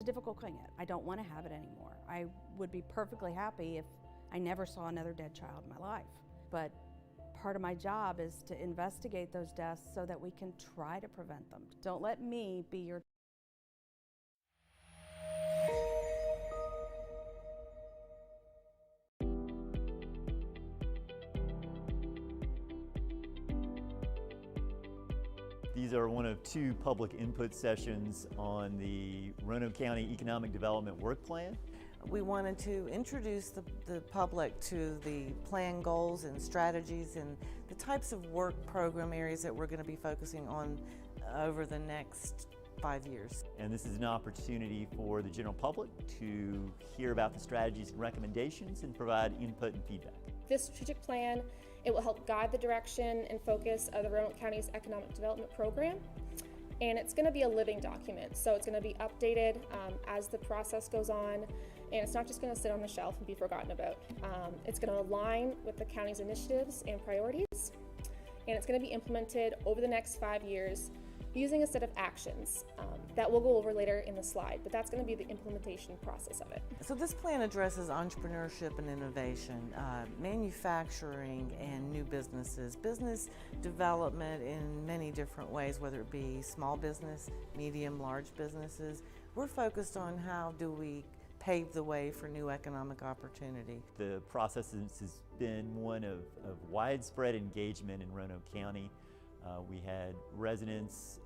It's a difficult thing. I don't want to have it anymore. I would be perfectly happy if I never saw another dead child in my life. But part of my job is to investigate those deaths so that we can try to prevent them. Don't let me be your These are one of two public input sessions on the Roanoke County Economic Development Work Plan. We wanted to introduce the public to the plan goals and strategies and the types of work program areas that we're going to be focusing on over the next 5 years. And this is an opportunity for the general public to hear about the strategies and recommendations and provide input and feedback. This strategic plan, it will help guide the direction and focus of the Roanoke County's economic development program. And it's going to be a living document, so it's going to be updated as the process goes on, and it's not just going to sit on the shelf and be forgotten about. It's going to align with the county's initiatives and priorities, and it's going to be implemented over the next 5 years using a set of actions that we'll go over later in the slide, but that's going to be the implementation process of it. So this plan addresses entrepreneurship and innovation, manufacturing and new businesses, business development in many different ways, whether it be small business, medium, large businesses. We're focused on how do we pave the way for new economic opportunity. The process has been one of widespread engagement in Roanoke County. We had residents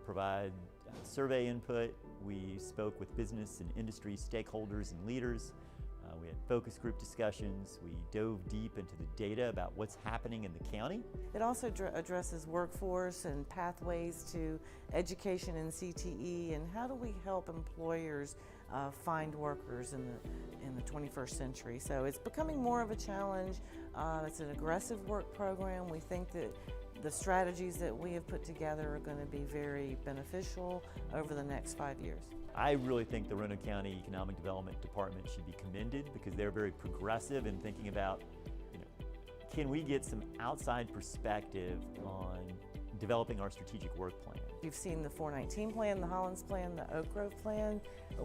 provide survey input. We spoke with business and industry stakeholders and leaders. We had focus group discussions. We dove deep into the data about what's happening in the county. It also addresses workforce and pathways to education and CTE, and how do we help employers find workers in the 21st century. So it's becoming more of a challenge. It's an aggressive work program. We think that the strategies that we have put together are going to be very beneficial over the next 5 years. I really think the Roanoke County Economic Development Department should be commended because they're very progressive in thinking about, can we get some outside perspective on developing our strategic work plan. You've seen the 419 plan, the Hollins plan, the Oak Grove plan.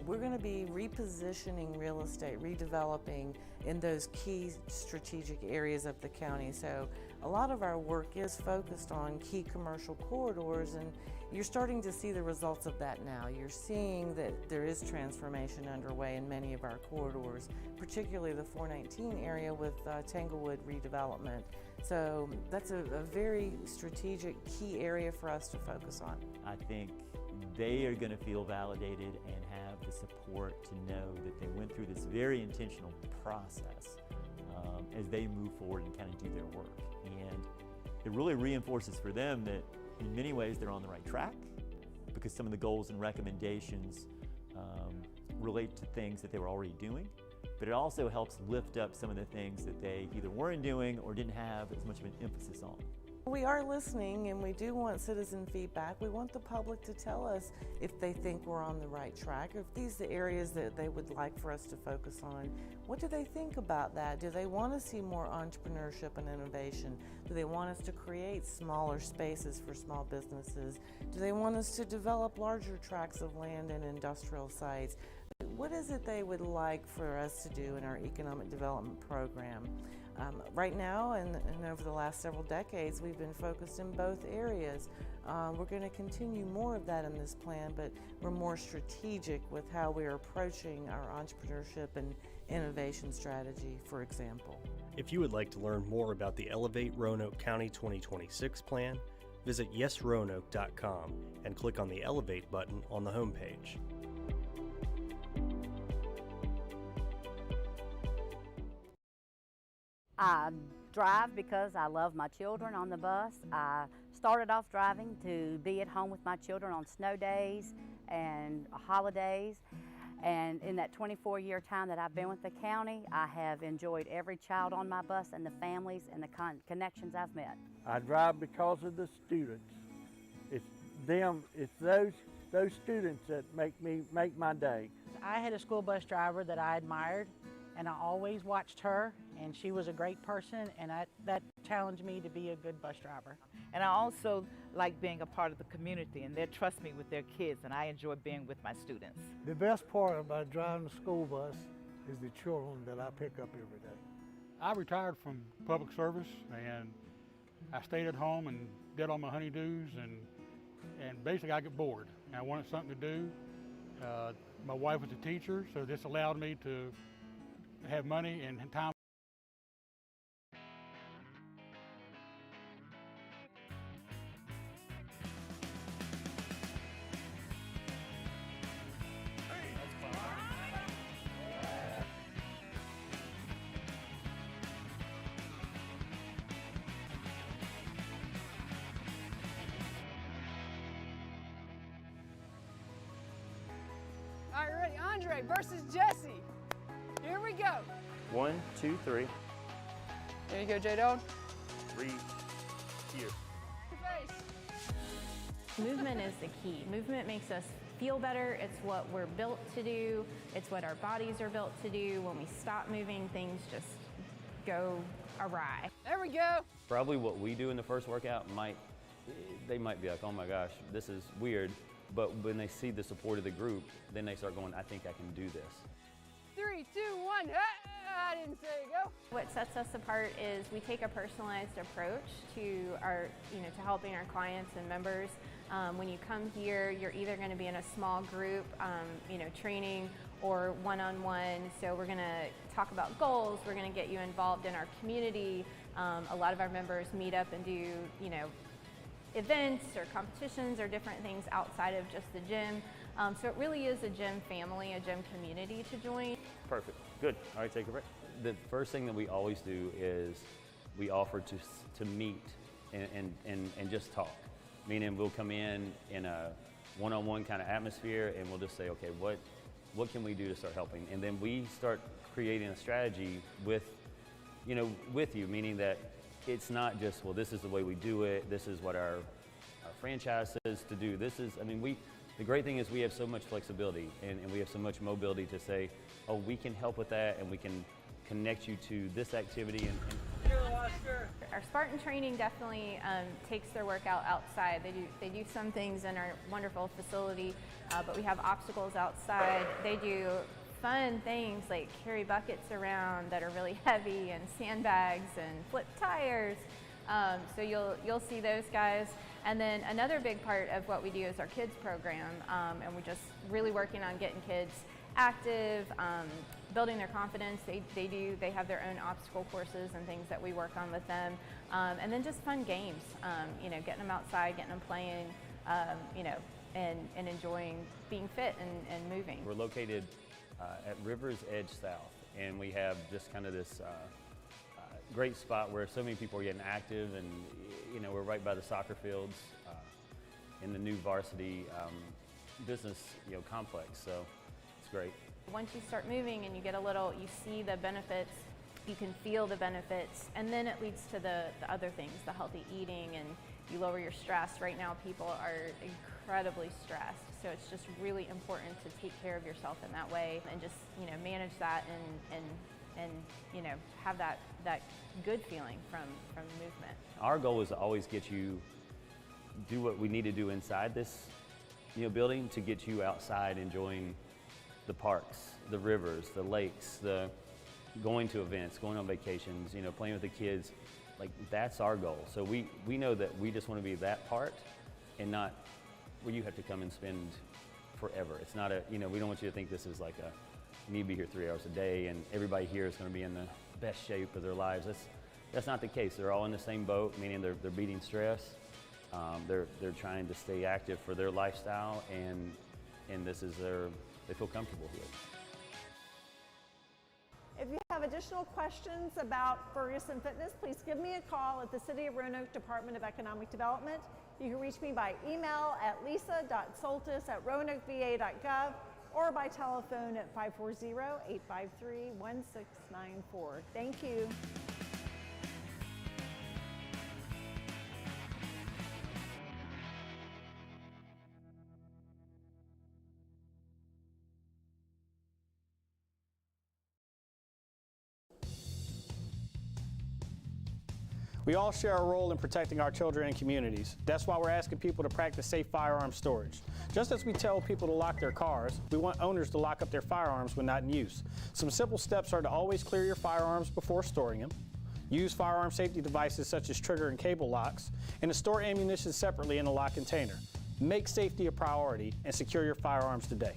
We're going to be repositioning real estate, redeveloping in those key strategic areas of the county. So a lot of our work is focused on key commercial corridors, and you're starting to see the results of that now. You're seeing that there is transformation underway in many of our corridors, particularly the 419 area with Tanglewood redevelopment. So that's a very strategic key area for us to focus on. I think they are going to feel validated and have the support to know that they went through this very intentional process as they move forward and kind of do their work. And it really reinforces for them that in many ways they're on the right track because some of the goals and recommendations relate to things that they were already doing. But it also helps lift up some of the things that they either weren't doing or didn't have as much of an emphasis on. We are listening, and we do want citizen feedback. We want the public to tell us if they think we're on the right track, or if these are the areas that they would like for us to focus on. What do they think about that? Do they want to see more entrepreneurship and innovation? Do they want us to create smaller spaces for small businesses? Do they want us to develop larger tracts of land and industrial sites? What is it they would like for us to do in our economic development program? Right now and over the last several decades, we've been focused in both areas. We're going to continue more of that in this plan, but we're more strategic with how we're approaching our entrepreneurship and innovation strategy, for example. If you would like to learn more about the Elevate Roanoke County 2026 plan, visit yesroanoke.com and click on the Elevate button on the homepage. I drive because I love my children on the bus. I started off driving to be at home with my children on snow days and holidays. And in that 24-year time that I've been with the county, I have enjoyed every child on my bus and the families and the connections I've met. I drive because of the students. It's those students that make my day. I had a school bus driver that I admired, and I always watched her, and she was a great person, and that challenged me to be a good bus driver. And I also like being a part of the community, and they trust me with their kids, and I enjoy being with my students. The best part about driving the school bus is the children that I pick up every day. I retired from public service, and I stayed at home and did all my honeydews, and basically I get bored. And I wanted something to do. My wife was a teacher, so this allowed me to have money and time. All right, ready? Andre versus Jesse. Here we go. 1, 2, 3. There you go, J-Dog. 3 here. Movement is the key. Movement makes us feel better. It's what we're built to do. It's what our bodies are built to do. When we stop moving, things just go awry. There we go. Probably what we do in the first workout they might be like, oh my gosh, this is weird. But when they see the support of the group, then they start going, I think I can do this. 3, 2, 1. I didn't say go. What sets us apart is we take a personalized approach to our, to helping our clients and members. When you come here, you're either going to be in a small group, training, or one-on-one. So we're going to talk about goals. We're going to get you involved in our community. A lot of our members meet up and do, events or competitions or different things outside of just the gym. So it really is a gym family, a gym community to join. Perfect. Good. All right, take a break. The first thing that we always do is we offer to meet and just talk. Meaning we'll come in a one-on-one kind of atmosphere, and we'll just say, okay, what can we do to start helping? And then we start creating a strategy with you, meaning that it's not just, well, this is the way we do it, this is what our franchise says to do. The great thing is we have so much flexibility and we have so much mobility to say, oh, we can help with that and we can connect you to this activity. Our Spartan training definitely takes their workout outside. They do some things in our wonderful facility, but we have obstacles outside. They do fun things like carry buckets around that are really heavy, and sandbags and flip tires. So you'll see those guys. And then another big part of what we do is our kids program, and we're just really working on getting kids active, building their confidence. They have their own obstacle courses and things that we work on with them, and then just fun games. Getting them outside, getting them playing, and enjoying being fit and moving. We're located at River's Edge South, and we have just kind of this great spot where so many people are getting active, and we're right by the soccer fields in the new varsity business complex, so it's great. Once you start moving and you see the benefits, you can feel the benefits, and then it leads to the other things, the healthy eating, and you lower your stress. Right now people are incredibly stressed, so it's just really important to take care of yourself in that way and just manage that and have that good feeling from movement. Our goal is to always get you do what we need to do inside this building to get you outside enjoying the parks, the rivers, the lakes, the going to events, going on vacations, playing with the kids. Like, that's our goal. So we know that we just want to be that part and not where you have to come and spend forever. It's not we don't want you to think this is like you need to be here 3 hours a day and everybody here is going to be in the best shape of their lives. That's not the case. They're all in the same boat, meaning they're beating stress. They're trying to stay active for their lifestyle, and this is they feel comfortable here. If you have additional questions about Ferguson Fitness, please give me a call at the City of Roanoke Department of Economic Development. You can reach me by email at lisa.soltis@roanokeva.gov or by telephone at 540-853-1694. Thank you. We all share a role in protecting our children and communities. That's why we're asking people to practice safe firearm storage. Just as we tell people to lock their cars, we want owners to lock up their firearms when not in use. Some simple steps are to always clear your firearms before storing them, use firearm safety devices such as trigger and cable locks, and to store ammunition separately in a locked container. Make safety a priority and secure your firearms today.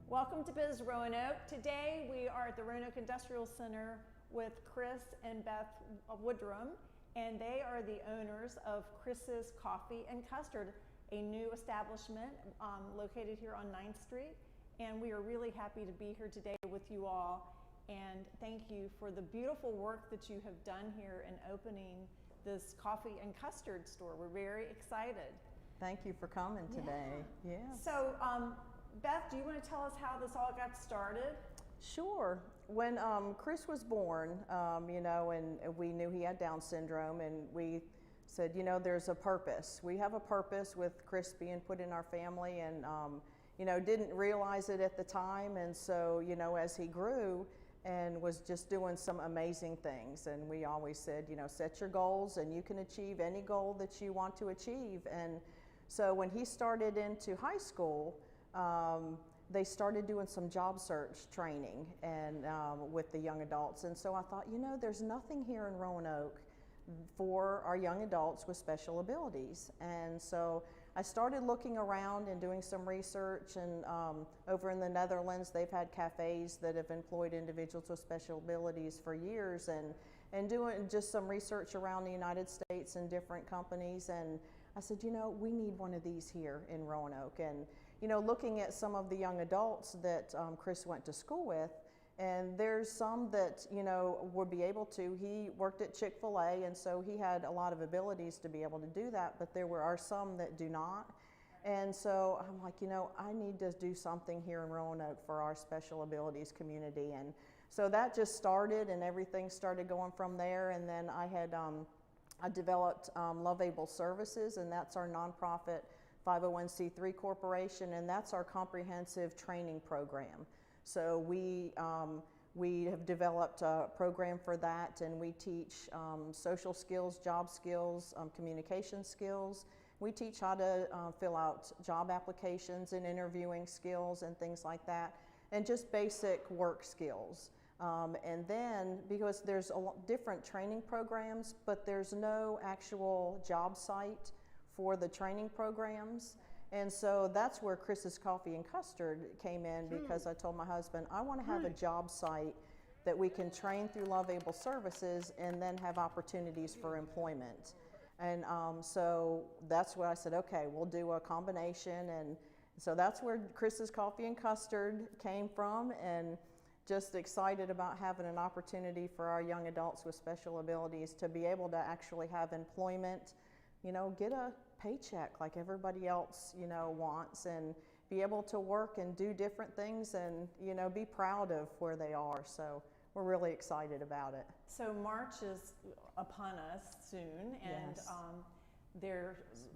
Welcome to Biz Roanoke. Today we are at the Roanoke Industrial Center with Chris and Beth Woodrum, and they are the owners of Chris's Coffee and Custard, a new establishment located here on 9th Street. And we are really happy to be here today with you all. And thank you for the beautiful work that you have done here in opening this coffee and custard store. We're very excited. Thank you for coming today. Yeah. Yes. So, Beth, do you want to tell us how this all got started? Sure. When Chris was born, you know, and we knew he had Down syndrome, and we said, you know, there's a purpose. We have a purpose with Chris being put in our family, and, you know, didn't realize it at the time. And so, you know, as he grew and was just doing some amazing things, and we always said, you know, set your goals and you can achieve any goal that you want to achieve. And so when he started into high school, they started doing some job search training and with the young adults. And so I thought, you know, there's nothing here in Roanoke for our young adults with special abilities. And so I started looking around and doing some research, and over in the Netherlands, they've had cafes that have employed individuals with special abilities for years, and doing just some research around the United States and different companies. And I said, you know, we need one of these here in Roanoke. And you know, looking at some of the young adults that Chris went to school with, and there's some that, you know, would be able to. He worked at Chick-fil-A, and so he had a lot of abilities to be able to do that, but there are some that do not. And so I'm like, you know, I need to do something here in Roanoke for our special abilities community. And so that just started, and everything started going from there. And then I had I developed Love Able Services, and that's our nonprofit 501c3 corporation, and that's our comprehensive training program. So we have developed a program for that, and we teach social skills, job skills, communication skills. We teach how to fill out job applications and interviewing skills and things like that, and just basic work skills. And then, because there's different training programs, but there's no actual job site for the training programs. And so that's where Chris's Coffee and Custard came in, because I told my husband, I want to have a job site that we can train through Love Able Services and then have opportunities for employment. And so that's where I said, okay, we'll do a combination. And so that's where Chris's Coffee and Custard came from, and just excited about having an opportunity for our young adults with special abilities to be able to actually have employment, you know, get a paycheck like everybody else, you know, wants, and be able to work and do different things, and, you know, be proud of where they are. So we're really excited about it. So March is upon us soon, and Yes.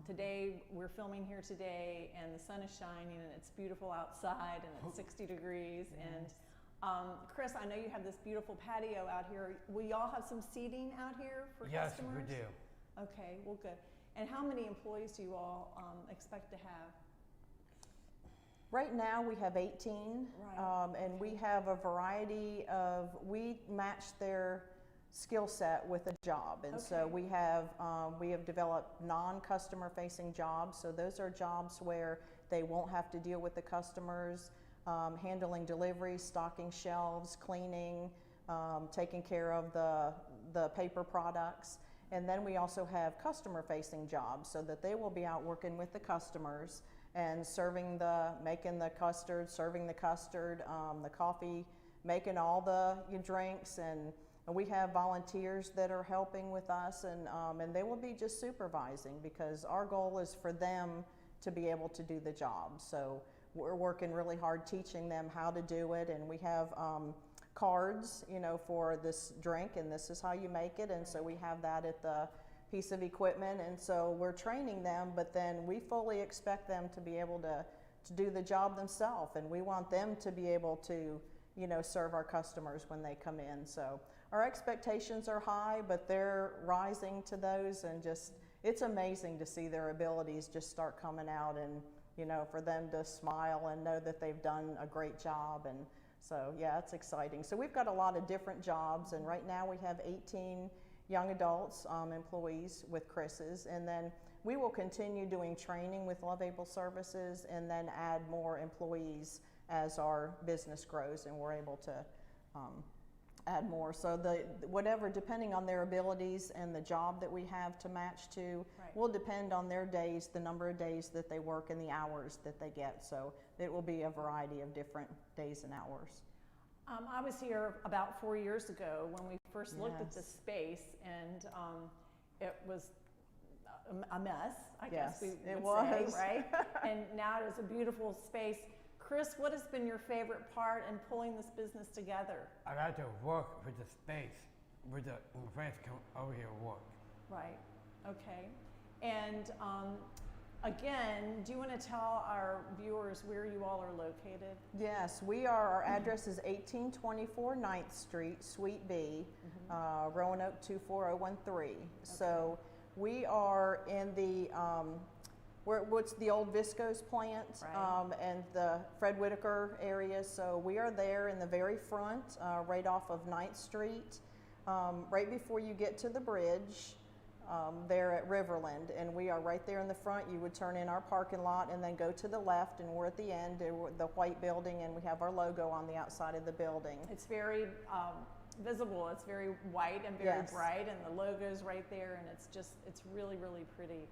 Today we're filming here today, and the sun is shining, and it's beautiful outside, and it's 60 degrees. Yes. And Chris, I know you have this beautiful patio out here. Will y'all have some seating out here for customers? Yes, we do. Okay, well, good. And how many employees do you all expect to have? Right now we have 18, and we have a variety of, we match their skill set with a job. And so we have developed non-customer facing jobs. So those are jobs where they won't have to deal with the customers, handling deliveries, stocking shelves, cleaning, taking care of the paper products. And then we also have customer facing jobs, so that they will be out working with the customers and making the custard, serving the custard, the coffee, making all the drinks, and And we have volunteers that are helping with us, and they will be just supervising, because our goal is for them to be able to do the job. So we're working really hard teaching them how to do it, and we have cards, you know, for this drink, and this is how you make it, and so we have that at the piece of equipment, and so we're training them, but then we fully expect them to be able to do the job themselves, and we want them to be able to, you know, serve our customers when they come in. So our expectations are high, but they're rising to those, and just, it's amazing to see their abilities just start coming out, and, you know, for them to smile and know that they've done a great job. And so, yeah, it's exciting. So we've got a lot of different jobs, and right now we have 18 young adults, employees with Chris's, and then we will continue doing training with Love Able Services, and then add more employees as our business grows and we're able to add more. So whatever, depending on their abilities and the job that we have to match to, will depend on their days, the number of days that they work and the hours that they get. So it will be a variety of different days and hours. I was here about 4 years ago when we first looked at this space, and it was a mess, I guess we would say, right? And now it is a beautiful space. Chris, what has been your favorite part in pulling this business together? I got to work with the space, with the friends come over here and work. Right, okay. And again, do you want to tell our viewers where you all are located? Yes, our address is 1824 9th Street, Suite B, Roanoke 24013. Okay. So we are in the, what's the old Visco's plant, and the Fred Whitaker area. So we are there in the very front, right off of 9th Street, right before you get to the bridge. There at Riverland, and we are right there in the front. You would turn in our parking lot and then go to the left, and we're at the end, the white building, and we have our logo on the outside of the building. It's very visible. It's very white and very bright, and the logo's right there, and it's really, really pretty.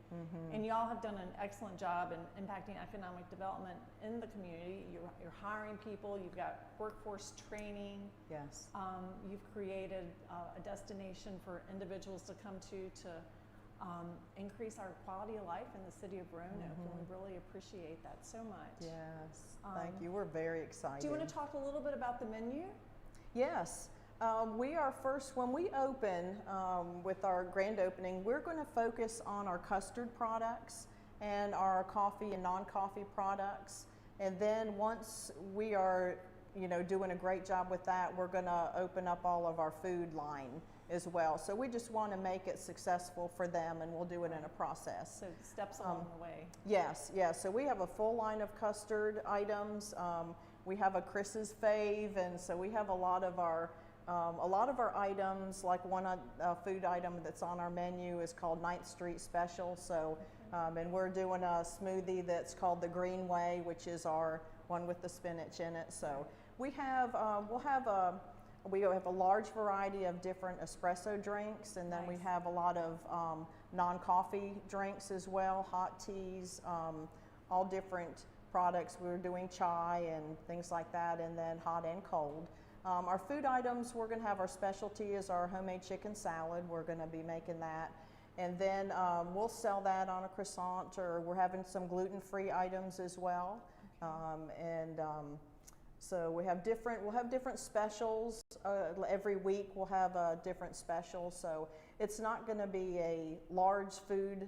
And y'all have done an excellent job in impacting economic development in the community. You're hiring people, you've got workforce training. Yes. You've created a destination for individuals to come to increase our quality of life in the city of Roanoke, and we really appreciate that so much. Yes, thank you. We're very excited. Do you want to talk a little bit about the menu? Yes. We are first, when we open with our grand opening, we're going to focus on our custard products and our coffee and non-coffee products. And then once we are, you know, doing a great job with that, we're going to open up all of our food line as well. So we just want to make it successful for them, and we'll do it in a process. So steps along the way. Yes, yes. So we have a full line of custard items. We have a Chris's Fave, and so we have a lot of our items. Like one food item that's on our menu is called 9th Street Special. So, and we're doing a smoothie that's called the Green Way, which is our one with the spinach in it. So we have we have a large variety of different espresso drinks, and then we have a lot of non-coffee drinks as well, hot teas, all different products. We're doing chai and things like that, and then hot and cold. Our food items, we're going to have our specialty is our homemade chicken salad. We're going to be making that. And then we'll sell that on a croissant, or we're having some gluten-free items as well. So we'll have different specials. Every week we'll have a different special. So it's not going to be a large food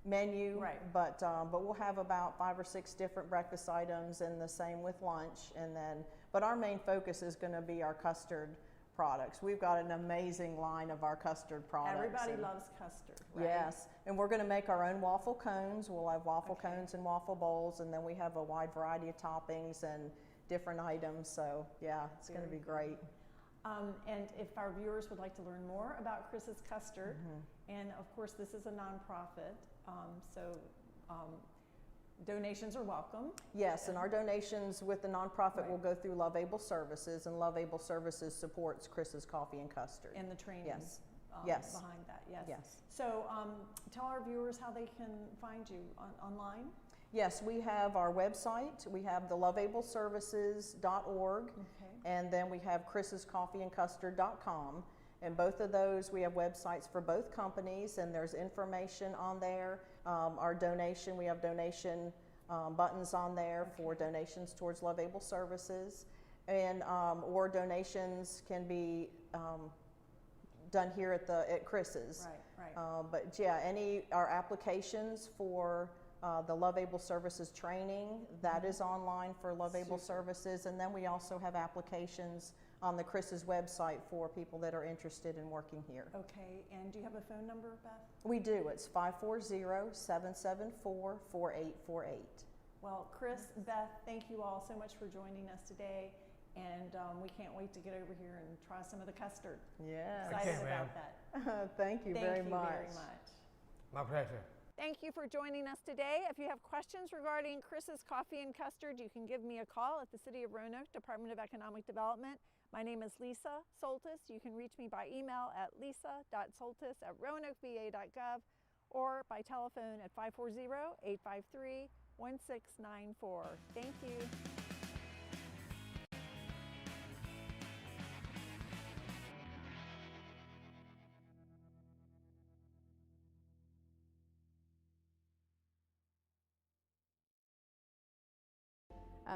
menu, but we'll have about 5 or 6 different breakfast items, and the same with lunch. And then, but our main focus is going to be our custard products. We've got an amazing line of our custard products. Everybody loves custard, right? Yes, and we're going to make our own waffle cones. We'll have waffle cones and waffle bowls, and then we have a wide variety of toppings and different items. So yeah, it's going to be great. And if our viewers would like to learn more about Chris's Custard, and of course this is a nonprofit, donations are welcome. Yes, and our donations with the nonprofit will go through Love Able Services, and Love Able Services supports Chris's Coffee and Custard. And the training behind that, yes. So tell our viewers how they can find you online. Yes, we have our website. We have the loveableservices.org, and then we have chrisscoffeeandcustard.com. And both of those, we have websites for both companies, and there's information on there. Our donation, we have donation buttons on there for donations towards Love Able Services, and or donations can be done here at Chris's. Right. But yeah, our applications for the Love Able Services training, that is online for Love Able Services, and then we also have applications on the Chris's website for people that are interested in working here. Okay, and do you have a phone number, Beth? We do. It's 540-774-4848. Well, Chris, Beth, thank you all so much for joining us today, and we can't wait to get over here and try some of the custard. Yeah. Excited about that. Thank you very much. My pleasure. Thank you for joining us today. If you have questions regarding Chris's Coffee and Custard, you can give me a call at the City of Roanoke Department of Economic Development. My name is Lisa Soltis. You can reach me by email at lisa.soltis@roanokeva.gov or by telephone at 540-853-1694. Thank you.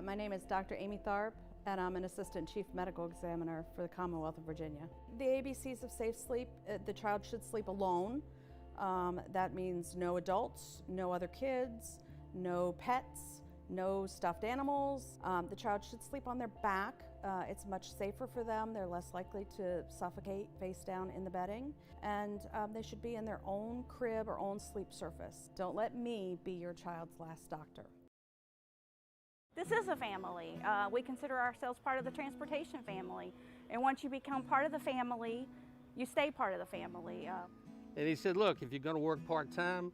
My name is Dr. Amy Tharp, and I'm an Assistant Chief Medical Examiner for the Commonwealth of Virginia. The ABCs of safe sleep, the child should sleep alone. That means no adults, no other kids, no pets, no stuffed animals. The child should sleep on their back. It's much safer for them. They're less likely to suffocate face down in the bedding. And they should be in their own crib or own sleep surface. Don't let me be your child's last doctor. This is a family. We consider ourselves part of the transportation family. And once you become part of the family, you stay part of the family. And he said, look, if you're going to work part-time,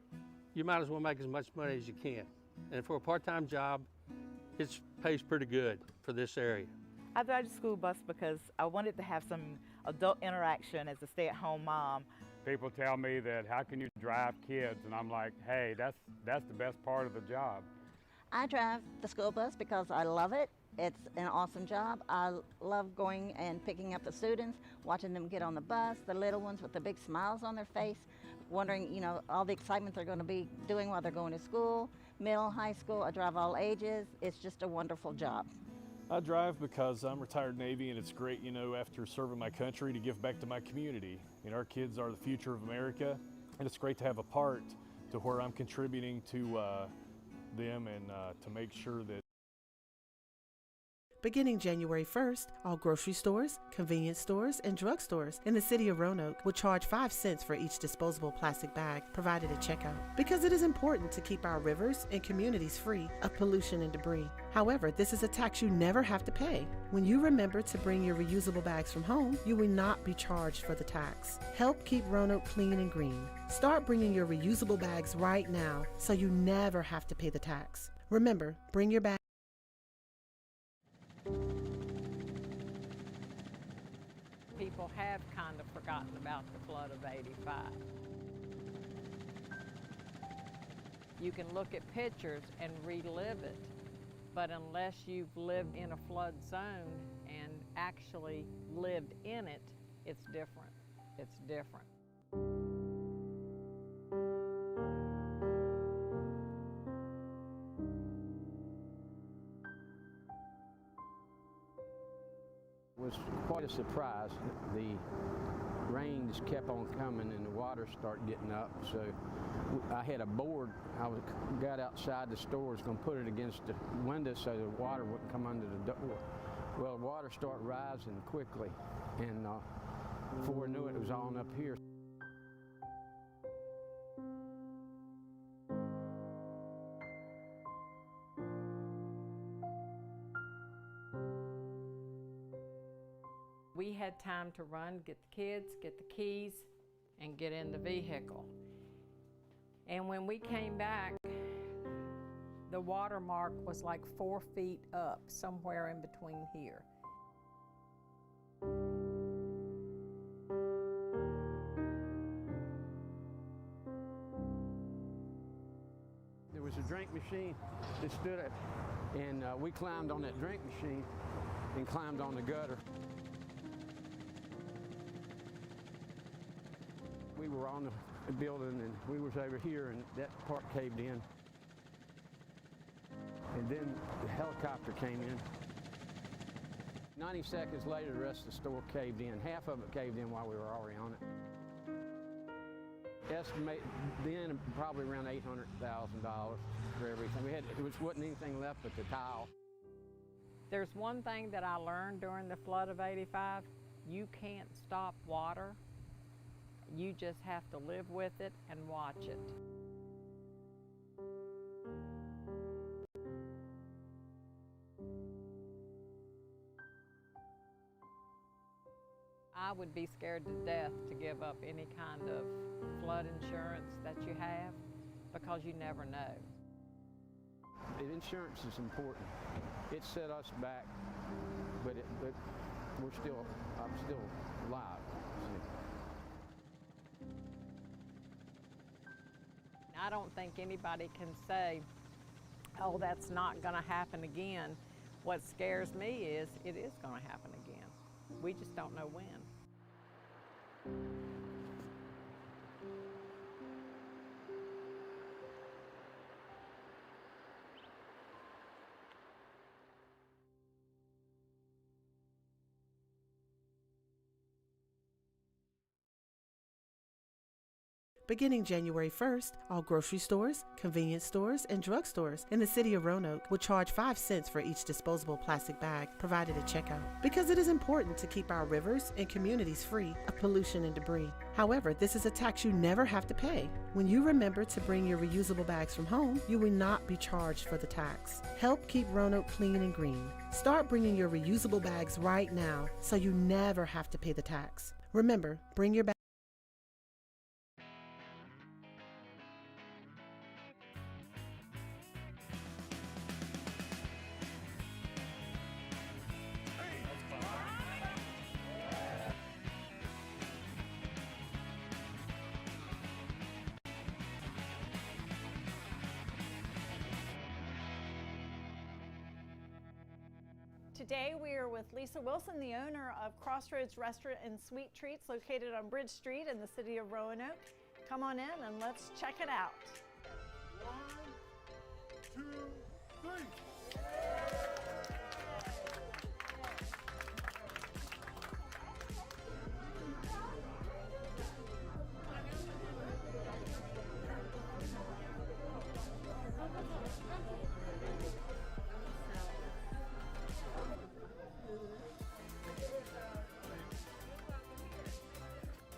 you might as well make as much money as you can. And for a part-time job, it pays pretty good for this area. I drive the school bus because I wanted to have some adult interaction as a stay-at-home mom. People tell me that, how can you drive kids? And I'm like, hey, that's the best part of the job. I drive the school bus because I love it. It's an awesome job. I love going and picking up the students, watching them get on the bus, the little ones with the big smiles on their face, wondering, you know, all the excitement they're going to be doing while they're going to school, middle, high school. I drive all ages. It's just a wonderful job. I drive because I'm retired Navy, and it's great, you know, after serving my country to give back to my community. You know, our kids are the future of America, and it's great to have a part to where I'm contributing to them and to make sure that. Beginning January 1st, all grocery stores, convenience stores, and drugstores in the City of Roanoke will charge 5 cents for each disposable plastic bag provided at checkout, because it is important to keep our rivers and communities free of pollution and debris. However, this is a tax you never have to pay. When you remember to bring your reusable bags from home, you will not be charged for the tax. Help keep Roanoke clean and green. Start bringing your reusable bags right now so you never have to pay the tax. Remember, bring your bag. People have kind of forgotten about the flood of '85. You can look at pictures and relive it, but unless you've lived in a flood zone and actually lived in it, it's different. It's different. It was quite a surprise. The rains kept on coming and the water started getting up. So I had a board. Got outside the store, was going to put it against the window so the water wouldn't come under the door. Well, the water started rising quickly, and before I knew it, it was on up here. We had time to run, get the kids, get the keys, and get in the vehicle. And when we came back, the water mark was like 4 feet up, somewhere in between here. There was a drink machine that stood up, and we climbed on that drink machine, and climbed on the gutter. We were on the building and we was over here and that part caved in. And then the helicopter came in. 90 seconds later, the rest of the store caved in. Half of it caved in while we were already on it. Estimate then probably around $800,000 for everything. Wasn't anything left but the tile. There's one thing that I learned during the flood of '85. You can't stop water. You just have to live with it and watch it. I would be scared to death to give up any kind of flood insurance that you have because you never know. The insurance is important. It set us back, but I'm still alive. I don't think anybody can say, oh, that's not going to happen again. What scares me is it is going to happen again. We just don't know when. Beginning January 1st, all grocery stores, convenience stores, and drugstores in the City of Roanoke will charge 5 cents for each disposable plastic bag provided at checkout, because it is important to keep our rivers and communities free of pollution and debris. However, this is a tax you never have to pay. When you remember to bring your reusable bags from home, you will not be charged for the tax. Help keep Roanoke clean and green. Start bringing your reusable bags right now so you never have to pay the tax. Remember, bring your bags. Today we are with Lisa Wilson, the owner of Crossroads Restaurant and Sweet Treats located on Bridge Street in the City of Roanoke. Come on in and let's check it out. 1, 2, 3.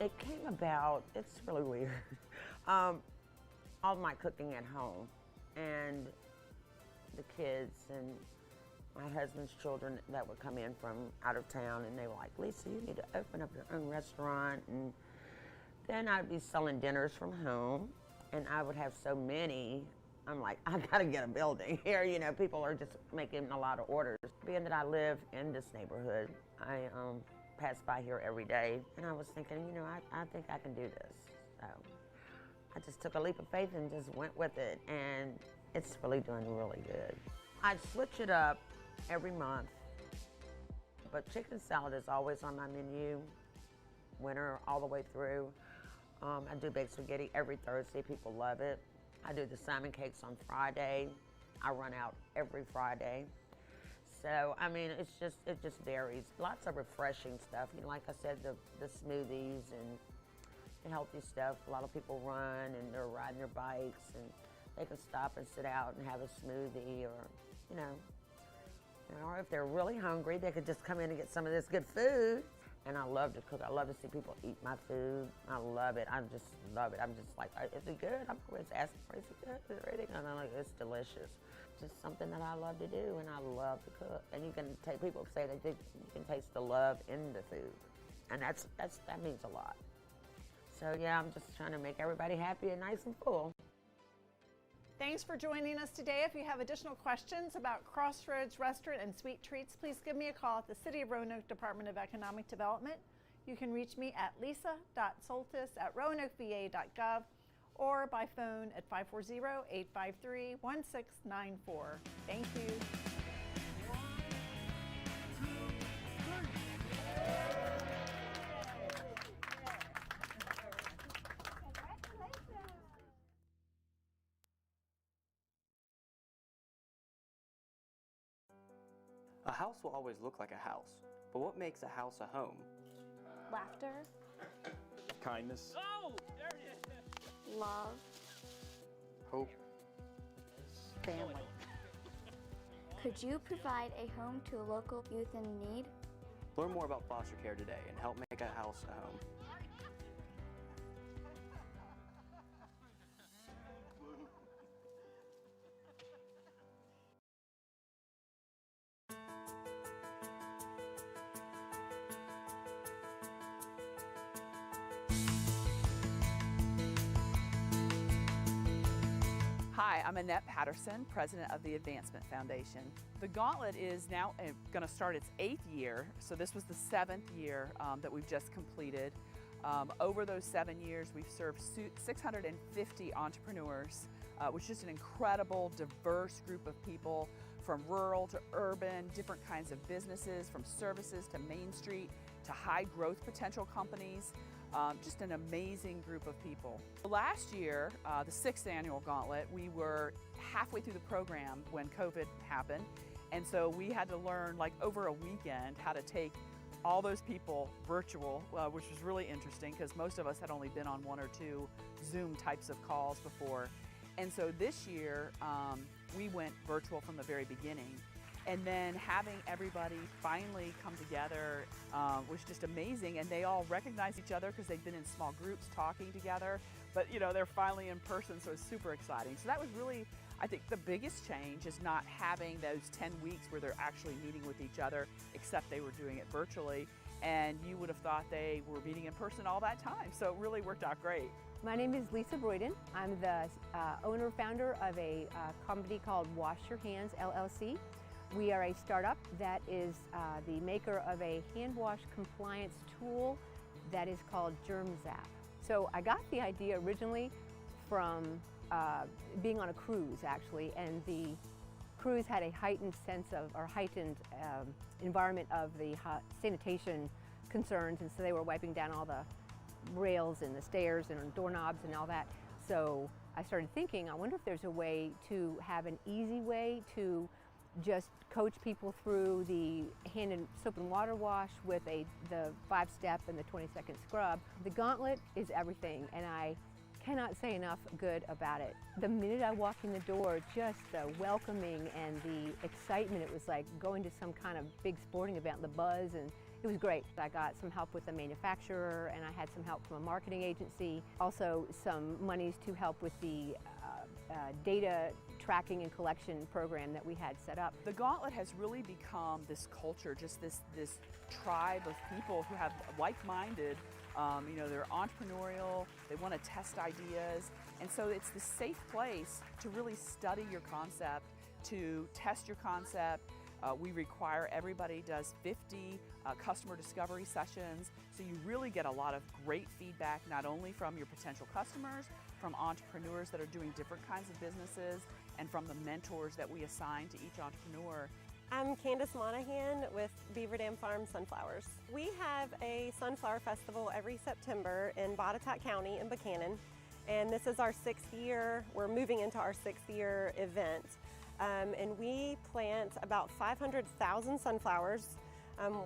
It came about, it's really weird, all my cooking at home and the kids and my husband's children that would come in from out of town, and they were like, Lisa, you need to open up your own restaurant. And then I'd be selling dinners from home, and I would have so many, I'm like, I gotta get a building here. You know, people are just making a lot of orders. Being that I live in this neighborhood, I pass by here every day, and I was thinking, you know, I think I can do this. So I just took a leap of faith and just went with it, and it's really doing really good. I switch it up every month, but chicken salad is always on my menu, winter all the way through. I do baked spaghetti every Thursday. People love it. I do the salmon cakes on Friday. I run out every Friday. So, I mean, it just varies. Lots of refreshing stuff. You know, like I said, the smoothies and the healthy stuff. A lot of people run and they're riding their bikes, and they can stop and sit out and have a smoothie, or, you know, or if they're really hungry, they could just come in and get some of this good food. And I love to cook. I love to see people eat my food. I love it. I just love it. I'm just like, is it good? I'm always asking for, is it good? Is it ready? And I'm like, it's delicious. Just something that I love to do, and I love to cook. And you can take, people say that you can taste the love in the food, and that means a lot. So yeah, I'm just trying to make everybody happy and nice and full. Thanks for joining us today. If you have additional questions about Crossroads Restaurant and Sweet Treats, please give me a call at the City of Roanoke Department of Economic Development. You can reach me at lisa.soltis@roanokeva.gov or by phone at 540-853-1694. Thank you. 1, 2, A house will always look like a house, but what makes a house a home? Laughter. Kindness. Oh, there it is. Love. Hope. Family. Could you provide a home to a local youth in need? Learn more about foster care today and help make a house a home. Hi, I'm Annette Patterson, president of the Advancement Foundation. The Gauntlet is now going to start its 8th year, so this was the 7th year that we've just completed. Over those 7 years, we've served 650 entrepreneurs, which is just an incredible, diverse group of people from rural to urban, different kinds of businesses, from services to Main Street to high growth potential companies. Just an amazing group of people. Last year, the 6th annual Gauntlet, we were halfway through the program when COVID happened. And so we had to learn, like over a weekend, how to take all those people virtual, which was really interesting because most of us had only been on 1 or 2 Zoom types of calls before. And so this year, we went virtual from the very beginning. And then having everybody finally come together was just amazing. And they all recognize each other because they've been in small groups talking together. But you know, they're finally in person, so it's super exciting. So that was really, I think, the biggest change is not having those 10 weeks where they're actually meeting with each other, except they were doing it virtually. And you would have thought they were meeting in person all that time. So it really worked out great. My name is Lisa Broyden. I'm the owner-founder of a company called Wash Your Hands, LLC. We are a startup that is the maker of a hand wash compliance tool that is called GermZap. So I got the idea originally from being on a cruise, actually, and the cruise had a heightened sense of, or heightened environment of the sanitation concerns, and so they were wiping down all the rails and the stairs and doorknobs and all that. So I started thinking, I wonder if there's a way to have an easy way to just coach people through the hand and soap and water wash with the 5-step and the 20-second scrub. The Gauntlet is everything, and I cannot say enough good about it. The minute I walked in the door, just the welcoming and the excitement, it was like going to some kind of big sporting event, the buzz, and it was great. I got some help with the manufacturer, and I had some help from a marketing agency. Also some monies to help with the data tracking and collection program that we had set up. The Gauntlet has really become this culture, just this tribe of people who have like-minded, you know, they're entrepreneurial, they want to test ideas, and so it's this safe place to really study your concept, to test your concept. We require everybody does 50 customer discovery sessions, so you really get a lot of great feedback, not only from your potential customers, from entrepreneurs that are doing different kinds of businesses, and from the mentors that we assign to each entrepreneur. I'm Candace Monahan with Beaver Dam Farm Sunflowers. We have a sunflower festival every September in Botetourt County in Buchanan, and this is our 6th year. We're moving into our 6th year event. And we plant about 500,000 sunflowers.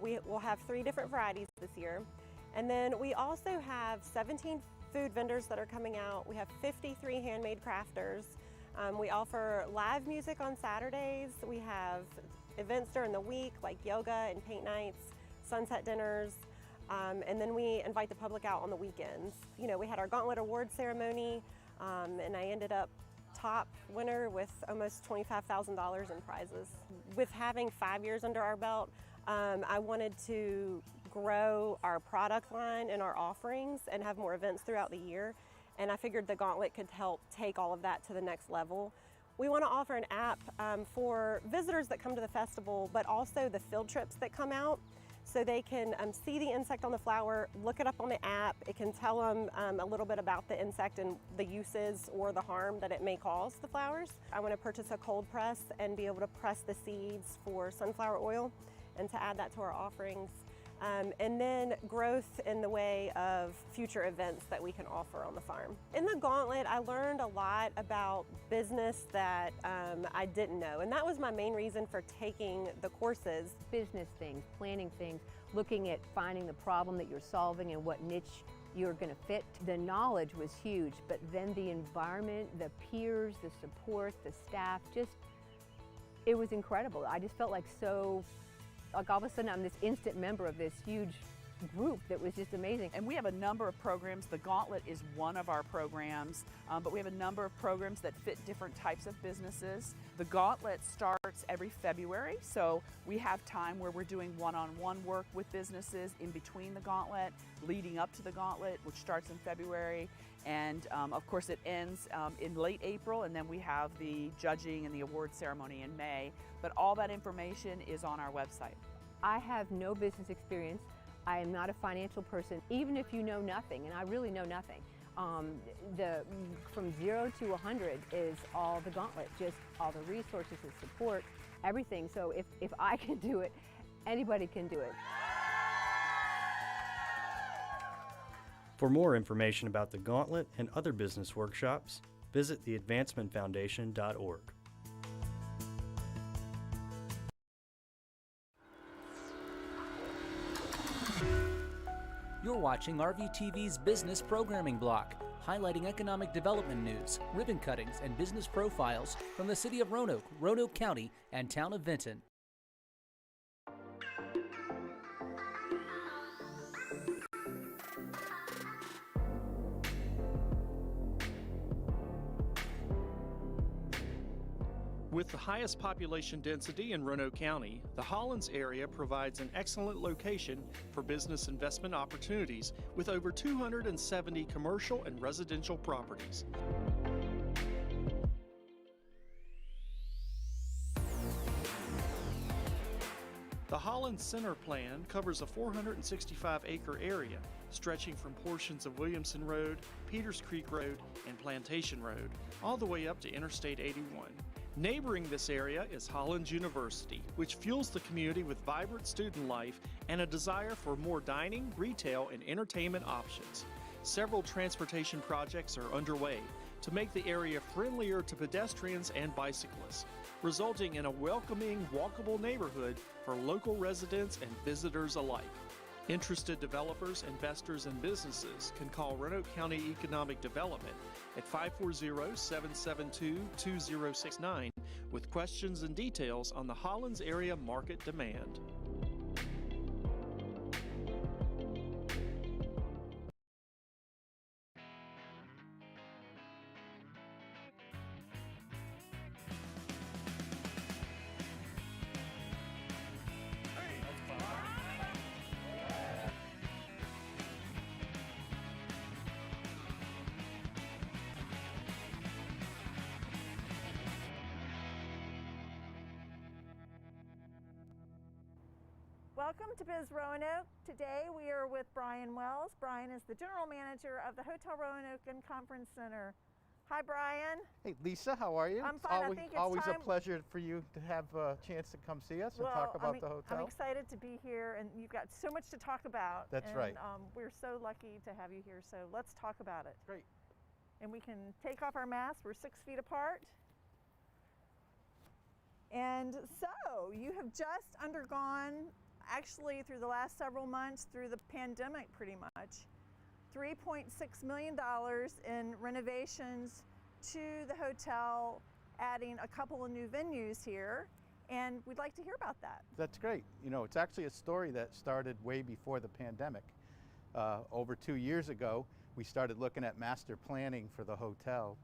We will have 3 different varieties this year. And then we also have 17 food vendors that are coming out. We have 53 handmade crafters. We offer live music on Saturdays. We have events during the week like yoga and paint nights, sunset dinners, and then we invite the public out on the weekends. You know, we had our Gauntlet Award ceremony, and I ended up top winner with almost $25,000 in prizes. With having 5 years under our belt, I wanted to grow our product line and our offerings and have more events throughout the year. And I figured the Gauntlet could help take all of that to the next level. We want to offer an app for visitors that come to the festival, but also the field trips that come out, so they can see the insect on the flower, look it up on the app. It can tell them a little bit about the insect and the uses or the harm that it may cause the flowers. I want to purchase a cold press and be able to press the seeds for sunflower oil and to add that to our offerings. and then growth in the way of future events that we can offer on the farm. In the Gauntlet, I learned a lot about business that I didn't know, and that was my main reason for taking the courses. Business things, planning things, looking at finding the problem that you're solving and what niche you're going to fit. The knowledge was huge, but then the environment, the peers, the support, the staff, it was incredible. I just felt like all of a sudden I'm this instant member of this huge group that was just amazing. And we have a number of programs. The Gauntlet is one of our programs, but we have a number of programs that fit different types of businesses. The Gauntlet starts every February, so we have time where we're doing one-on-one work with businesses in between the Gauntlet, leading up to the Gauntlet, which starts in February. And of course it ends in late April, and then we have the judging and the award ceremony in May. But all that information is on our website. I have no business experience. I am not a financial person, even if you know nothing, and I really know nothing. From 0 to 100 is all the Gauntlet, just all the resources and support, everything. So if I can do it, anybody can do it. For more information about the Gauntlet and other business workshops, visit theadvancementfoundation.org. You're watching RVTV's Business Programming Block, highlighting economic development news, ribbon cuttings, and business profiles from the City of Roanoke, Roanoke County, and Town of Vinton. With the highest population density in Roanoke County, the Hollins area provides an excellent location for business investment opportunities with over 270 commercial and residential properties. The Hollins Center Plan covers a 465-acre area stretching from portions of Williamson Road, Peters Creek Road, and Plantation Road, all the way up to Interstate 81. Neighboring this area is Hollins University, which fuels the community with vibrant student life and a desire for more dining, retail, and entertainment options. Several transportation projects are underway to make the area friendlier to pedestrians and bicyclists, resulting in a welcoming, walkable neighborhood for local residents and visitors alike. Interested developers, investors, and businesses can call Roanoke County Economic Development at 540-772-2069 with questions and details on the Hollins area market demand. Welcome to Biz Roanoke. Today we are with Brian Wells. Brian is the general manager of the Hotel Roanoke and Conference Center. Hi, Brian. Hey, Lisa, how are you? I'm fine. It's always a pleasure for you to have a chance to come see us and talk about the hotel. I'm excited to be here, and you've got so much to talk about. That's right. We're so lucky to have you here, so let's talk about it. Great. And we can take off our masks. We're 6 feet apart. And so you have just undergone, actually through the last several months, through the pandemic pretty much, $3.6 million in renovations to the hotel, adding a couple of new venues here, and we'd like to hear about that. That's great. You know, it's actually a story that started way before the pandemic. Over 2 years ago, we started looking at master planning for the hotel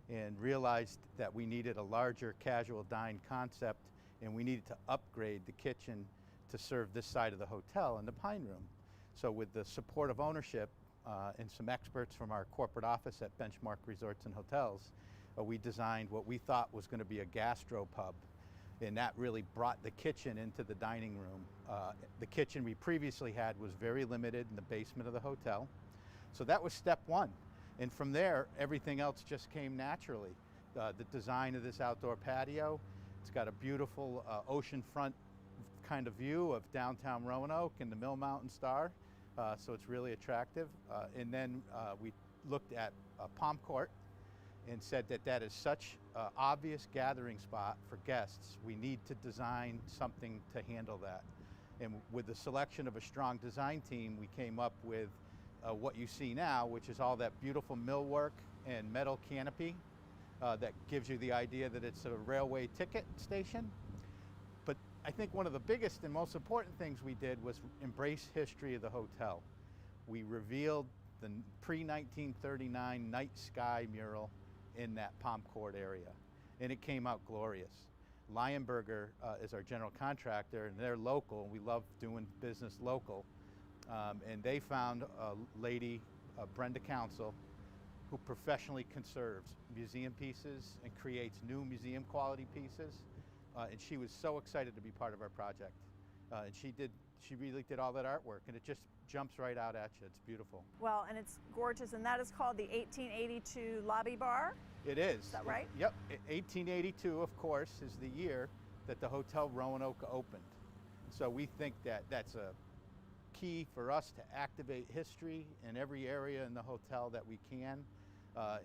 and realized that we needed a larger casual dine concept, and we needed to upgrade the kitchen to serve this side of the hotel and the Pine Room. So with the support of ownership and some experts from our corporate office at Benchmark Resorts and Hotels, we designed what we thought was going to be a gastropub, and that really brought the kitchen into the dining room. The kitchen we previously had was very limited in the basement of the hotel. So that was step one. And from there, everything else just came naturally. The design of this outdoor patio, it's got a beautiful oceanfront kind of view of downtown Roanoke and the Mill Mountain Star, so it's really attractive. And then we looked at Palm Court and said that that is such an obvious gathering spot for guests. We need to design something to handle that. And with the selection of a strong design team, we came up with what you see now, which is all that beautiful millwork and metal canopy that gives you the idea that it's a railway ticket station. But I think one of the biggest and most important things we did was embrace history of the hotel. We revealed the pre-1939 night sky mural in that Palm Court area, and it came out glorious. Lionberger is our general contractor, and they're local. We love doing business local. And they found a lady, Brenda Council, who professionally conserves museum pieces and creates new museum quality pieces. And she was so excited to be part of our project. And she really did all that artwork, and it just jumps right out at you. It's beautiful. Well, and it's gorgeous, and that is called the 1882 Lobby Bar. It is. Is that right? Yep. 1882, of course, is the year that the Hotel Roanoke opened. So we think that that's a key for us to activate history in every area in the hotel that we can,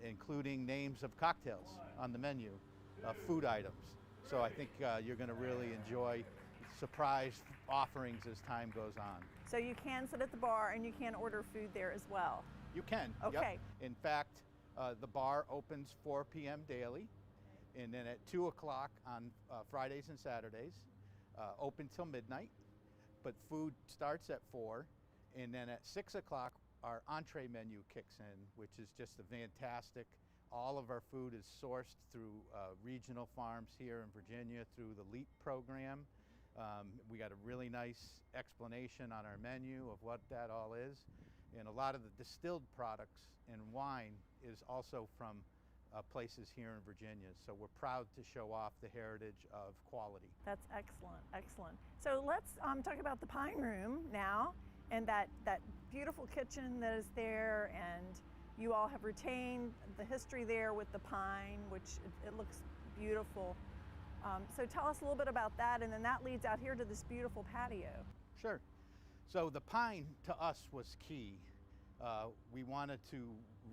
including names of cocktails on the menu, food items. So I think you're going to really enjoy surprise offerings as time goes on. So you can sit at the bar and you can order food there as well. You can. Okay. Yep. In fact, the bar opens 4 p.m. daily, and then at 2 o'clock on Fridays and Saturdays, open till midnight. But food starts at 4, and then at 6 o'clock, our entree menu kicks in, which is just a fantastic. All of our food is sourced through regional farms here in Virginia through the LEAP program. We got a really nice explanation on our menu of what that all is. And a lot of the distilled products and wine is also from places here in Virginia. So we're proud to show off the heritage of quality. That's excellent, excellent. So let's talk about the Pine Room now, and that beautiful kitchen that is there, and you all have retained the history there with the pine, which it looks beautiful. So tell us a little bit about that, and then that leads out here to this beautiful patio. Sure. So the pine to us was key. We wanted to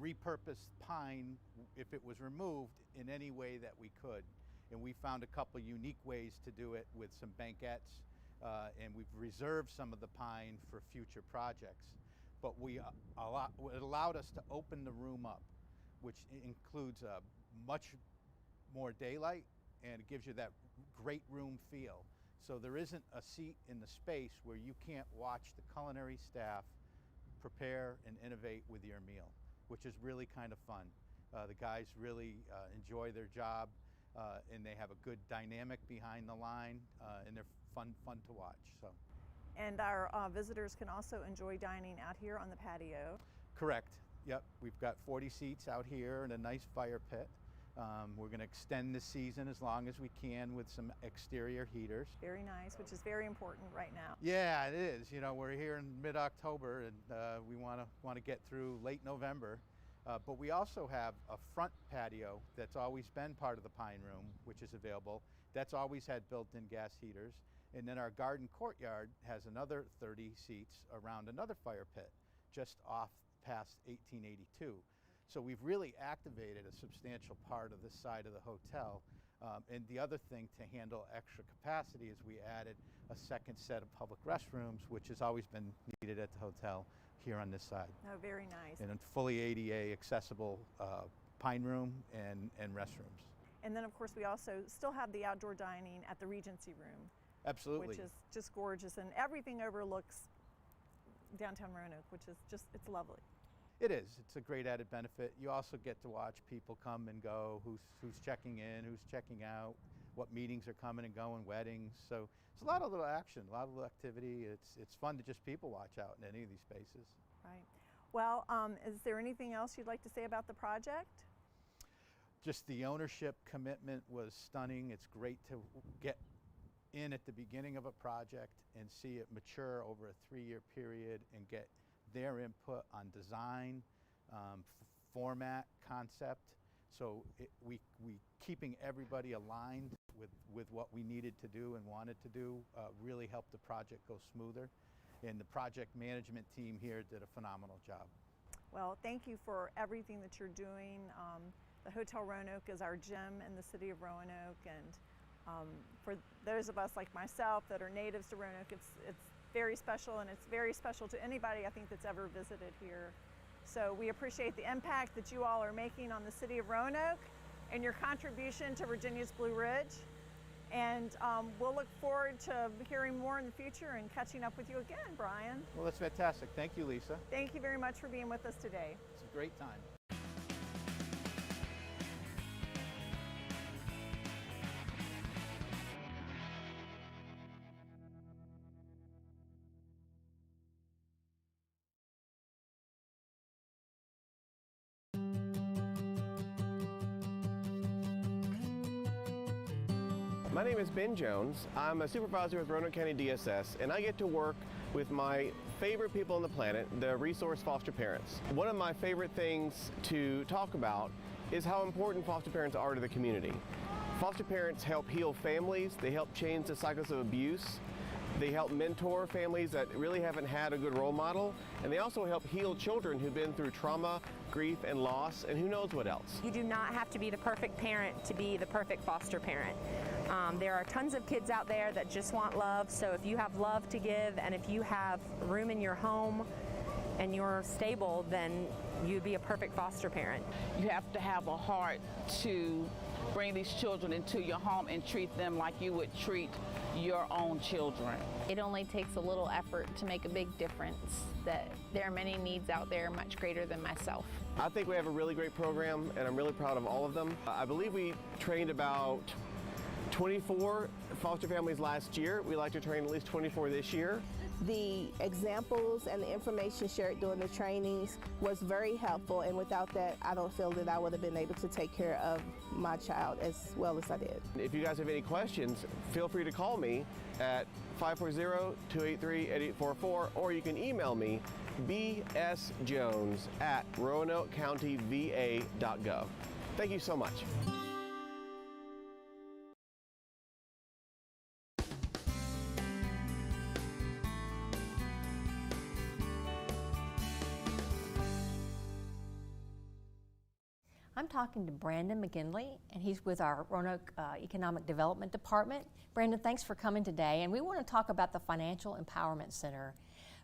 repurpose pine if it was removed in any way that we could. And we found a couple unique ways to do it with some banquettes, and we've reserved some of the pine for future projects. But it allowed us to open the room up, which includes much more daylight, and it gives you that great room feel. So there isn't a seat in the space where you can't watch the culinary staff prepare and innovate with your meal, which is really kind of fun. The guys really enjoy their job, and they have a good dynamic behind the line, and they're fun to watch. So. And our visitors can also enjoy dining out here on the patio. Correct. Yep. We've got 40 seats out here and a nice fire pit. We're going to extend the season as long as we can with some exterior heaters. Very nice, which is very important right now. Yeah, it is. You know, we're here in mid-October, and we want to get through late November. But we also have a front patio that's always been part of the Pine Room, which is available. That's always had built-in gas heaters. And then our garden courtyard has another 30 seats around another fire pit just off past 1882. So we've really activated a substantial part of this side of the hotel. And the other thing to handle extra capacity is we added a second set of public restrooms, which has always been needed at the hotel here on this side. Oh, very nice. And a fully ADA accessible Pine Room and restrooms. And then of course we also still have the outdoor dining at the Regency Room. Absolutely. Which is just gorgeous, and everything overlooks downtown Roanoke, which is just, it's lovely. It is. It's a great added benefit. You also get to watch people come and go, who's checking in, who's checking out, what meetings are coming and going, weddings. So it's a lot of little action, a lot of little activity. It's fun to just people watch out in any of these spaces. Right. Well, is there anything else you'd like to say about the project? Just the ownership commitment was stunning. It's great to get in at the beginning of a project and see it mature over a 3-year period and get their input on design, format, concept. So we keeping everybody aligned with what we needed to do and wanted to do, really helped the project go smoother. And the project management team here did a phenomenal job. Well, thank you for everything that you're doing. The Hotel Roanoke is our gem in the city of Roanoke, and for those of us like myself that are natives to Roanoke, it's very special, and it's very special to anybody I think that's ever visited here. So we appreciate the impact that you all are making on the city of Roanoke and your contribution to Virginia's Blue Ridge. And we'll look forward to hearing more in the future and catching up with you again, Brian. Well, that's fantastic. Thank you, Lisa. Thank you very much for being with us today. It's a great time. My name is Ben Jones. I'm a supervisor with Roanoke County DSS, and I get to work with my favorite people on the planet, the resource foster parents. One of my favorite things to talk about is how important foster parents are to the community. Foster parents help heal families, they help change the cycles of abuse, they help mentor families that really haven't had a good role model, and they also help heal children who've been through trauma, grief, and loss, and who knows what else. You do not have to be the perfect parent to be the perfect foster parent. There are tons of kids out there that just want love, so if you have love to give and if you have room in your home and you're stable, then you'd be a perfect foster parent. You have to have a heart to bring these children into your home and treat them like you would treat your own children. It only takes a little effort to make a big difference, that there are many needs out there much greater than myself. I think we have a really great program, and I'm really proud of all of them. I believe we trained about 24 foster families last year. We like to train at least 24 this year. The examples and the information shared during the trainings was very helpful, and without that, I don't feel that I would have been able to take care of my child as well as I did. If you guys have any questions, feel free to call me at 540-283-8844, or you can email me bsjones@roanokecountyva.gov. Thank you so much. I'm talking to Brandon McGinley, and he's with our Roanoke Economic Development Department. Brandon, thanks for coming today, and we want to talk about the Financial Empowerment Center.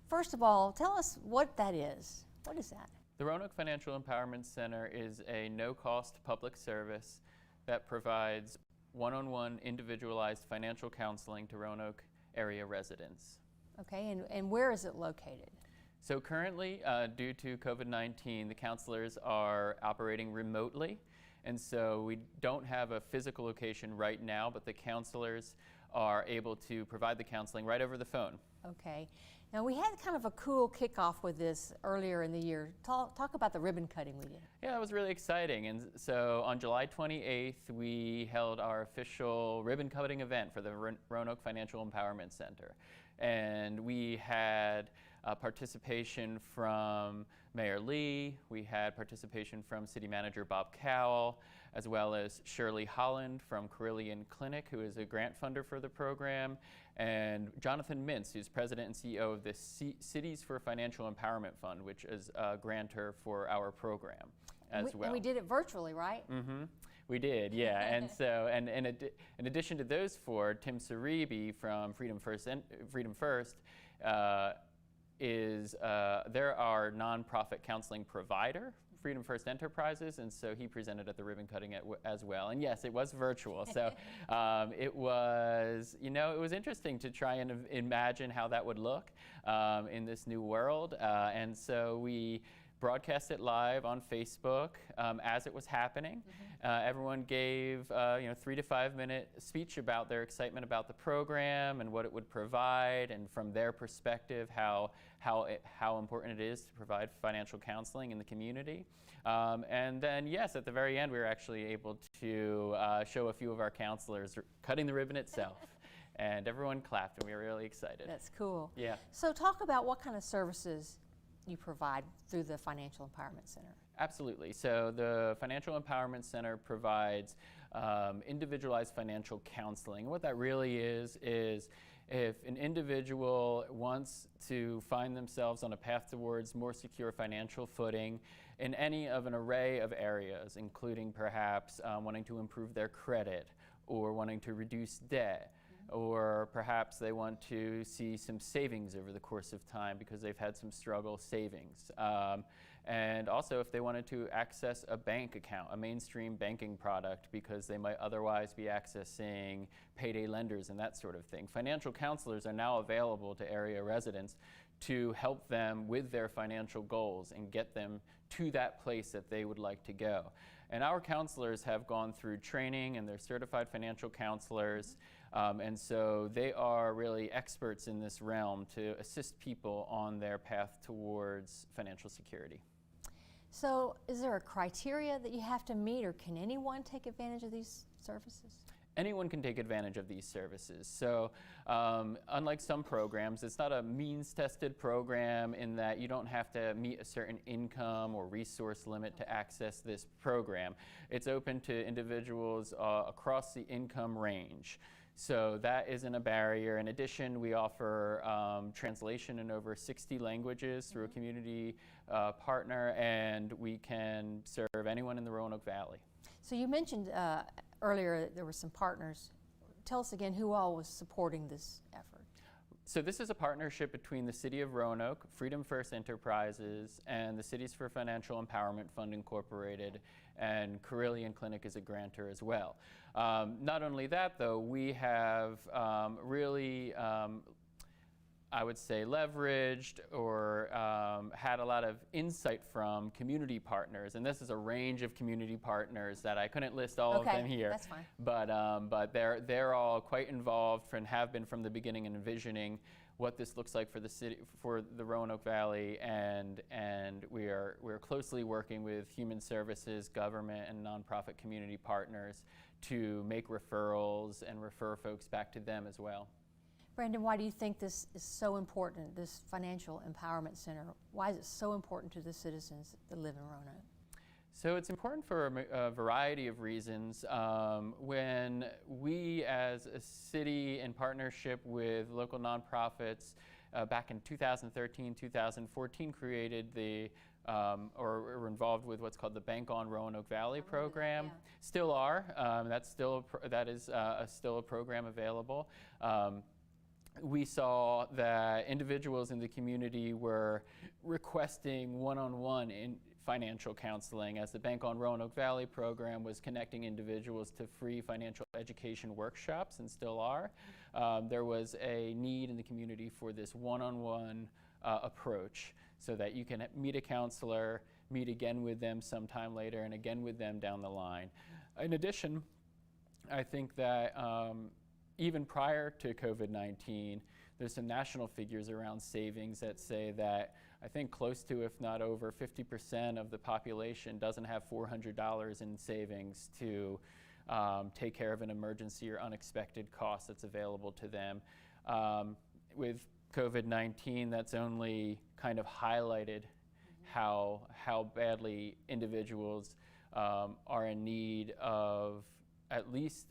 First of all, tell us what that is. What is that? The Roanoke Financial Empowerment Center is a no-cost public service that provides one-on-one individualized financial counseling to Roanoke area residents. Okay, and where is it located? So currently, due to COVID-19, the counselors are operating remotely, and so we don't have a physical location right now, but the counselors are able to provide the counseling right over the phone. Okay. Now, we had kind of a cool kickoff with this earlier in the year. Talk about the ribbon cutting we did. Yeah, that was really exciting. And so on July 28th, we held our official ribbon cutting event for the Roanoke Financial Empowerment Center. And we had participation from Mayor Lee, we had participation from City Manager Bob Cowell, as well as Shirley Holland from Carillion Clinic, who is a grant funder for the program, and Jonathan Mintz, who's President and CEO of the Cities for Financial Empowerment Fund, which is a grantor for our program as well. And we did it virtually, right? Mm-hmm. We did, yeah. And so, and in addition to those four, Tim Saribi from Freedom First they're our nonprofit counseling provider, Freedom First Enterprises, and so he presented at the ribbon cutting as well. And yes, it was virtual, so it was interesting to try and imagine how that would look in this new world. And so we broadcast it live on Facebook as it was happening. Everyone gave 3 to 5 minute speech about their excitement about the program and what it would provide, and from their perspective how important it is to provide financial counseling in the community. And then yes, at the very end we were actually able to show a few of our counselors cutting the ribbon itself. And everyone clapped, and we were really excited. That's cool. Yeah. So talk about what kind of services you provide through the Financial Empowerment Center? Absolutely. So the Financial Empowerment Center provides individualized financial counseling. What that really is if an individual wants to find themselves on a path towards more secure financial footing in any of an array of areas, including perhaps wanting to improve their credit or wanting to reduce debt, or perhaps they want to see some savings over the course of time because they've had some struggle savings. And also if they wanted to access a bank account, a mainstream banking product, because they might otherwise be accessing payday lenders and that sort of thing. Financial counselors are now available to area residents to help them with their financial goals and get them to that place that they would like to go. And our counselors have gone through training, and they're certified financial counselors. And so they are really experts in this realm to assist people on their path towards financial security. So is there a criteria that you have to meet, or can anyone take advantage of these services? Anyone can take advantage of these services. So unlike some programs, it's not a means-tested program in that you don't have to meet a certain income or resource limit to access this program. It's open to individuals across the income range. So that isn't a barrier. In addition, we offer translation in over 60 languages through a community partner, and we can serve anyone in the Roanoke Valley. So you mentioned earlier there were some partners. Tell us again who all was supporting this effort. So this is a partnership between the City of Roanoke, Freedom First Enterprises, and the Cities for Financial Empowerment Fund Incorporated, and Carillion Clinic is a grantor as well. Not only that, though, we have really, I would say, leveraged or had a lot of insight from community partners, and this is a range of community partners that I couldn't list all of them here. That's fine. But they're all quite involved and have been from the beginning in envisioning what this looks like for the city, for the Roanoke Valley, and we're closely working with human services, government, and nonprofit community partners to make referrals and refer folks back to them as well. Brandon, why do you think this is so important, this Financial Empowerment Center? Why is it so important to the citizens that live in Roanoke? So it's important for a variety of reasons. When we as a city, in partnership with local nonprofits, back in 2013, 2014, created the or were involved with what's called the Bank on Roanoke Valley program. Still are. That is still a program available. We saw that individuals in the community were requesting one-on-one in financial counseling, as the Bank on Roanoke Valley program was connecting individuals to free financial education workshops, and still are. There was a need in the community for this one-on-one approach, so that you can meet a counselor, meet again with them sometime later, and again with them down the line. In addition, I think that even prior to COVID-19, there's some national figures around savings that say that I think close to, if not over, 50% of the population doesn't have $400 in savings to take care of an emergency or unexpected cost that's available to them. With COVID-19, that's only kind of highlighted how badly individuals are in need of at least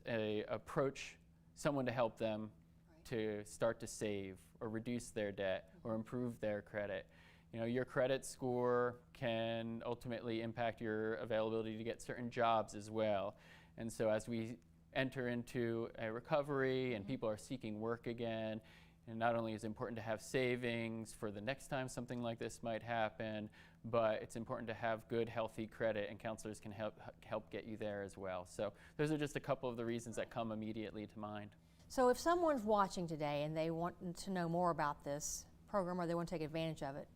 someone to help them to start to save or reduce their debt or improve their credit. You know, your credit score can ultimately impact your availability to get certain jobs as well. And so as we enter into a recovery and people are seeking work again, and not only is it important to have savings for the next time something like this might happen, but it's important to have good, healthy credit, and counselors can help get you there as well. So those are just a couple of the reasons that come immediately to mind. So if someone's watching today and they want to know more about this program, or they want to take advantage of it,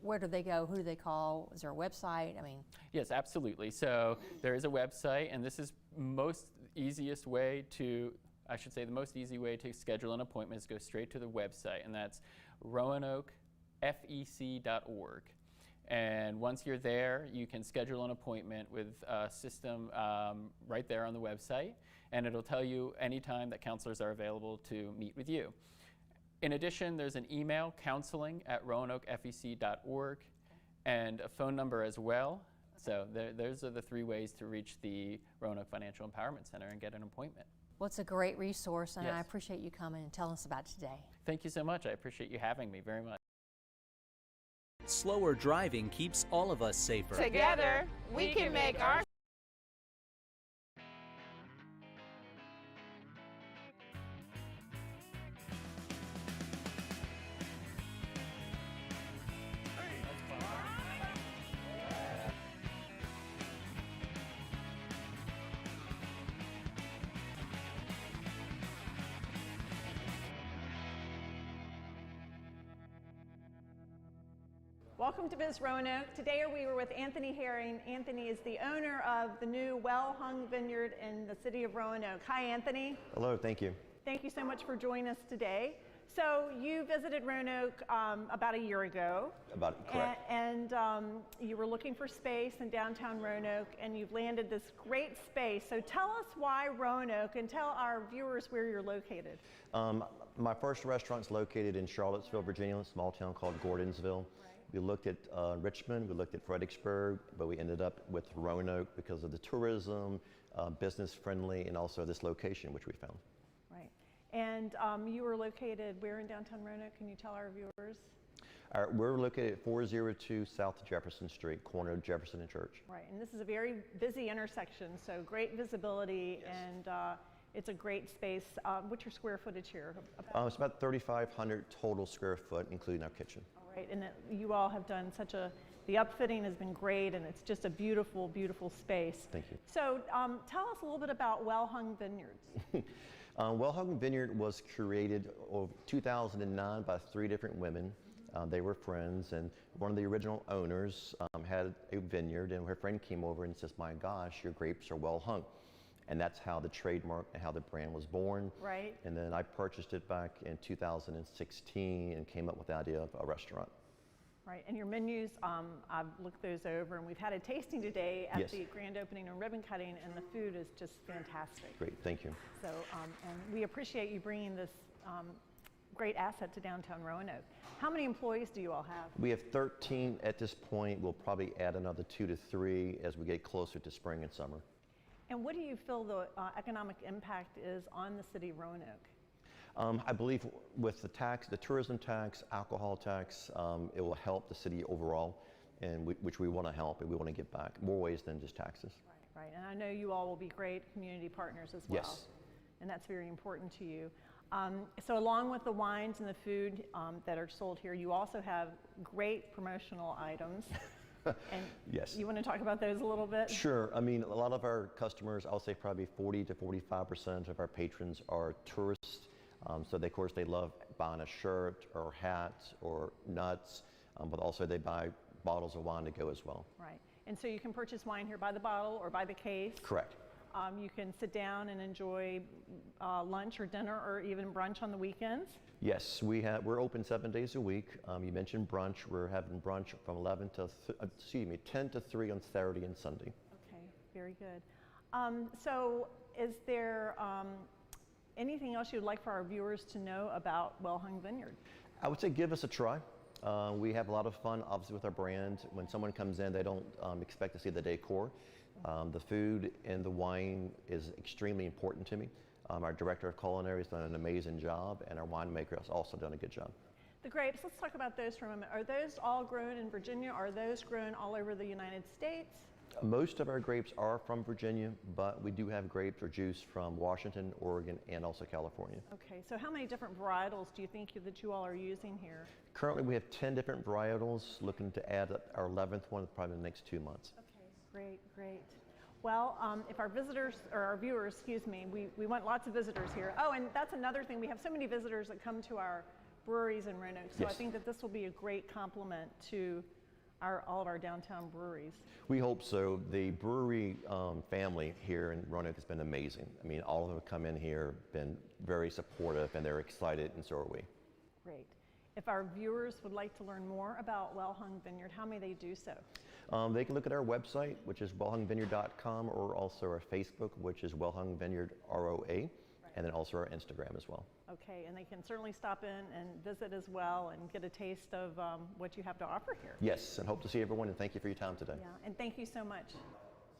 where do they go? Who do they call? Is there a website? I mean, yes, absolutely. So there is a website, and this is the most easy way to schedule an appointment is go straight to the website, and that's roanokefec.org. And once you're there, you can schedule an appointment with a system right there on the website, and it'll tell you anytime that counselors are available to meet with you. In addition, there's an email, counseling@roanokefec.org, and a phone number as well. So those are the 3 ways to reach the Roanoke Financial Empowerment Center and get an appointment. Well, it's a great resource, and Yes. I appreciate you coming and telling us about it today. Thank you so much. I appreciate you having me very much. Slower driving keeps all of us safer. Together, we can make our Welcome to Biz Roanoke. Today we were with Anthony Herring. Anthony is the owner of the new well-hung vineyard in the city of Roanoke. Hi, Anthony. Hello, thank you. Thank you so much for joining us today. So you visited Roanoke about a year ago. Correct. And you were looking for space in downtown Roanoke, and you've landed this great space. So tell us why Roanoke, and tell our viewers where you're located. My first restaurant's located in Charlottesville, Virginia, a small town called Gordonsville. We looked at Richmond, we looked at Fredericksburg, but we ended up with Roanoke because of the tourism, business friendly, and also this location, which we found. Right. And you were located where in downtown Roanoke? Can you tell our viewers? We're located at 402 South Jefferson Street, corner of Jefferson and Church. Right, and this is a very busy intersection, so great visibility, Yes. and it's a great space. What's your square footage here? It's about 3,500 total square foot, including our kitchen. All right, and you all have done the upfitting has been great, and it's just a beautiful, beautiful space. Thank you. So tell us a little bit about Well-Hung Vineyards. Well-Hung Vineyard was created in 2009 by 3 different women. They were friends, and one of the original owners had a vineyard, and her friend came over and says, "My gosh, your grapes are well hung." And that's how the trademark and how the brand was born. Right. And then I purchased it back in 2016 and came up with the idea of a restaurant. Right, and your menus, I've looked those over, and we've had a tasting today at Yes. the grand opening and ribbon cutting, and the food is just fantastic. Great, thank you. So, and we appreciate you bringing this great asset to downtown Roanoke. How many employees do you all have? We have 13 at this point. We'll probably add another 2 to 3 as we get closer to spring and summer. And what do you feel the economic impact is on the city of Roanoke? I believe with the tax, the tourism tax, alcohol tax, it will help the city overall, and which we want to help, and we want to give back more ways than just taxes. Right, right. And I know you all will be great community partners as well. Yes. And that's very important to you. So along with the wines and the food that are sold here, you also have great promotional items. And yes. You want to talk about those a little bit? Sure. I mean, a lot of our customers, I'll say probably 40 to 45% of our patrons are tourists. So of course they love buying a shirt or hat or nuts, but also they buy bottles of wine to go as well. Right. And so you can purchase wine here by the bottle or by the case. Correct. You can sit down and enjoy lunch or dinner or even brunch on the weekends. Yes, we're open 7 days a week. You mentioned brunch. We're having brunch from 10 to 3 on Saturday and Sunday. Okay, very good. So is there anything else you'd like for our viewers to know about Well-Hung Vineyard? I would say give us a try. We have a lot of fun, obviously, with our brand. When someone comes in, they don't expect to see the decor. The food and the wine is extremely important to me. Our director of culinary has done an amazing job, and our winemaker has also done a good job. The grapes, let's talk about those for a moment. Are those all grown in Virginia? Are those grown all over the United States? Most of our grapes are from Virginia, but we do have grapes or juice from Washington, Oregon, and also California. Okay, so how many different varietals do you think that you all are using here? Currently, we have 10 different varietals, looking to add our 11th one probably in the next 2 months. Okay, great, great. Well, if our visitors, or our viewers, excuse me, we want lots of visitors here. Oh, and that's another thing. We have so many visitors that come to our breweries in Roanoke, so Yes. I think that this will be a great complement to all of our downtown breweries. We hope so. The brewery family here in Roanoke has been amazing. I mean, all of them have come in here, been very supportive, and they're excited, and so are we. Great. If our viewers would like to learn more about Well-Hung Vineyard, how may they do so? They can look at our website, which is wellhungvineyard.com, or also our Facebook, which is Well-Hung Vineyard ROA. and then also our Instagram as well. Okay, and they can certainly stop in and visit as well and get a taste of what you have to offer here. Yes, and hope to see everyone, and thank you for your time today. Yeah, and thank you so much.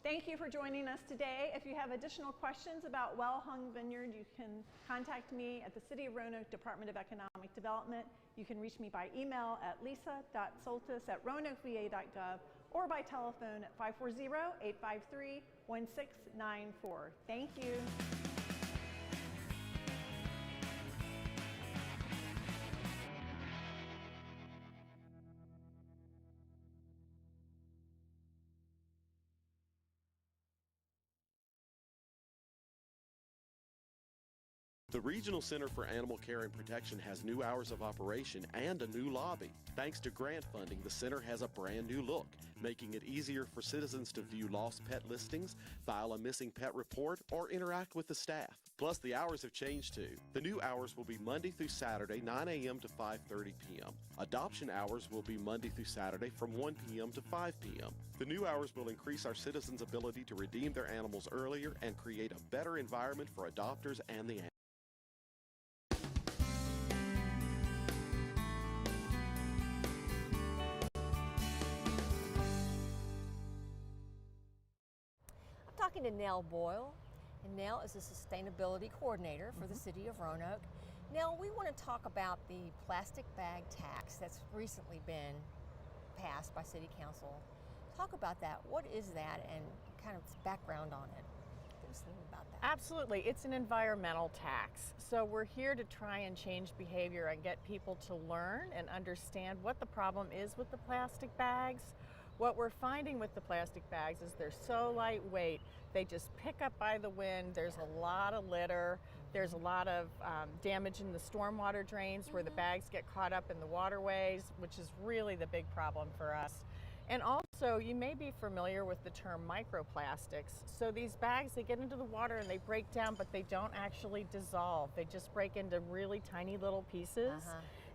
Thank you for joining us today. If you have additional questions about Well Hung Vineyard, you can contact me at the City of Roanoke Department of Economic Development. You can reach me by email at lisa.soltis@roanokeva.gov or by telephone at 540-853-1694. Thank you. The Regional Center for Animal Care and Protection has new hours of operation and a new lobby. Thanks to grant funding, the center has a brand new look, making it easier for citizens to view lost pet listings, file a missing pet report, or interact with the staff. Plus, the hours have changed too. The new hours will be Monday through Saturday, 9 a.m. to 5:30 p.m. Adoption hours will be Monday through Saturday from 1 p.m. to 5 p.m. The new hours will increase our citizens' ability to redeem their animals earlier and create a better environment for adopters and the animals. Talking to Nell Boyle, and Nell is a sustainability coordinator for the City of Roanoke. Nell, we want to talk about the plastic bag tax that's recently been passed by City Council. Talk about that. What is that, and kind of background on it? Give us a little about that. Absolutely. It's an environmental tax. So we're here to try and change behavior and get people to learn and understand what the problem is with the plastic bags. What we're finding with the plastic bags is they're so lightweight, they just pick up by the wind. There's a lot of litter. There's a lot of damage in the stormwater drains where the bags get caught up in the waterways, which is really the big problem for us. And also, you may be familiar with the term microplastics. So these bags, they get into the water and they break down, but they don't actually dissolve. They just break into really tiny little pieces.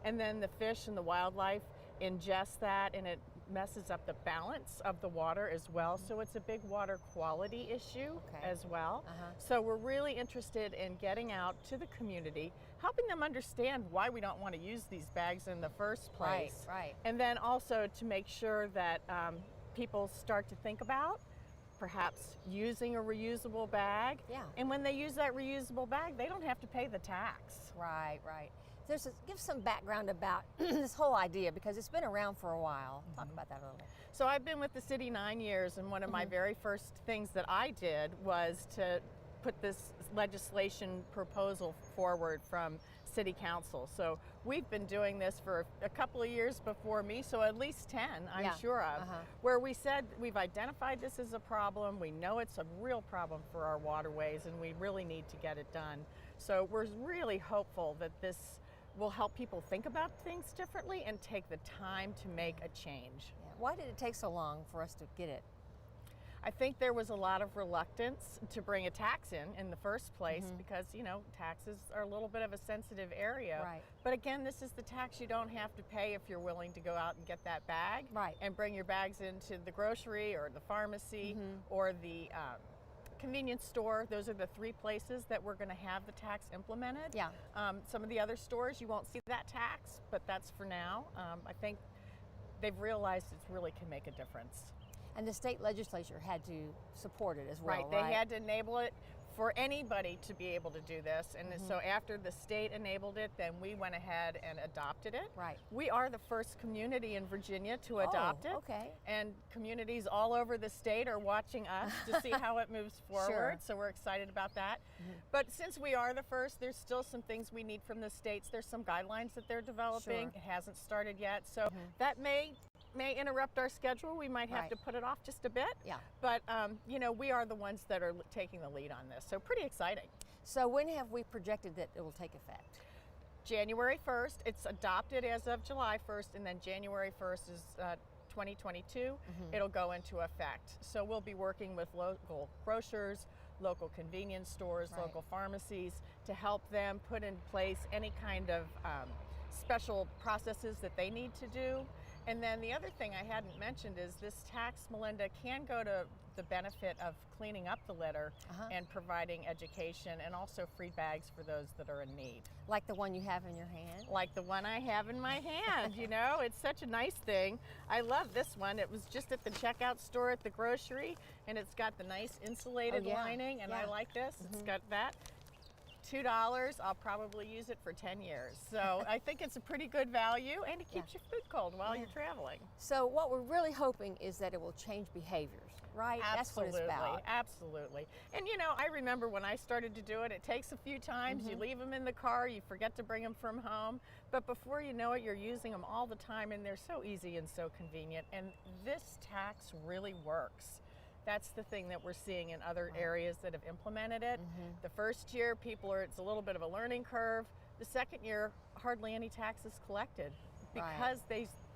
And then the fish and the wildlife ingest that, and it messes up the balance of the water as well. So it's a big water quality issue as well. So we're really interested in getting out to the community, helping them understand why we don't want to use these bags in the first place. Right. And then also to make sure that people start to think about perhaps using a reusable bag. Yeah. And when they use that reusable bag, they don't have to pay the tax. Right. Give some background about this whole idea, because it's been around for a while. Talk about that a little. So I've been with the city 9 years, and one of my very first things that I did was to put this legislation proposal forward from City Council. So we've been doing this for a couple of years before me, so at least 10 I'm sure of, where we said we've identified this as a problem, we know it's a real problem for our waterways, and we really need to get it done. So we're really hopeful that this will help people think about things differently and take the time to make a change. Yeah. Why did it take so long for us to get it? I think there was a lot of reluctance to bring a tax in the first place because, you know, taxes are a little bit of a sensitive area. Right. But again, this is the tax you don't have to pay if you're willing to go out and get that bag and bring your bags into the grocery or the pharmacy or the convenience store. Those are the three places that we're going to have the tax implemented. Yeah. Some of the other stores you won't see that tax, but that's for now. I think they've realized it really can make a difference. And the state legislature had to support it as well, right? They had to enable it for anybody to be able to do this. And so after the state enabled it, then we went ahead and adopted it. Right. We are the first community in Virginia to adopt it. Okay. And communities all over the state are watching us to see how it moves forward. Sure. So we're excited about that. But since we are the first, there's still some things we need from the states. There's some guidelines that they're developing. Sure. It hasn't started yet. So that may interrupt our schedule. We might have to put it off just a bit. Yeah. But, you know, we are the ones that are taking the lead on this. So pretty exciting. So when have we projected that it will take effect? January 1st. It's adopted as of July 1st, and then January 1st is 2022. It'll go into effect. So we'll be working with local grocers, local convenience stores, local pharmacies to help them put in place any kind of special processes that they need to do. And then the other thing I hadn't mentioned is this tax, Melinda, can go to the benefit of cleaning up the litter and providing education, and also free bags for those that are in need. Like the one you have in your hand? Like the one I have in my hand, you know, it's such a nice thing. I love this one. It was just at the checkout store at the grocery, and it's got the nice insulated lining, and I like this. It's got that. $2, I'll probably use it for 10 years. So I think it's a pretty good value, and it keeps your food cold while you're traveling. So what we're really hoping is that it will change behaviors, right? That's what it's about. Absolutely. And you know, I remember when I started to do it, it takes a few times. You leave them in the car, you forget to bring them from home, but before you know it, you're using them all the time, and they're so easy and so convenient. And this tax really works. That's the thing that we're seeing in other areas that have implemented it. The first year, it's a little bit of a learning curve. The second year, hardly any tax is collected because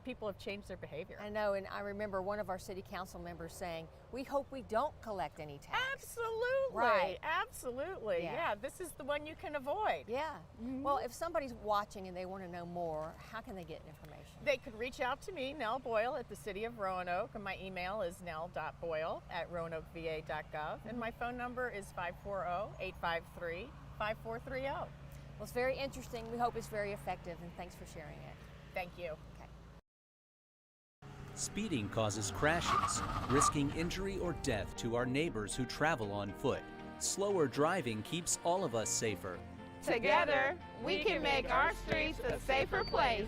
people have changed their behavior. I know, and I remember one of our city council members saying, we hope we don't collect any tax. Absolutely, right. Absolutely, yeah, this is the one you can avoid. Yeah, well, if somebody's watching and they want to know more, how can they get information? They could reach out to me, Nell Boyle, at the City of Roanoke, and my email is nell.boyle@roanokeva.gov, and my phone number is 540-853-5430. Well, it's very interesting. We hope it's very effective, and thanks for sharing it. Thank you. Speeding causes crashes, risking injury or death to our neighbors who travel on foot. Slower driving keeps all of us safer. Together, we can make our streets a safer place.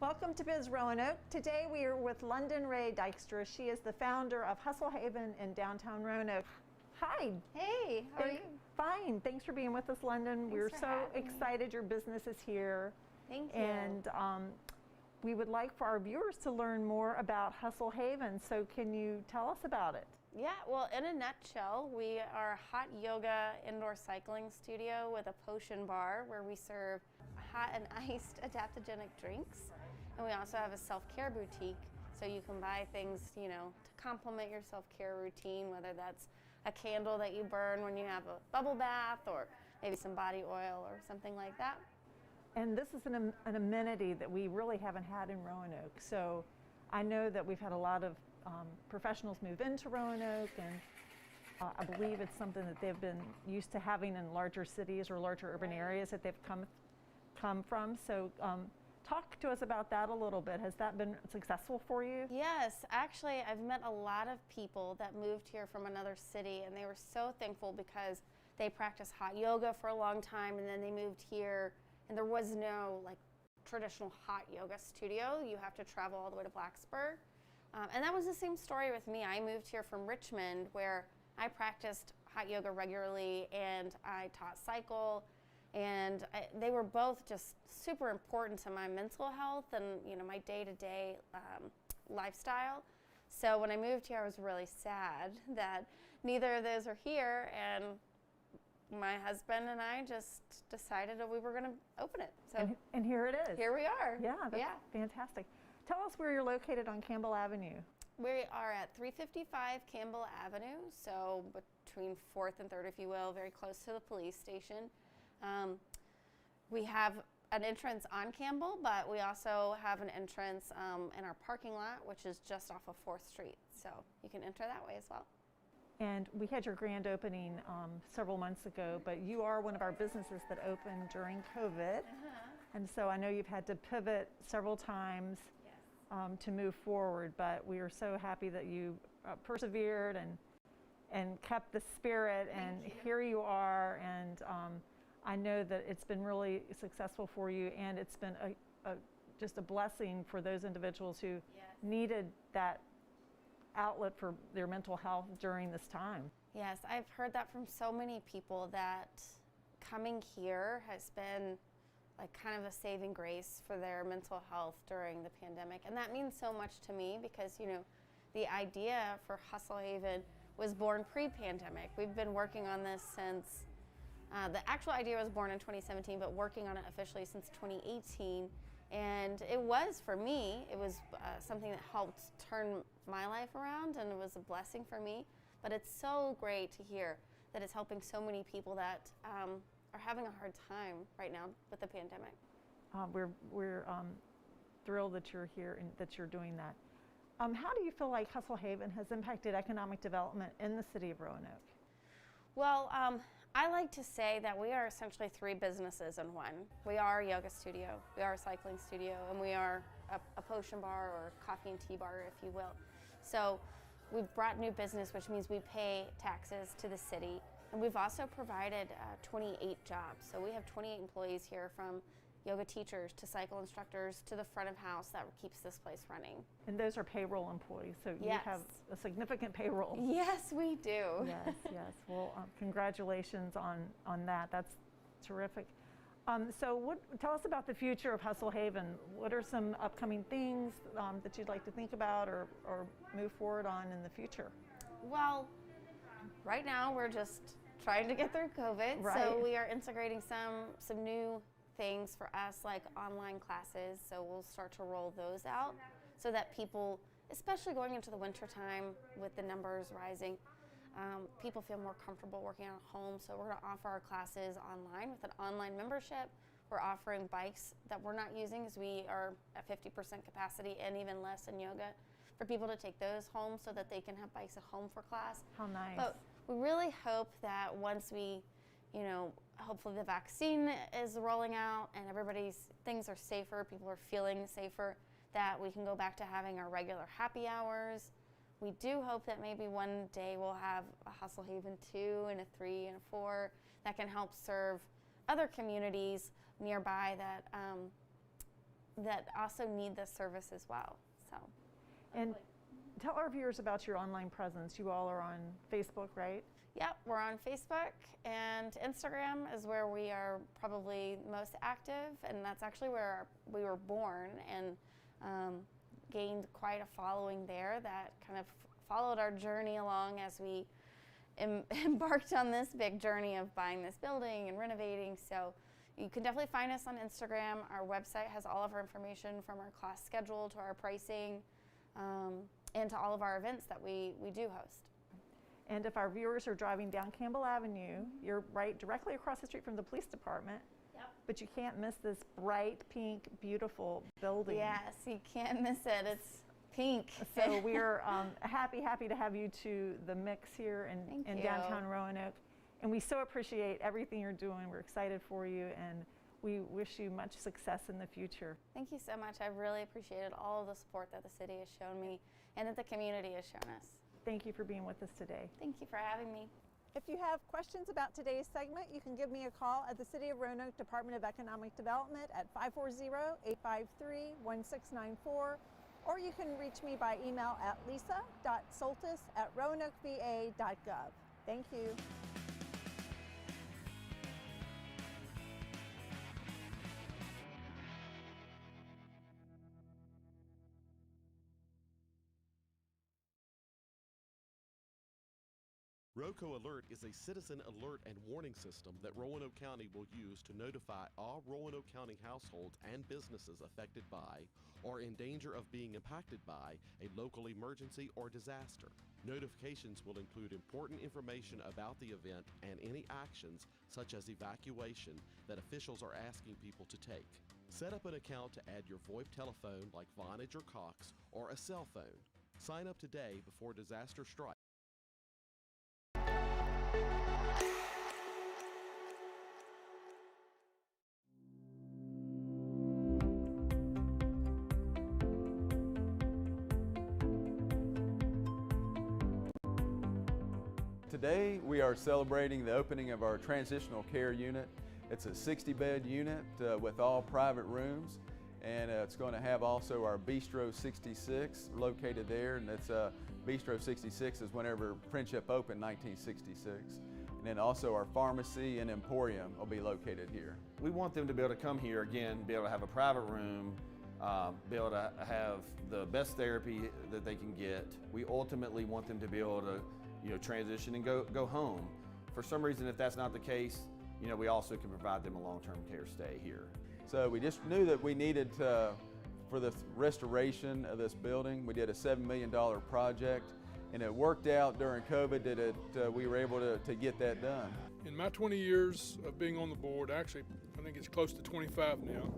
Welcome to Biz Roanoke. Today we are with London Ray Dykstra. She is the founder of Hustle Haven in downtown Roanoke. Hi. Hey, how are you? Fine. Thanks for being with us, London. We're so excited your business is here. Thank you. And we would like for our viewers to learn more about Hustle Haven. So can you tell us about it? Yeah, well, in a nutshell, we are a hot yoga indoor cycling studio with a potion bar where we serve hot and iced adaptogenic drinks. And we also have a self-care boutique, so you can buy things, you know, to complement your self-care routine, whether that's a candle that you burn when you have a bubble bath, or maybe some body oil or something like that. And this is an amenity that we really haven't had in Roanoke. So I know that we've had a lot of professionals move into Roanoke, and I believe it's something that they've been used to having in larger cities or larger urban areas that they've come from. So talk to us about that a little bit. Has that been successful for you? Yes, actually, I've met a lot of people that moved here from another city, and they were so thankful because they practiced hot yoga for a long time, and then they moved here, and there was no like traditional hot yoga studio. You have to travel all the way to Blacksburg. And that was the same story with me. I moved here from Richmond, where I practiced hot yoga regularly, and I taught cycle. And they were both just super important to my mental health and, you know, my day-to-day lifestyle. So when I moved here, I was really sad that neither of those are here, and my husband and I just decided that we were going to open it. So and here it is. Here we are. Yeah, that's fantastic. Tell us where you're located on Campbell Avenue. We are at 355 Campbell Avenue, so between 4th and 3rd, if you will, very close to the police station. We have an entrance on Campbell, but we also have an entrance in our parking lot, which is just off of 4th Street. So you can enter that way as well. And we had your grand opening several months ago, but you are one of our businesses that opened during COVID. And so I know you've had to pivot several times to move forward, but we are so happy that you persevered and kept the spirit, and here you are. And I know that it's been really successful for you, and it's been just a blessing for those individuals who needed that outlet for their mental health during this time. Yes, I've heard that from so many people, that coming here has been like kind of a saving grace for their mental health during the pandemic. And that means so much to me because, you know, the idea for Hustle Haven was born pre-pandemic. We've been working on this since, the actual idea was born in 2017, but working on it officially since 2018. And it was, for me, it was something that helped turn my life around, and it was a blessing for me. But it's so great to hear that it's helping so many people that are having a hard time right now with the pandemic. We're thrilled that you're here and that you're doing that. How do you feel like Hustle Haven has impacted economic development in the city of Roanoke? Well, I like to say that we are essentially three businesses in one. We are a yoga studio, we are a cycling studio, and we are a potion bar or coffee and tea bar, if you will. So we've brought new business, which means we pay taxes to the city. And we've also provided 28 jobs. So we have 28 employees here, from yoga teachers to cycle instructors to the front of house that keeps this place running. And those are payroll employees, so you Yes. have a significant payroll. Yes, we do. Yes, yes. Well, congratulations on that. That's terrific. So tell us about the future of Hustle Haven. What are some upcoming things that you'd like to think about or move forward on in the future? Well, right now we're just trying to get through COVID. Right. So we are integrating some new things for us, like online classes. So we'll start to roll those out so that people, especially going into the winter time with the numbers rising, people feel more comfortable working at home. So we're going to offer our classes online with an online membership. We're offering bikes that we're not using, because we are at 50% capacity and even less in yoga, for people to take those home so that they can have bikes at home for class. How nice. But we really hope that once we, hopefully the vaccine is rolling out and things are safer, people are feeling safer, that we can go back to having our regular happy hours. We do hope that maybe one day we'll have a Hustle Haven 2 and a 3 and a 4 that can help serve other communities nearby that also need this service as well. So. And tell our viewers about your online presence. You all are on Facebook, right? Yep, we're on Facebook, and Instagram is where we are probably most active, and that's actually where we were born, and gained quite a following there that kind of followed our journey along as we embarked on this big journey of buying this building and renovating. So you can definitely find us on Instagram. Our website has all of our information, from our class schedule to our pricing, and to all of our events that we do host. And if our viewers are driving down Campbell Avenue, you're right directly across the street from the police department. Yep. But you can't miss this bright, pink, beautiful building. Yes, you can't miss it. It's pink. So we're happy to have you to the mix here in downtown Roanoke. And we so appreciate everything you're doing. We're excited for you, and we wish you much success in the future. Thank you so much. I've really appreciated all of the support that the city has shown me and that the community has shown us. Thank you for being with us today. Thank you for having me. If you have questions about today's segment, you can give me a call at the City of Roanoke Department of Economic Development at 540-853-1694, or you can reach me by email at lisa.soltis@roanokeva.gov. Thank you. ROCO Alert is a citizen alert and warning system that Roanoke County will use to notify all Roanoke County households and businesses affected by or in danger of being impacted by a local emergency or disaster. Notifications will include important information about the event and any actions, such as evacuation, that officials are asking people to take. Set up an account to add your VoIP telephone like Vonage or Cox, or a cell phone. Sign up today before disaster strikes. Today we are celebrating the opening of our transitional care unit. It's a 60-bed unit with all private rooms, and it's going to have also our Bistro 66 located there, and it's Bistro 66 is whenever Friendship opened, 1966. And then also our pharmacy and emporium will be located here. We want them to be able to come here again, be able to have a private room, be able to have the best therapy that they can get. We ultimately want them to be able to, transition and go home. For some reason, if that's not the case, we also can provide them a long-term care stay here. So we just knew that we needed for the restoration of this building, we did a $7 million project, and it worked out during COVID that we were able to get that done. In my 20 years of being on the board, actually, I think it's close to 25 now,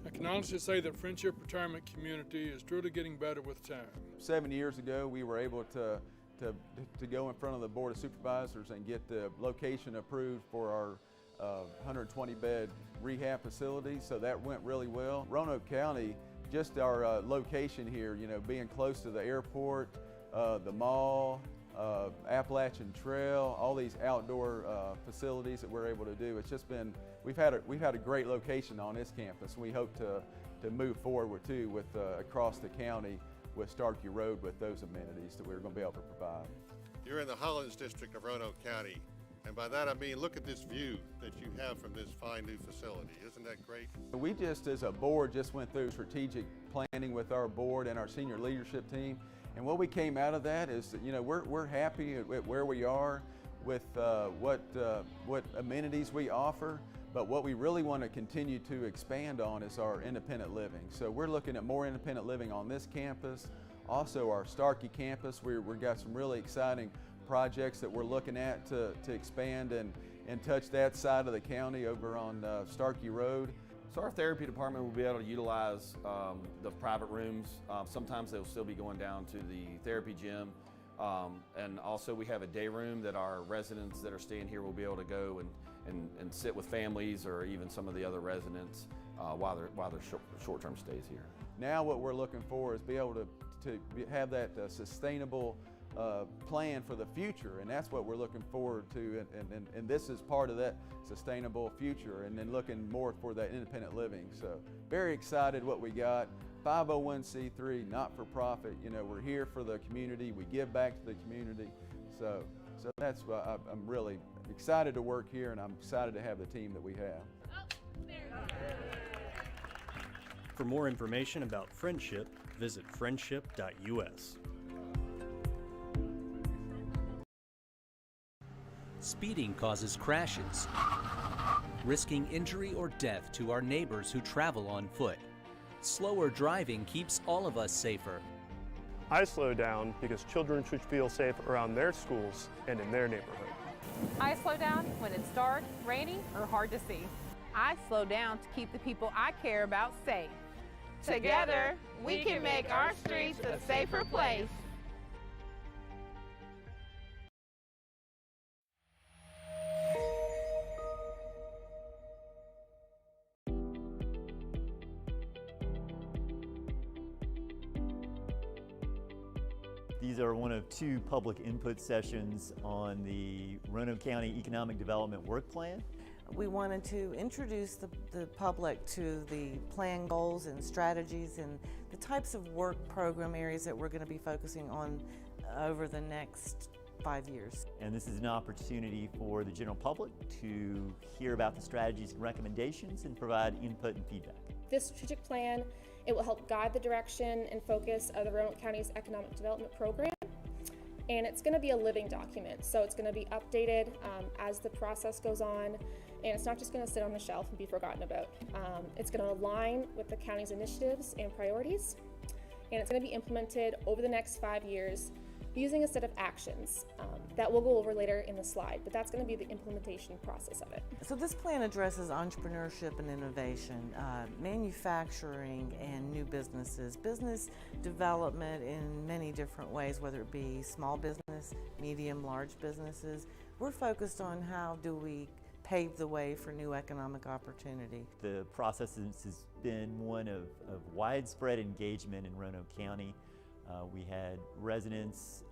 I can honestly say that Friendship Retirement Community is truly getting better with time. 7 years ago, we were able to go in front of the Board of Supervisors and get the location approved for our 120-bed rehab facility, so that went really well. Roanoke County, just our location here, being close to the airport, the mall, Appalachian Trail, all these outdoor facilities that we're able to do. It's just been, we've had a great location on this campus. We hope to move forward too with across the county with Starkey Road with those amenities that we're going to be able to provide. You're in the Hollins district of Roanoke County, and by that I mean look at this view that you have from this fine new facility. Isn't that great? We just as a board just went through strategic planning with our board and our senior leadership team, and what we came out of that is that, we're happy at where we are with what amenities we offer, but what we really want to continue to expand on is our independent living. So we're looking at more independent living on this campus, also our Starkey campus. We've got some really exciting projects that we're looking at to expand and touch that side of the county over on Starkey Road. So our therapy department will be able to utilize the private rooms. Sometimes they'll still be going down to the therapy gym. And also we have a day room that our residents that are staying here will be able to go and sit with families or even some of the other residents while they're short-term stays here. Now what we're looking for is be able to have that sustainable plan for the future, and that's what we're looking forward to, and this is part of that sustainable future, and then looking more for that independent living. So very excited what we got. 501c3, not-for-profit, we're here for the community, we give back to the community, so that's why I'm really excited to work here, and I'm excited to have the team that we have. For more information about Friendship, visit friendship.us. Speeding causes crashes, risking injury or death to our neighbors who travel on foot. Slower driving keeps all of us safer. I slow down because children should feel safe around their schools and in their neighborhood. I slow down when it's dark, rainy, or hard to see. I slow down to keep the people I care about safe. Together, we can make our streets a safer place. These are one of two public input sessions on the Roanoke County Economic Development Work Plan. We wanted to introduce the public to the plan goals and strategies and the types of work program areas that we're going to be focusing on over the next 5 years. And this is an opportunity for the general public to hear about the strategies and recommendations and provide input and feedback. This strategic plan, it will help guide the direction and focus of the Roanoke County's economic development program. And it's going to be a living document, so it's going to be updated as the process goes on, and it's not just going to sit on the shelf and be forgotten about. It's going to align with the county's initiatives and priorities, and it's going to be implemented over the next 5 years using a set of actions that we'll go over later in the slide, but that's going to be the implementation process of it. So this plan addresses entrepreneurship and innovation, manufacturing and new businesses, business development in many different ways, whether it be small business, medium, large businesses. We're focused on how do we pave the way for new economic opportunity. The process has been one of widespread engagement in Roanoke County. We had residents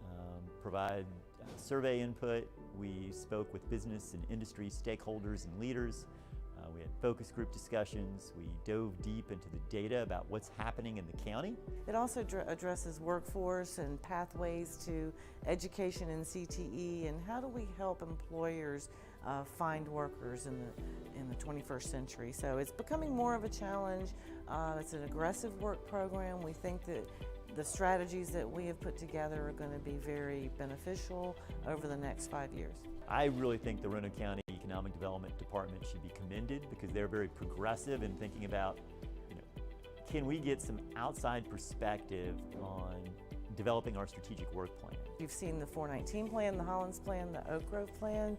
provide survey input. We spoke with business and industry stakeholders and leaders. We had focus group discussions. We dove deep into the data about what's happening in the county. It also addresses workforce and pathways to education and CTE, and how do we help employers find workers in the 21st century. So it's becoming more of a challenge. It's an aggressive work program. We think that the strategies that we have put together are going to be very beneficial over the next 5 years. I really think the Roanoke County Economic Development Department should be commended because they're very progressive in thinking about, can we get some outside perspective on developing our strategic work plan. You've seen the 419 plan, the Hollins plan, the Oak Grove plan.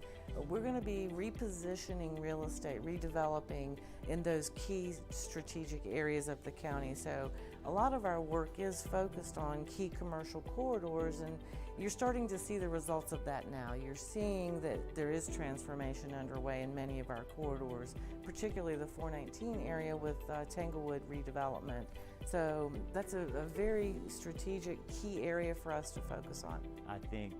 We're going to be repositioning real estate, redeveloping in those key strategic areas of the county. So a lot of our work is focused on key commercial corridors, and you're starting to see the results of that now. You're seeing that there is transformation underway in many of our corridors, particularly the 419 area with Tanglewood redevelopment. So that's a very strategic key area for us to focus on. I think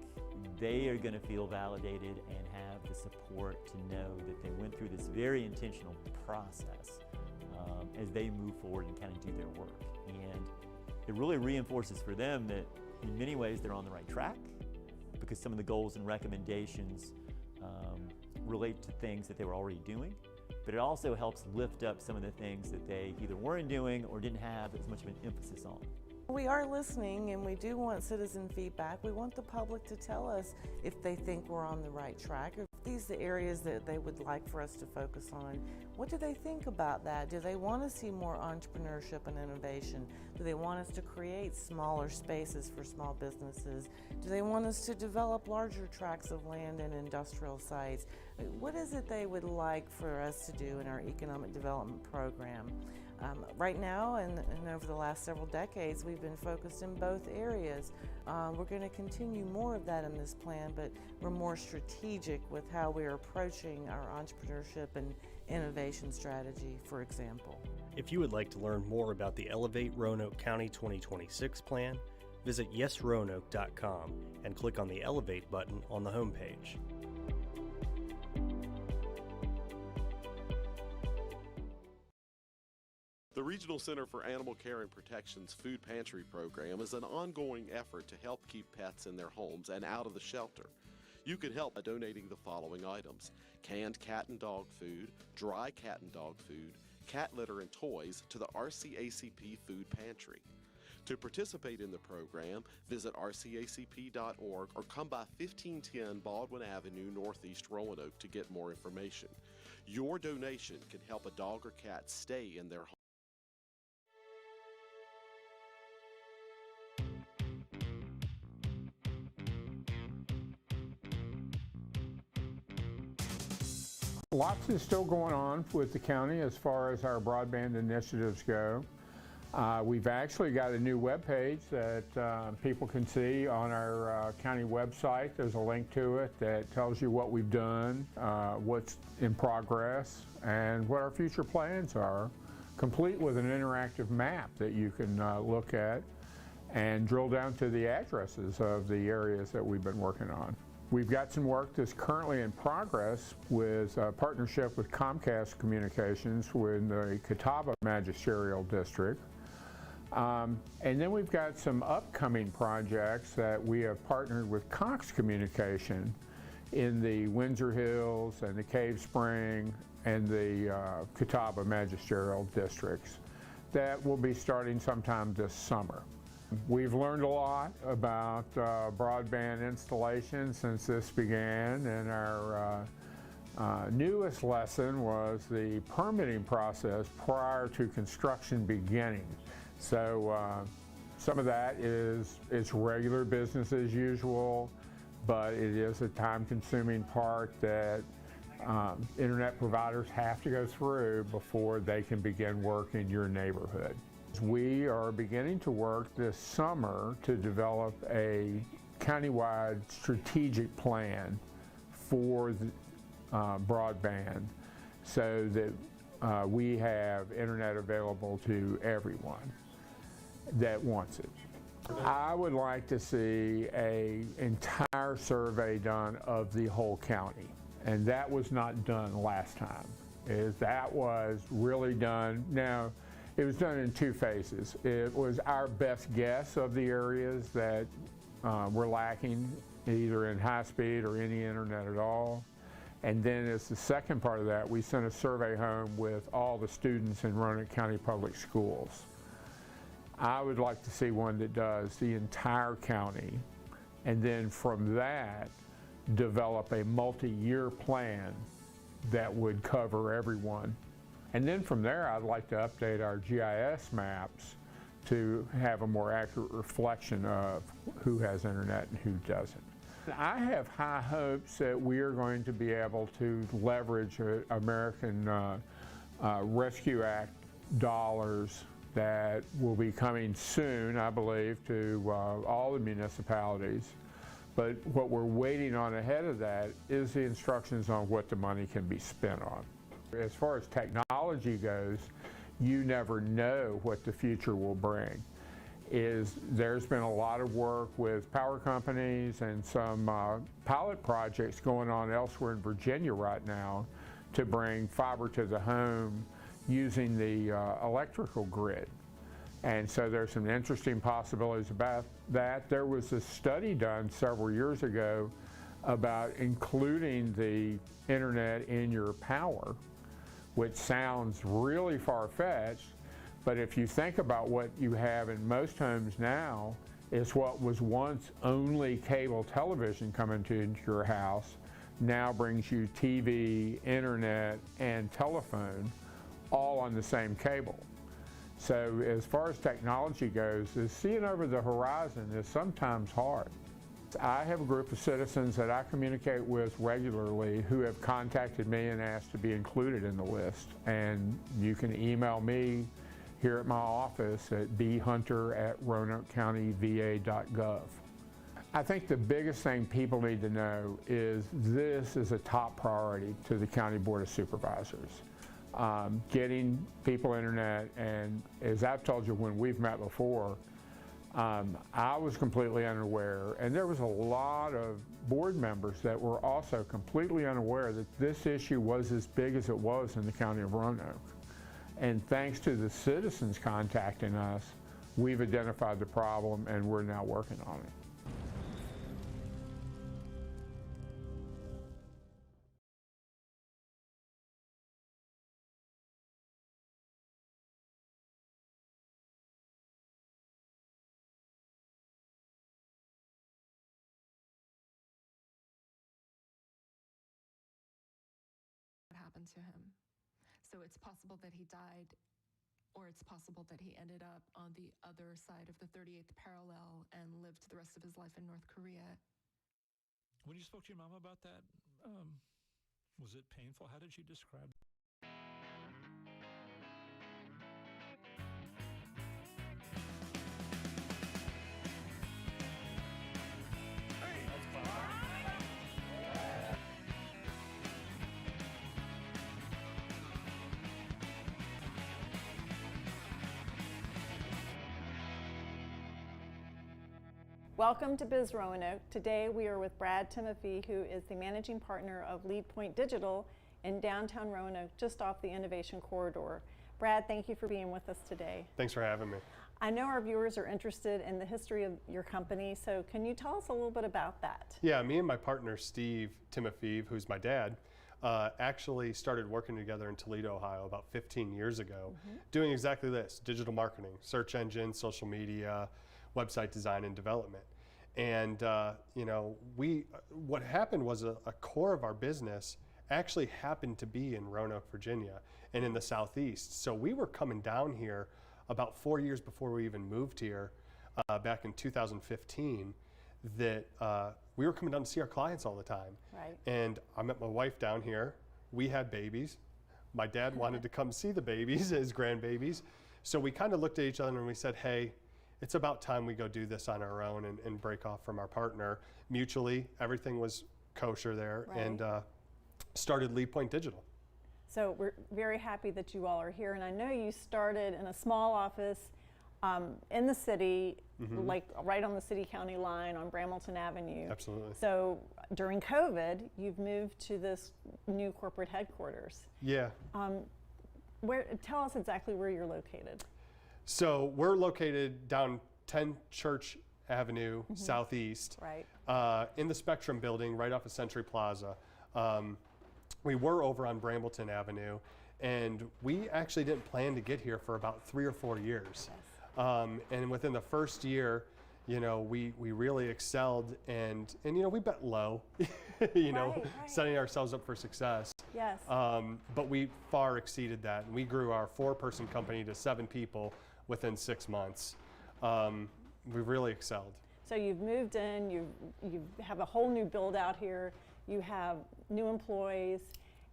they are going to feel validated and have the support to know that they went through this very intentional process as they move forward and kind of do their work. And it really reinforces for them that in many ways they're on the right track, because some of the goals and recommendations relate to things that they were already doing. But it also helps lift up some of the things that they either weren't doing or didn't have as much of an emphasis on. We are listening, and we do want citizen feedback. We want the public to tell us if they think we're on the right track, or if these are the areas that they would like for us to focus on. What do they think about that? Do they want to see more entrepreneurship and innovation? Do they want us to create smaller spaces for small businesses? Do they want us to develop larger tracts of land and industrial sites? What is it they would like for us to do in our economic development program? Right now and over the last several decades, we've been focused in both areas. We're going to continue more of that in this plan, but we're more strategic with how we're approaching our entrepreneurship and innovation strategy, for example. If you would like to learn more about the Elevate Roanoke County 2026 plan, visit yesroanoke.com and click on the Elevate button on the homepage. The Regional Center for Animal Care and Protection's Food Pantry program is an ongoing effort to help keep pets in their homes and out of the shelter. You can help by donating the following items: canned cat and dog food, dry cat and dog food, cat litter and toys to the RCACP Food Pantry. To participate in the program, visit rcacp.org or come by 1510 Baldwin Avenue, Northeast Roanoke to get more information. Your donation can help a dog or cat stay in their home. Lots is still going on with the county as far as our broadband initiatives go. We've actually got a new webpage that people can see on our county website. There's a link to it that tells you what we've done, what's in progress, and what our future plans are, complete with an interactive map that you can look at and drill down to the addresses of the areas that we've been working on. We've got some work that's currently in progress with a partnership with Comcast Communications with the Catawba Magisterial District. And then we've got some upcoming projects that we have partnered with Cox Communication in the Windsor Hills and the Cave Spring and the Catawba Magisterial Districts that will be starting sometime this summer. We've learned a lot about broadband installation since this began, and our newest lesson was the permitting process prior to construction beginning. So some of that is regular business as usual, but it is a time-consuming part that internet providers have to go through before they can begin work in your neighborhood. We are beginning to work this summer to develop a countywide strategic plan for the, broadband so that we have internet available to everyone that wants it. I would like to see an entire survey done of the whole county, and that was not done last time. is that was really done. Now, it was done in 2 phases. It was our best guess of the areas that were lacking, either in high speed or any internet at all. And then as the second part of that, we sent a survey home with all the students in Roanoke County Public Schools. I would like to see one that does the entire county, and then from that, develop a multi-year plan that would cover everyone. And then from there, I'd like to update our GIS maps to have a more accurate reflection of who has internet and who doesn't. I have high hopes that we are going to be able to leverage American Rescue Act dollars that will be coming soon, I believe, to all the municipalities. But what we're waiting on ahead of that is the instructions on what the money can be spent on. As far as technology goes, you never know what the future will bring. There's been a lot of work with power companies and some pilot projects going on elsewhere in Virginia right now to bring fiber to the home using the electrical grid. And so there's some interesting possibilities about that. There was a study done several years ago about including the internet in your power, which sounds really far-fetched, but if you think about what you have in most homes now, is what was once only cable television coming into your house now brings you TV, internet, and telephone all on the same cable. So as far as technology goes, seeing over the horizon is sometimes hard. I have a group of citizens that I communicate with regularly who have contacted me and asked to be included in the list. And you can email me here at my office at bhunter@roanokecountyva.gov. I think the biggest thing people need to know is this is a top priority to the County Board of Supervisors. Getting people internet, and as I've told you when we've met before, I was completely unaware, and there was a lot of board members that were also completely unaware that this issue was as big as it was in the County of Roanoke. And thanks to the citizens contacting us, we've identified the problem and we're now working on it. Happened to him. So it's possible that he died, or it's possible that he ended up on the other side of the 38th parallel and lived the rest of his life in North Korea. When you spoke to your mom about that, was it painful? How did she describe it? Welcome to Biz Roanoke. Today we are with Brad Timothy, who is the managing partner of Lead Point Digital in downtown Roanoke, just off the Innovation Corridor. Brad, thank you for being with us today. Thanks for having me. I know our viewers are interested in the history of your company, so can you tell us a little bit about that? Yeah, me and my partner Steve Timofeev, who's my dad, actually started working together in Toledo, Ohio about 15 years ago, doing exactly this: digital marketing, search engine, social media, website design and development. And you know, what happened was a core of our business actually happened to be in Roanoke, Virginia, and in the Southeast. So we were coming down here about 4 years before we even moved here, back in 2015, that we were coming down to see our clients all the time. Right. And I met my wife down here. We had babies. My dad wanted to come see the babies, his grandbabies. So we kind of looked at each other and we said, hey, it's about time we go do this on our own and break off from our partner mutually. Everything was kosher there, Right. and started Lead Point Digital. So we're very happy that you all are here, and I know you started in a small office in the city, Mhm. like right on the city-county line on Brambleton Avenue. Absolutely. So during COVID, you've moved to this new corporate headquarters. Yeah. Tell us exactly where you're located. So we're located down 10 Church Avenue Southeast, Right. In the Spectrum building right off of Century Plaza. We were over on Brambleton Avenue, and we actually didn't plan to get here for about 3 or 4 years. And within the first year, you know, we really excelled, and you know, we bet low, you know, Right. setting ourselves up for success. Yes. But we far exceeded that. We grew our 4-person company to 7 people within 6 months. We've really excelled. So you've moved in, you have a whole new build out here, you have new employees,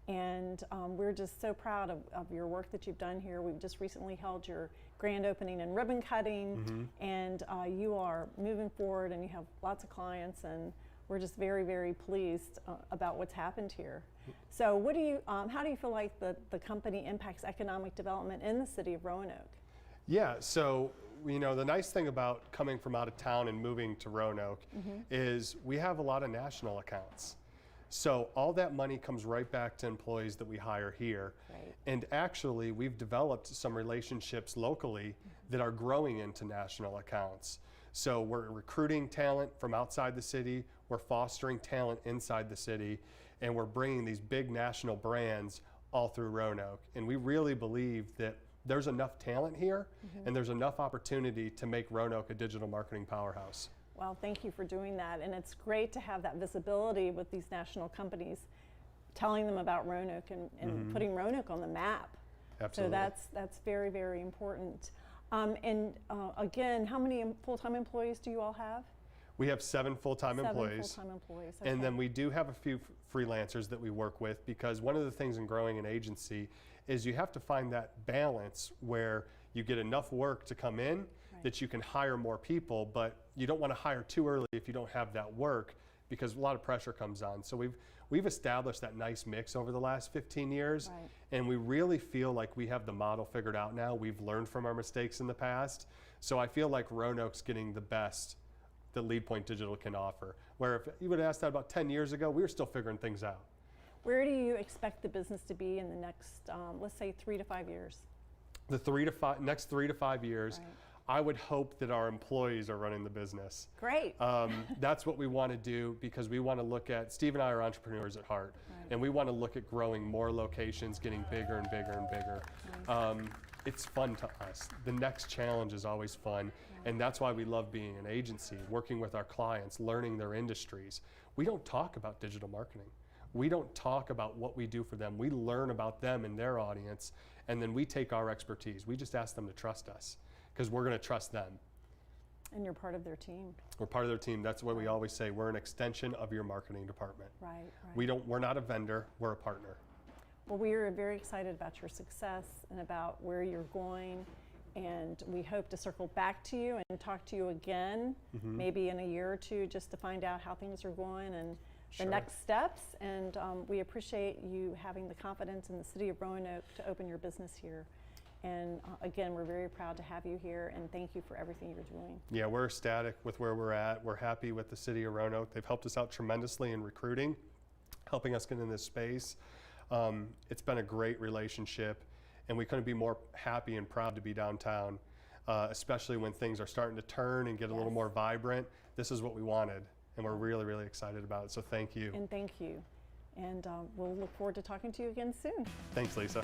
and we're just so proud of your work that you've done here. We've just recently held your grand opening and ribbon cutting, and you are moving forward, and you have lots of clients, and we're just very, very pleased about what's happened here. So what do you, how do you feel like the company impacts economic development in the city of Roanoke? Yeah, so you know, the nice thing about coming from out of town and moving to Roanoke is we have a lot of national accounts. So all that money comes right back to employees that we hire here. Right. And actually, we've developed some relationships locally that are growing into national accounts. So we're recruiting talent from outside the city, we're fostering talent inside the city, and we're bringing these big national brands all through Roanoke. And we really believe that there's enough talent here and there's enough opportunity to make Roanoke a digital marketing powerhouse. Well, thank you for doing that, and it's great to have that visibility with these national companies, telling them about Roanoke and putting Roanoke on the map. Absolutely. So that's very, very important. Again, how many full-time employees do you all have? We have 7 full-time employees. 7 full-time employees. And okay. then we do have a few freelancers that we work with, because one of the things in growing an agency is you have to find that balance where you get enough work to come in that you can hire more people, but you don't want to hire too early if you don't have that work, because a lot of pressure comes on. So we've established that nice mix over the last 15 years, and we really feel like we have the model figured out now. We've learned from our mistakes in the past. So I feel like Roanoke's getting the best that LeadPoint Digital can offer. Where if you would have asked that about 10 years ago, we were still figuring things out. Where do you expect the business to be in the next, let's say, 3 to 5 years? The next 3 to 5 years, I would hope that our employees are running the business. Great. That's what we want to do, because we want to look at, Steve and I are entrepreneurs at heart, and we want to look at growing more locations, getting bigger and bigger and bigger. It's fun to us. The next challenge is always fun, and that's why we love being an agency, working with our clients, learning their industries. We don't talk about digital marketing. We don't talk about what we do for them. We learn about them and their audience, and then we take our expertise. We just ask them to trust us, because we're going to trust them. And you're part of their team. We're part of their team. That's what we always say. We're an extension of your marketing department. Right. We're not a vendor, we're a partner. Well, we are very excited about your success and about where you're going, and we hope to circle back to you and talk to you again, maybe in a year or two, just to find out how things are going and the next steps. And we appreciate you having the confidence in the city of Roanoke to open your business here. And again, we're very proud to have you here, and thank you for everything you're doing. Yeah, we're ecstatic with where we're at. We're happy with the city of Roanoke. They've helped us out tremendously in recruiting, helping us get in this space. It's been a great relationship, and we couldn't be more happy and proud to be downtown, especially when things are starting to turn and get a little more vibrant. This is what we wanted, and we're really, really excited about it. So thank you. And thank you. And we'll look forward to talking to you again soon. Thanks, Lisa.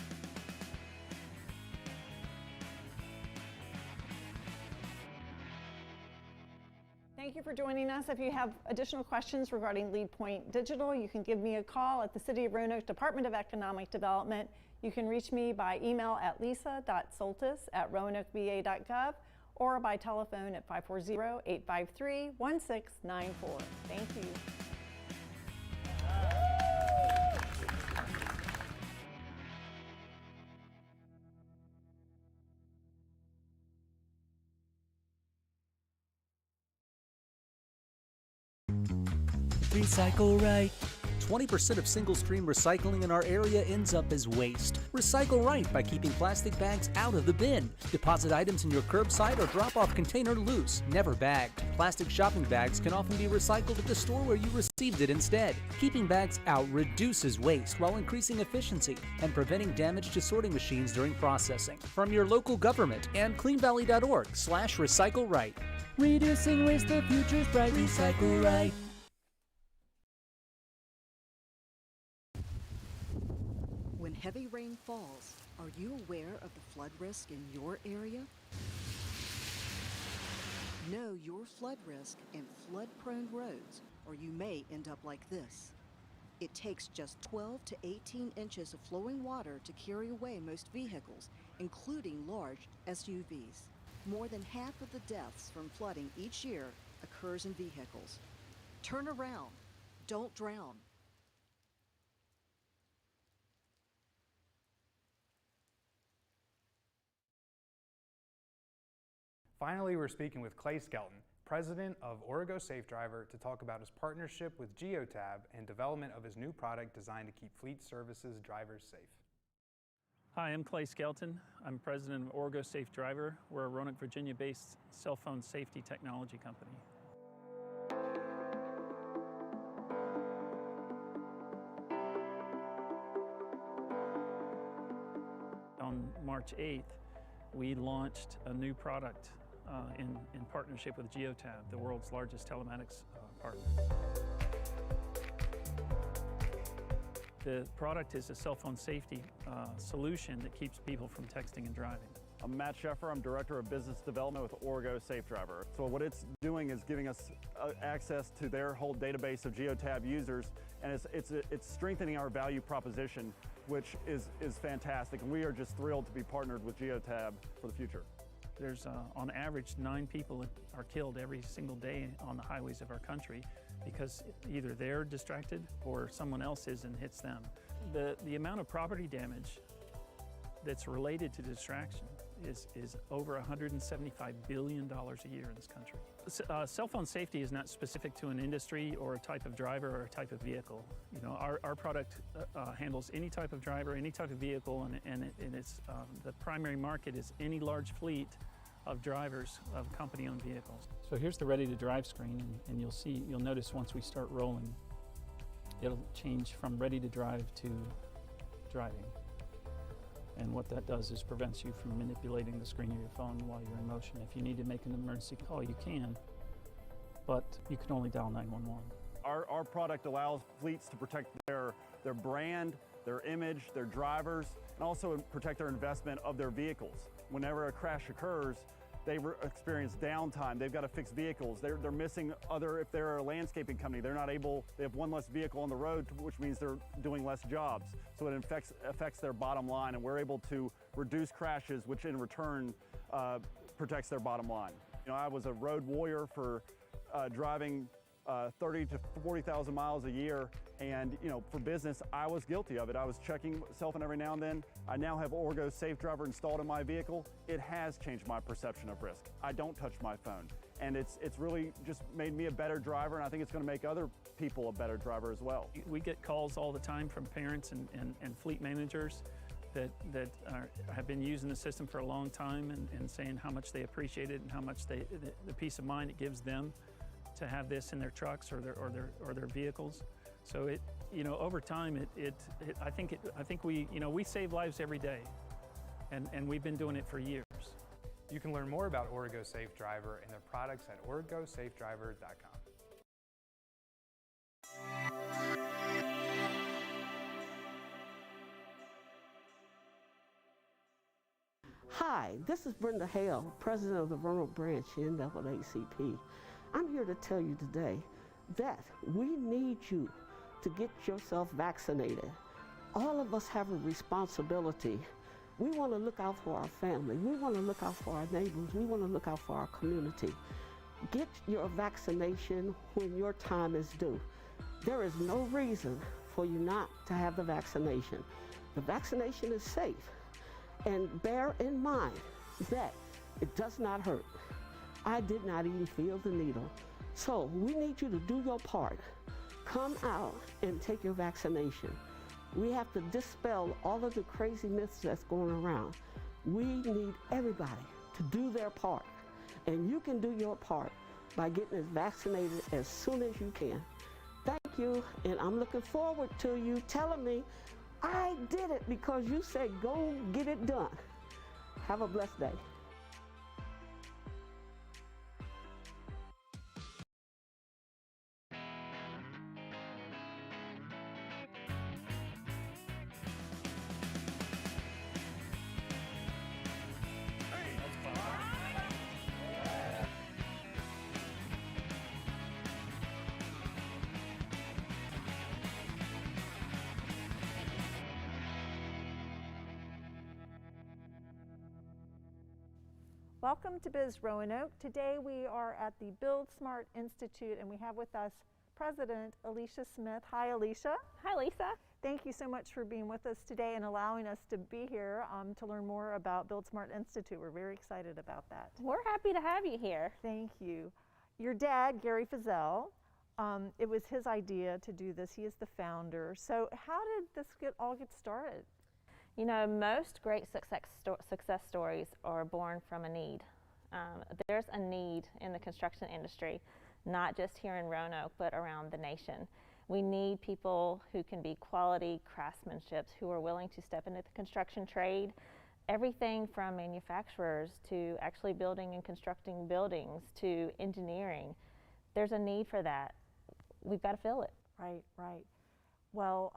Thank you for joining us. If you have additional questions regarding LeadPoint Digital, you can give me a call at the City of Roanoke Department of Economic Development. You can reach me by email at lisa.soltis@roanokeva.gov or by telephone at 540-853-1694. Thank you. Recycle right, 20% of single-stream recycling in our area ends up as waste. Recycle right by keeping plastic bags out of the bin. Deposit items in your curbside or drop-off container loose, never bagged. Plastic shopping bags can often be recycled at the store where you received it instead. Keeping bags out reduces waste while increasing efficiency and preventing damage to sorting machines during processing. From your local government and cleanvalley.org/recycle right. Reducing waste, the future's bright. Recycle right. When heavy rain falls, are you aware of the flood risk in your area? Know your flood risk and flood-prone roads, or you may end up like this. It takes just 12 to 18 inches of flowing water to carry away most vehicles, including large SUVs. More than half of the deaths from flooding each year occurs in vehicles. Turn around. Don't drown. Finally, we're speaking with Clay Skelton, president of Origo Safe Driver, to talk about his partnership with Geotab and development of his new product designed to keep fleet services drivers safe. Hi, I'm Clay Skelton. I'm president of Origo Safe Driver. We're a Roanoke, Virginia-based cell phone safety technology company. On March 8th, we launched a new product in partnership with Geotab, the world's largest telematics partner. The product is a cell phone safety solution that keeps people from texting and driving. I'm Matt Sheffer. I'm Director of Business Development with Origo Safe Driver. So what it's doing is giving us access to their whole database of Geotab users, and it's strengthening our value proposition, which is fantastic. And we are just thrilled to be partnered with Geotab for the future. There's on average 9 people that are killed every single day on the highways of our country because either they're distracted or someone else is and hits them. The amount of property damage that's related to distraction is over $175 billion a year in this country. Cell phone safety is not specific to an industry or a type of driver or a type of vehicle. You know, our product handles any type of driver, any type of vehicle, and it's the primary market is any large fleet of drivers of company-owned vehicles. So here's the ready to drive screen, and you'll notice once we start rolling, it'll change from ready to drive to driving. And what that does is prevents you from manipulating the screen of your phone while you're in motion. If you need to make an emergency call, you can, but you can only dial 911. Our product allows fleets to protect their brand, their image, their drivers, and also protect their investment of their vehicles. Whenever a crash occurs, they experience downtime. They've got to fix vehicles. They're missing if they're a landscaping company, they have one less vehicle on the road, which means they're doing less jobs. So it affects their bottom line, and we're able to reduce crashes, which in return protects their bottom line. You know, I was a road warrior for driving 30 to 40,000 miles a year, and you know, for business, I was guilty of it. I was checking cell phone every now and then. I now have Origo Safe Driver installed in my vehicle. It has changed my perception of risk. I don't touch my phone, and it's really just made me a better driver, and I think it's going to make other people a better driver as well. We get calls all the time from parents and fleet managers that have been using the system for a long time and saying how much they appreciate it and how much the peace of mind it gives them to have this in their trucks or their vehicles. So it, you know, over time, I think we save lives every day, and we've been doing it for years. You can learn more about Origo Safe Driver and their products at origosafedriver.com. Hi, this is Brenda Hale, president of the Roanoke branch NAACP. I'm here to tell you today that we need you to get yourself vaccinated. All of us have a responsibility. We want to look out for our family. We want to look out for our neighbors. We want to look out for our community. Get your vaccination when your time is due. There is no reason for you not to have the vaccination. The vaccination is safe. And bear in mind that it does not hurt. I did not even feel the needle. So we need you to do your part. Come out and take your vaccination. We have to dispel all of the crazy myths that's going around. We need everybody to do their part. And you can do your part by getting vaccinated as soon as you can. Thank you, and I'm looking forward to you telling me I did it because you said go get it done. Have a blessed day. Welcome to Biz Roanoke. Today we are at the Build Smart Institute and we have with us President Alicia Smith. Hi, Alicia. Hi, Lisa. Thank you so much for being with us today and allowing us to be here to learn more about Build Smart Institute. We're very excited about that. We're happy to have you here. Thank you. Your dad, Gary Fazell, it was his idea to do this. He is the founder. So how did this all get started? You know, most great success stories are born from a need. There's a need in the construction industry, not just here in Roanoke, but around the nation. We need people who can be quality craftsmanship, who are willing to step into the construction trade, everything from manufacturers to actually building and constructing buildings to engineering. There's a need for that. We've got to fill it. Right, right. Well,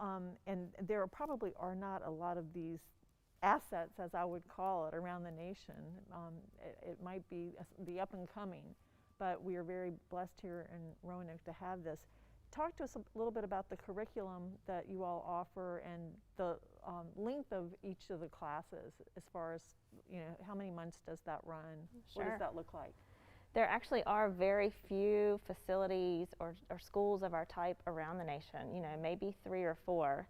and there probably are not a lot of these assets, as I would call it, around the nation. It might be the up and coming, but we are very blessed here in Roanoke to have this. Talk to us a little bit about the curriculum that you all offer and the length of each of the classes, as far as, you know, how many months does that run? Sure. What does that look like? There actually are very few facilities or schools of our type around the nation, you know, maybe 3 or 4.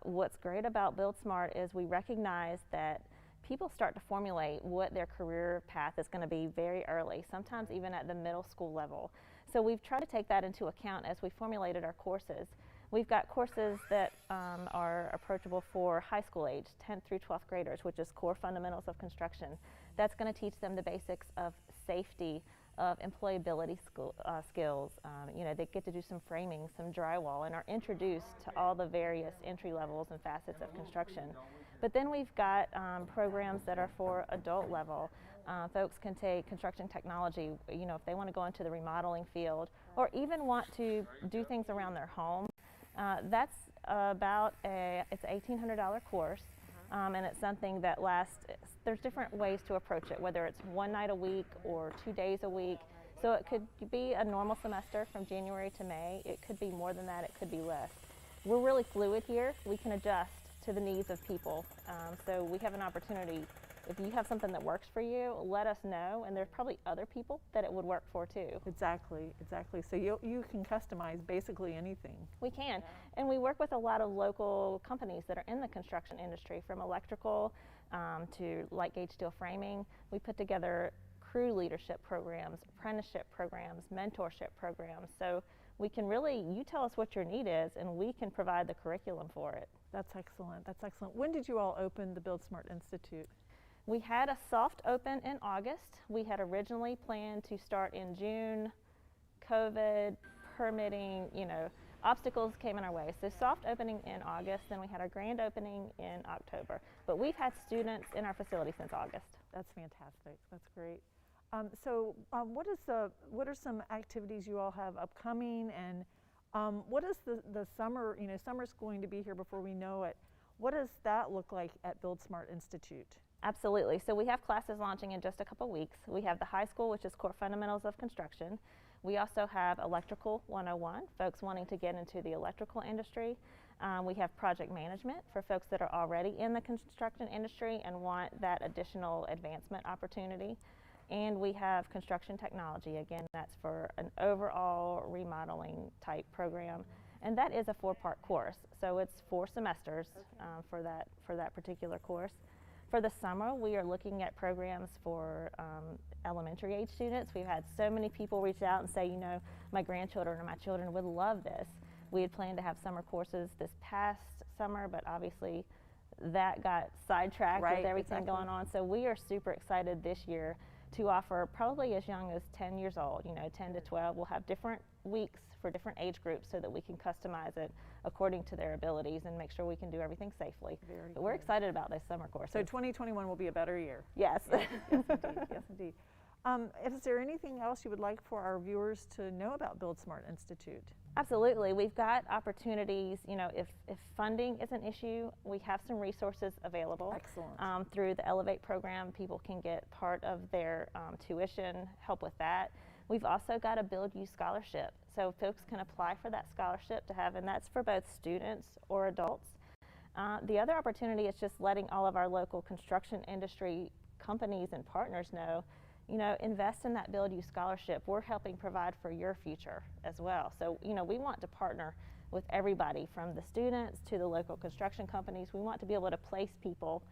What's great about Build Smart is we recognize that people start to formulate what their career path is going to be very early, sometimes even at the middle school level. So we've tried to take that into account as we formulated our courses. We've got courses that are approachable for high school age, 10th through 12th graders, which is core fundamentals of construction. That's going to teach them the basics of safety, of employability skills. You know, they get to do some framing, some drywall, and are introduced to all the various entry levels and facets of construction. But then we've got programs that are for adult level. Folks can take construction technology, you know, if they want to go into the remodeling field or even want to do things around their home. That's about it's an $1,800 course. And it's something that lasts, there's different ways to approach it, whether it's 1 night a week or 2 days a week. So it could be a normal semester from January to May. It could be more than that, it could be less. We're really fluid here. We can adjust to the needs of people. So we have an opportunity. If you have something that works for you, let us know, and there's probably other people that it would work for too. Exactly, exactly. So you can customize basically anything. We can, and we work with a lot of local companies that are in the construction industry, from electrical to light gauge steel framing. We put together crew leadership programs, apprenticeship programs, mentorship programs. So we can really, you tell us what your need is, and we can provide the curriculum for it. That's excellent, that's excellent. When did you all open the Build Smart Institute? We had a soft open in August. We had originally planned to start in June. COVID, permitting, you know, obstacles came in our way. So soft opening in August, then we had our grand opening in October. But we've had students in our facility since August. That's fantastic, that's great. What are some activities you all have upcoming, and what is the summer, you know, summer's going to be here before we know it. What does that look like at Build Smart Institute? Absolutely. So we have classes launching in just a couple weeks. We have the high school, which is core fundamentals of construction. We also have Electrical 101, folks wanting to get into the electrical industry. We have project management for folks that are already in the construction industry and want that additional advancement opportunity. And we have construction technology. Again, that's for an overall remodeling type program. And that is a 4-part course. So it's 4 semesters for that particular course. For the summer, we are looking at programs for elementary age students. We've had so many people reach out and say, you know, my grandchildren or my children would love this. We had planned to have summer courses this past summer, but obviously that got sidetracked Right, with everything exactly. going on. So we are super excited this year to offer probably as young as 10 years old, 10 to 12. We'll have different weeks for different age groups so that we can customize it according to their abilities and make sure we can do everything safely. But we're excited about those summer courses. So 2021 will be a better year. Yes. Yes, indeed. Yes, indeed. Is there anything else you would like for our viewers to know about Build Smart Institute? Absolutely. We've got opportunities, if funding is an issue, we have some resources available. Excellent. Through the Elevate program, people can get part of their tuition, help with that. We've also got a Build You scholarship. So folks can apply for that scholarship to have, and that's for both students or adults. The other opportunity is just letting all of our local construction industry companies and partners know, invest in that Build You scholarship. We're helping provide for your future as well. So, we want to partner with everybody from the students to the local construction companies. We want to be able to place people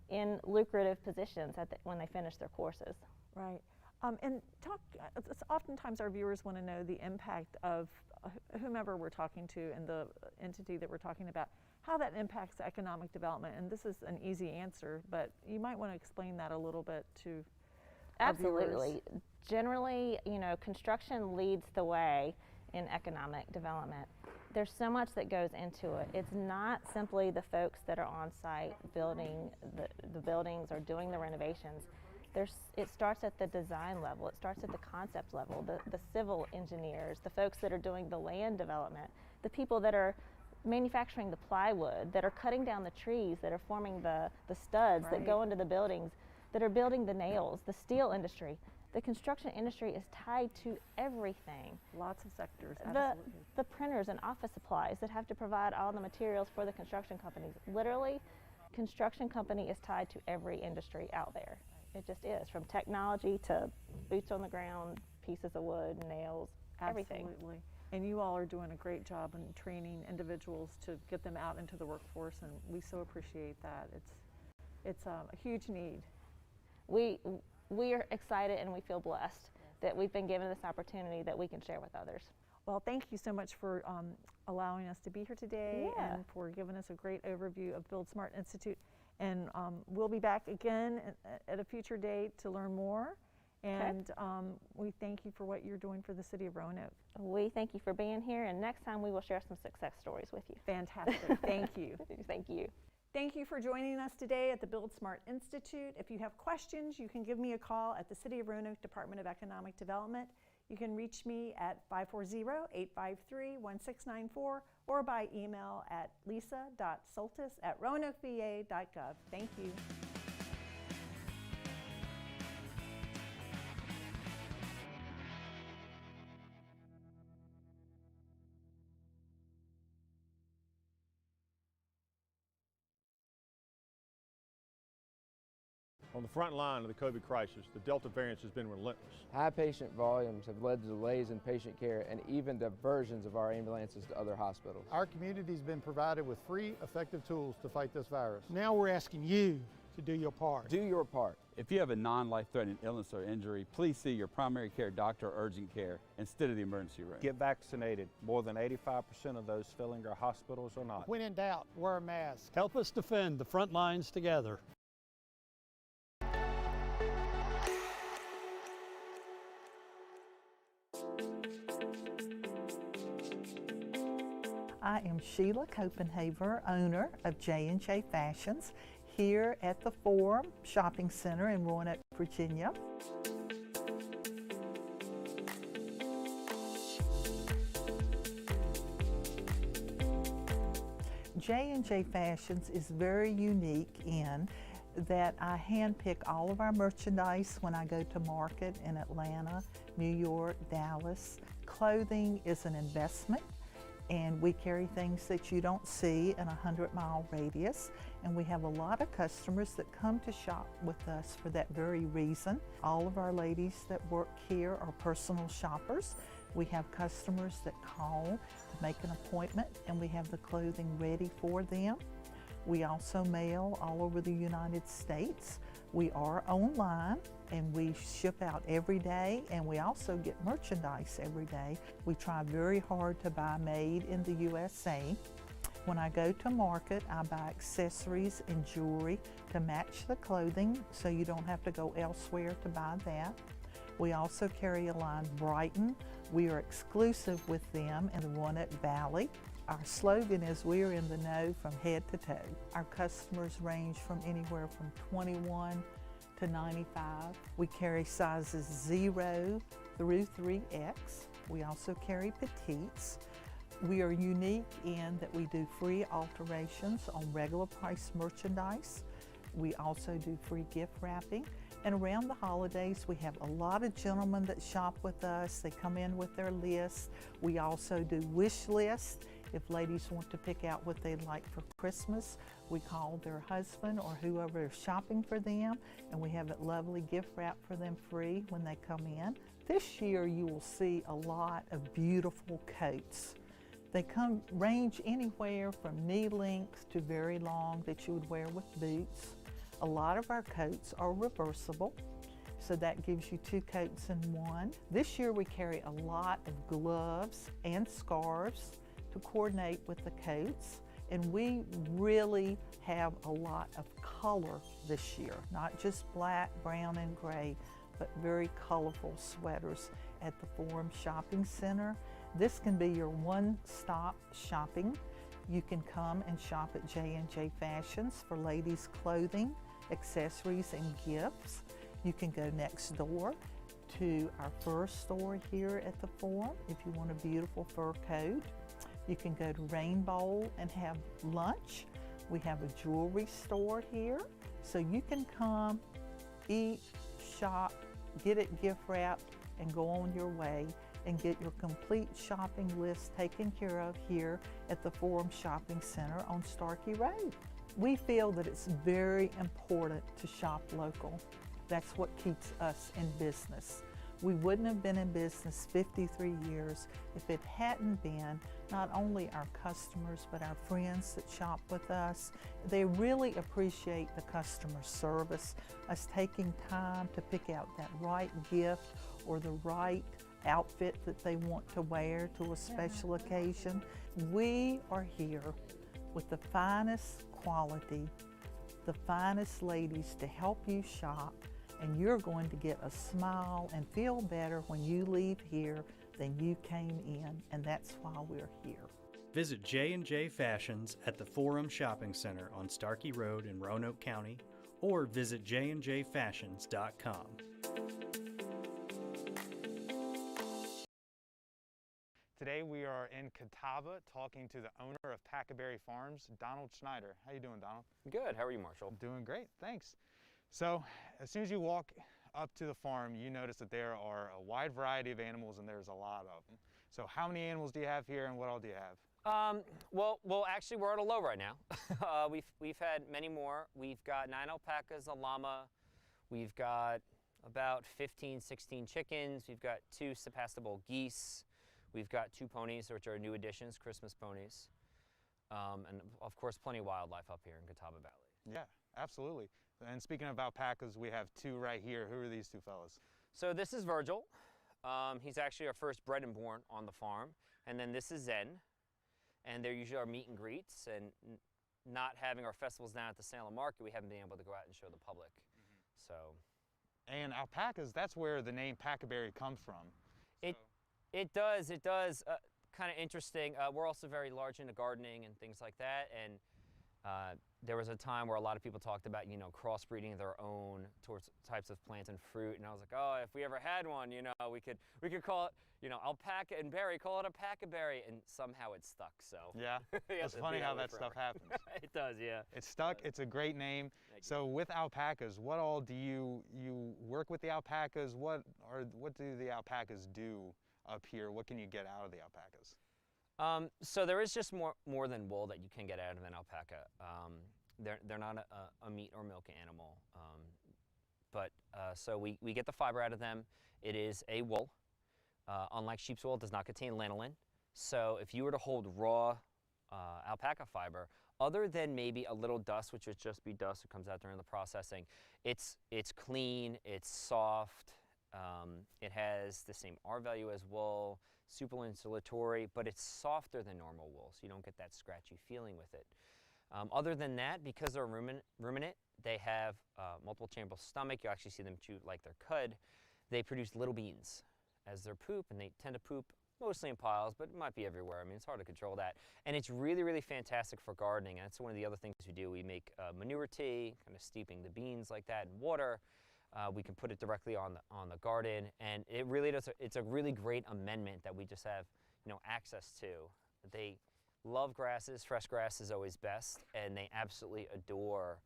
in lucrative positions when they finish their courses. Right. And oftentimes our viewers want to know the impact of whomever we're talking to and the entity that we're talking about, how that impacts economic development. And this is an easy answer, but you might want to explain that a little bit to Absolutely. Generally, construction leads the way in economic development. There's so much that goes into it. It's not simply the folks that are on site building the buildings or doing the renovations. It starts at the design level. It starts at the concept level, the civil engineers, the folks that are doing the land development, the people that are manufacturing the plywood, that are cutting down the trees, that are forming the studs that go into the buildings, that are building the nails, the steel industry. The construction industry is tied to everything. Lots of sectors, absolutely. The printers and office supplies that have to provide all the materials for the construction companies. Literally, construction company is tied to every industry out there. It just is, from technology to boots on the ground, pieces of wood, nails, everything. Absolutely. And you all are doing a great job in training individuals to get them out into the workforce, and we so appreciate that. It's a huge need. We are excited and we feel blessed that we've been given this opportunity that we can share with others. Well, thank you so much for allowing us to be here today and for giving us a great overview of Build Smart Institute. And we'll be back again at a future date to learn more. And we thank you for what you're doing for the City of Roanoke. We thank you for being here, and next time we will share some success stories with you. Fantastic. Thank you. Thank you. Thank you for joining us today at the Build Smart Institute. If you have questions, you can give me a call at the City of Roanoke Department of Economic Development. You can reach me at 540-853-1694 or by email at lisa.soltis@roanokeva.gov. Thank you. On the front line of the COVID crisis, the Delta variant has been relentless. High patient volumes have led to delays in patient care and even diversions of our ambulances to other hospitals. Our community's been provided with free, effective tools to fight this virus. Now we're asking you to do your part. Do your part. If you have a non-life-threatening illness or injury, please see your primary care doctor or urgent care instead of the emergency room. Get vaccinated. More than 85% of those filling our hospitals are not. When in doubt, wear a mask. Help us defend the front lines together. I am Sheila Copenhaver, owner of J&J Fashions, here at the Forum Shopping Center in Roanoke, Virginia. J&J Fashions is very unique in that I handpick all of our merchandise when I go to market in Atlanta, New York, Dallas. Clothing is an investment, and we carry things that you don't see in a 100-mile radius. And we have a lot of customers that come to shop with us for that very reason. All of our ladies that work here are personal shoppers. We have customers that call to make an appointment, and we have the clothing ready for them. We also mail all over the United States. We are online and we ship out every day, and we also get merchandise every day. We try very hard to buy made in the USA. When I go to market, I buy accessories and jewelry to match the clothing, so you don't have to go elsewhere to buy that. We also carry a line Brighton. We are exclusive with them in the Roanoke Valley. Our slogan is, "We're in the know from head to toe." Our customers range from anywhere from 21 to 95. We carry sizes 0 through 3X. We also carry petites. We are unique in that we do free alterations on regular price merchandise. We also do free gift wrapping. And around the holidays, we have a lot of gentlemen that shop with us. They come in with their lists. We also do wish lists. If ladies want to pick out what they'd like for Christmas, we call their husband or whoever is shopping for them, and we have a lovely gift wrap for them free when they come in. This year, you will see a lot of beautiful coats. They range anywhere from knee length to very long that you would wear with boots. A lot of our coats are reversible, so that gives you 2 coats in one. This year we carry a lot of gloves and scarves to coordinate with the coats, and we really have a lot of color this year, not just black, brown, and gray, but very colorful sweaters at the Forum Shopping Center. This can be your one-stop shopping. You can come and shop at J&J Fashions for ladies' clothing, accessories, and gifts. You can go next door to our fur store here at the Forum if you want a beautiful fur coat. You can go to Rainbow and have lunch. We have a jewelry store here, so you can come, eat, shop, get it gift wrapped, and go on your way and get your complete shopping list taken care of here at the Forum Shopping Center on Starkey Road. We feel that it's very important to shop local. That's what keeps us in business. We wouldn't have been in business 53 years if it hadn't been not only our customers, but our friends that shop with us. They really appreciate the customer service, us taking time to pick out that right gift or the right outfit that they want to wear to a special occasion. We are here with the finest quality, the finest ladies to help you shop, and you're going to get a smile and feel better when you leave here than you came in, and that's why we're here. Visit J&J Fashions at the Forum Shopping Center on Starkey Road in Roanoke County, or visit jnjfashions.com. Today we are in Catawba talking to the owner of Packaberry Farms, Donald Schneider. How you doing, Donald? Good. How are you, Marshall? Doing great, thanks. So, as soon as you walk up to the farm, you notice that there are a wide variety of animals, and there's a lot of them. So how many animals do you have here, and what all do you have? Well, actually, we're at a low right now. We've had many more. We've got 9 alpacas, a llama. We've got about 15, 16 chickens. We've got 2 Sebastopol geese. We've got 2 ponies, which are new additions, Christmas ponies. And of course, plenty of wildlife up here in Catawba Valley. Yeah, absolutely. And speaking of alpacas, we have 2 right here. Who are these 2 fellas? So this is Virgil. He's actually our first bred and born on the farm. And then this is Zen. And they're usually our meet and greets. And not having our festivals down at the Salem Market, we haven't been able to go out and show the public. So. And alpacas, that's where the name Packaberry comes from. It does. Kind of interesting. We're also very large into gardening and things like that. And there was a time where a lot of people talked about, crossbreeding their own types of plants and fruit. And I was like, oh, if we ever had one, we could call it, alpaca and berry, call it a packaberry. And somehow it stuck, so. Yeah, it's funny how that stuff happens. It does, yeah. It's stuck, it's a great name. So with alpacas, what all do you work with the alpacas? What do the alpacas do up here? What can you get out of the alpacas? So there is just more than wool that you can get out of an alpaca. They're not a meat or milk animal, so we get the fiber out of them. It is a wool. Unlike sheep's wool, it does not contain lanolin. So if you were to hold raw alpaca fiber, Other than maybe a little dust, which would just be dust that comes out during the processing, it's clean, it's soft, it has the same R value as wool, super insulatory, but it's softer than normal wool, so you don't get that scratchy feeling with it. Other than that, because they're ruminant, they have multiple chamber stomach. You actually see them chew like they're cud. They produce little beans as their poop, and they tend to poop mostly in piles, but it might be everywhere. I mean, it's hard to control that. And it's really, really fantastic for gardening. And that's one of the other things we do. We make manure tea, kind of steeping the beans like that in water. We can put it directly on the garden, and it really does. It's a really great amendment that we just have, access to. They love grasses. Fresh grass is always best, and they absolutely adore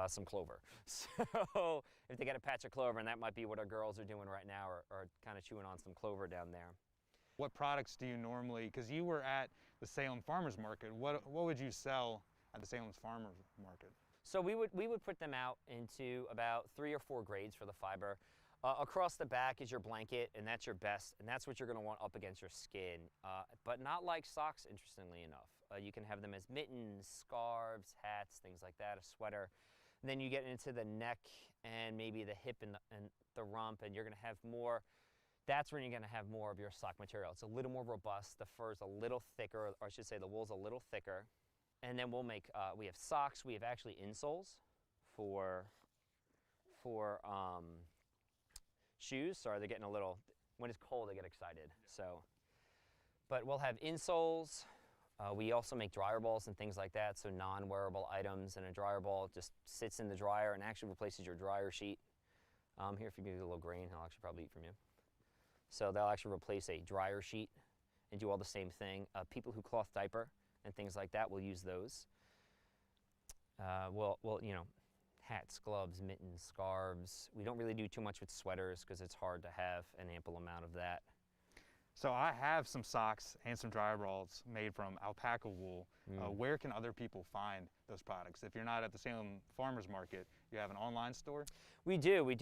some clover. So if they get a patch of clover, and that might be what our girls are doing right now, or kind of chewing on some clover down there. What products do you normally, because you were at the Salem Farmers Market, what would you sell at the Salem Farmers Market? So we would put them out into about 3 or 4 grades for the fiber. Across the back is your blanket, and that's your best, and that's what you're going to want up against your skin, but not like socks, interestingly enough. You can have them as mittens, scarves, hats, things like that, a sweater. And then you get into the neck and maybe the hip and the rump, and you're going to have more. That's when you're going to have more of your sock material. It's a little more robust. The fur's a little thicker, or I should say the wool's a little thicker. And then we'll make, we have socks. We have actually insoles for shoes. Sorry, they're getting a little, when it's cold, they get excited. So, but we'll have insoles. We also make dryer balls and things like that, so non-wearable items, and a dryer ball just sits in the dryer and actually replaces your dryer sheet. Here, if you give me a little grain, I'll actually probably eat from you. So they'll actually replace a dryer sheet and do all the same thing. People who cloth diaper and things like that will use those. We'll hats, gloves, mittens, scarves. We don't really do too much with sweaters because it's hard to have an ample amount of that. So I have some socks and some dryer balls made from alpaca wool. Where can other people find those products? If you're not at the Salem Farmers Market, you have an online store? We do. We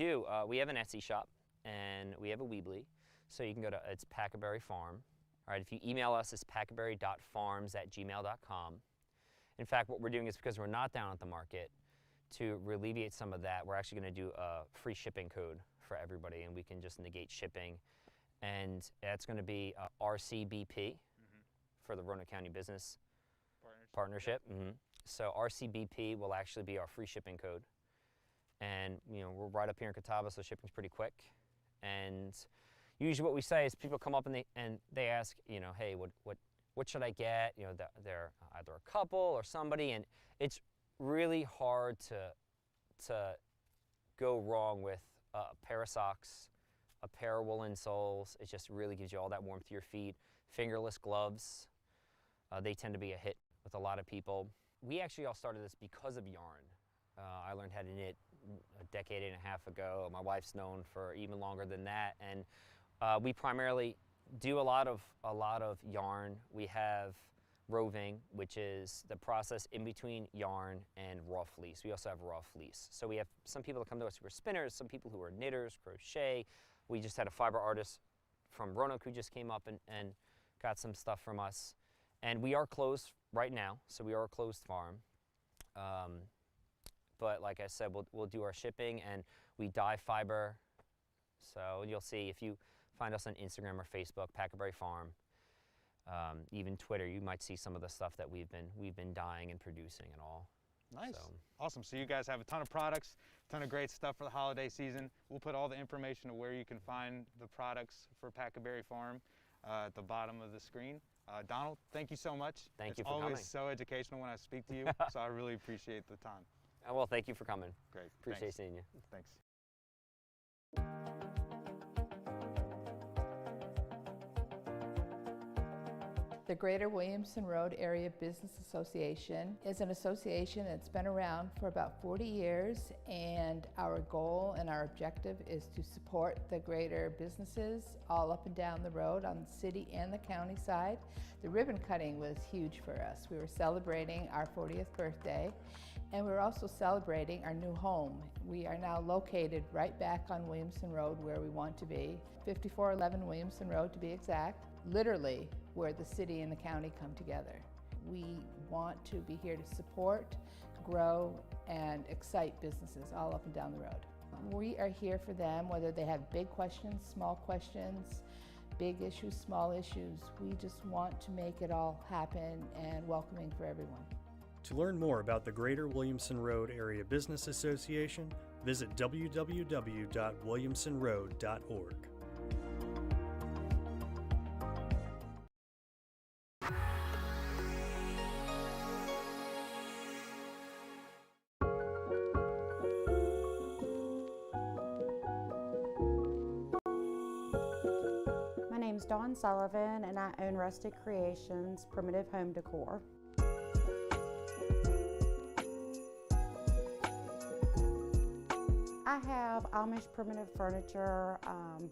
have an Etsy shop, and we have a Weebly. So you can go to, it's Packaberry Farm. All right, if you email us, it's packaberry.farms@gmail.com. In fact, what we're doing is, because we're not down at the market, to alleviate some of that, we're actually going to do a free shipping code for everybody, and we can just negate shipping. And that's going to be RCBP for the Roanoke County Business Partnership. So RCBP will actually be our free shipping code. And we're right up here in Catawba, so shipping's pretty quick. And usually what we say is people come up and they ask, hey, what should I get? They're either a couple or somebody, and it's really hard to go wrong with a pair of socks, a pair of wool insoles. It just really gives you all that warmth to your feet. Fingerless gloves, they tend to be a hit with a lot of people. We actually all started this because of yarn. I learned how to knit a decade and a half ago. My wife's known for even longer than that, and we primarily do a lot of yarn. We have roving, which is the process in between yarn and raw fleece. We also have raw fleece. So we have some people that come to us who are spinners, some people who are knitters, crochet. We just had a fiber artist from Roanoke who just came up and got some stuff from us. And we are closed right now, so we are a closed farm. But like I said, we'll do our shipping, and we dye fiber. So you'll see if you find us on Instagram or Facebook, Packaberry Farm, even Twitter, you might see some of the stuff that we've been dyeing and producing and all. Nice. So. Awesome. So you guys have a ton of products, a ton of great stuff for the holiday season. We'll put all the information of where you can find the products for Packaberry Farm at the bottom of the screen. Donald, thank you so much. Thank you for coming. It's always so educational when I speak to you, so I really appreciate the time. Well, thank you for coming. Great. Appreciate seeing you. Thanks. The Greater Williamson Road Area Business Association is an association that's been around for about 40 years, and our goal and our objective is to support the greater businesses all up and down the road on the city and the county side. The ribbon cutting was huge for us. We were celebrating our 40th birthday, and we were also celebrating our new home. We are now located right back on Williamson Road where we want to be, 5411 Williamson Road to be exact, literally where the city and the county come together. We want to be here to support, grow, and excite businesses all up and down the road. We are here for them, whether they have big questions, small questions, big issues, small issues. We just want to make it all happen and welcoming for everyone. To learn more about the Greater Williamson Road Area Business Association, visit www.williamsonroad.org. My name's Dawn Sullivan and I own Rustic Creations Primitive Home Decor. I have Amish primitive furniture,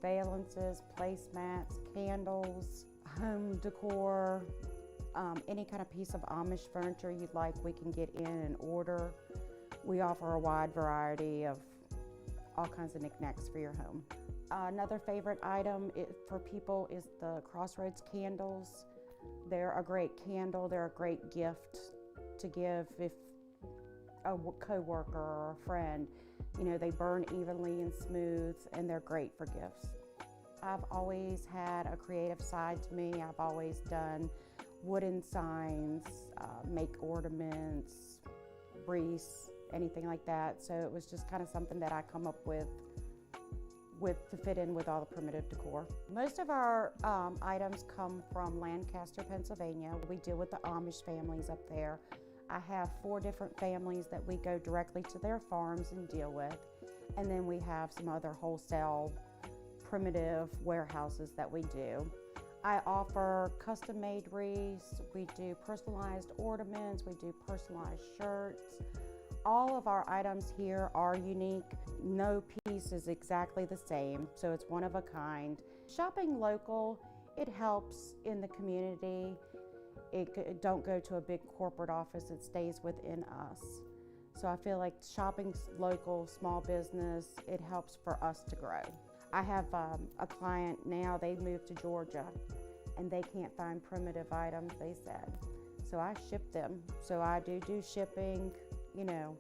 valances, placemats, candles, home decor, any kind of piece of Amish furniture you'd like, we can get in and order. We offer a wide variety of all kinds of knickknacks for your home. Another favorite item for people is the Crossroads candles. They're a great candle, they're a great gift to give if a co-worker or a friend. You know, they burn evenly and smooth, and they're great for gifts. I've always had a creative side to me. I've always done wooden signs, make ornaments, wreaths, anything like that. So it was just kind of something that I come up with to fit in with all the primitive decor. Most of our items come from Lancaster, Pennsylvania. We deal with the Amish families up there. I have 4 different families that we go directly to their farms and deal with. And then we have some other wholesale primitive warehouses that we do. I offer custom-made wreaths, we do personalized ornaments, we do personalized shirts. All of our items here are unique. No piece is exactly the same, so it's one of a kind. Shopping local, it helps in the community. It don't go to a big corporate office, it stays within us. So I feel like shopping local, small business, it helps for us to grow. I have a client now, they moved to Georgia and they can't find primitive items, they said. So I ship them. So I do shipping, you know,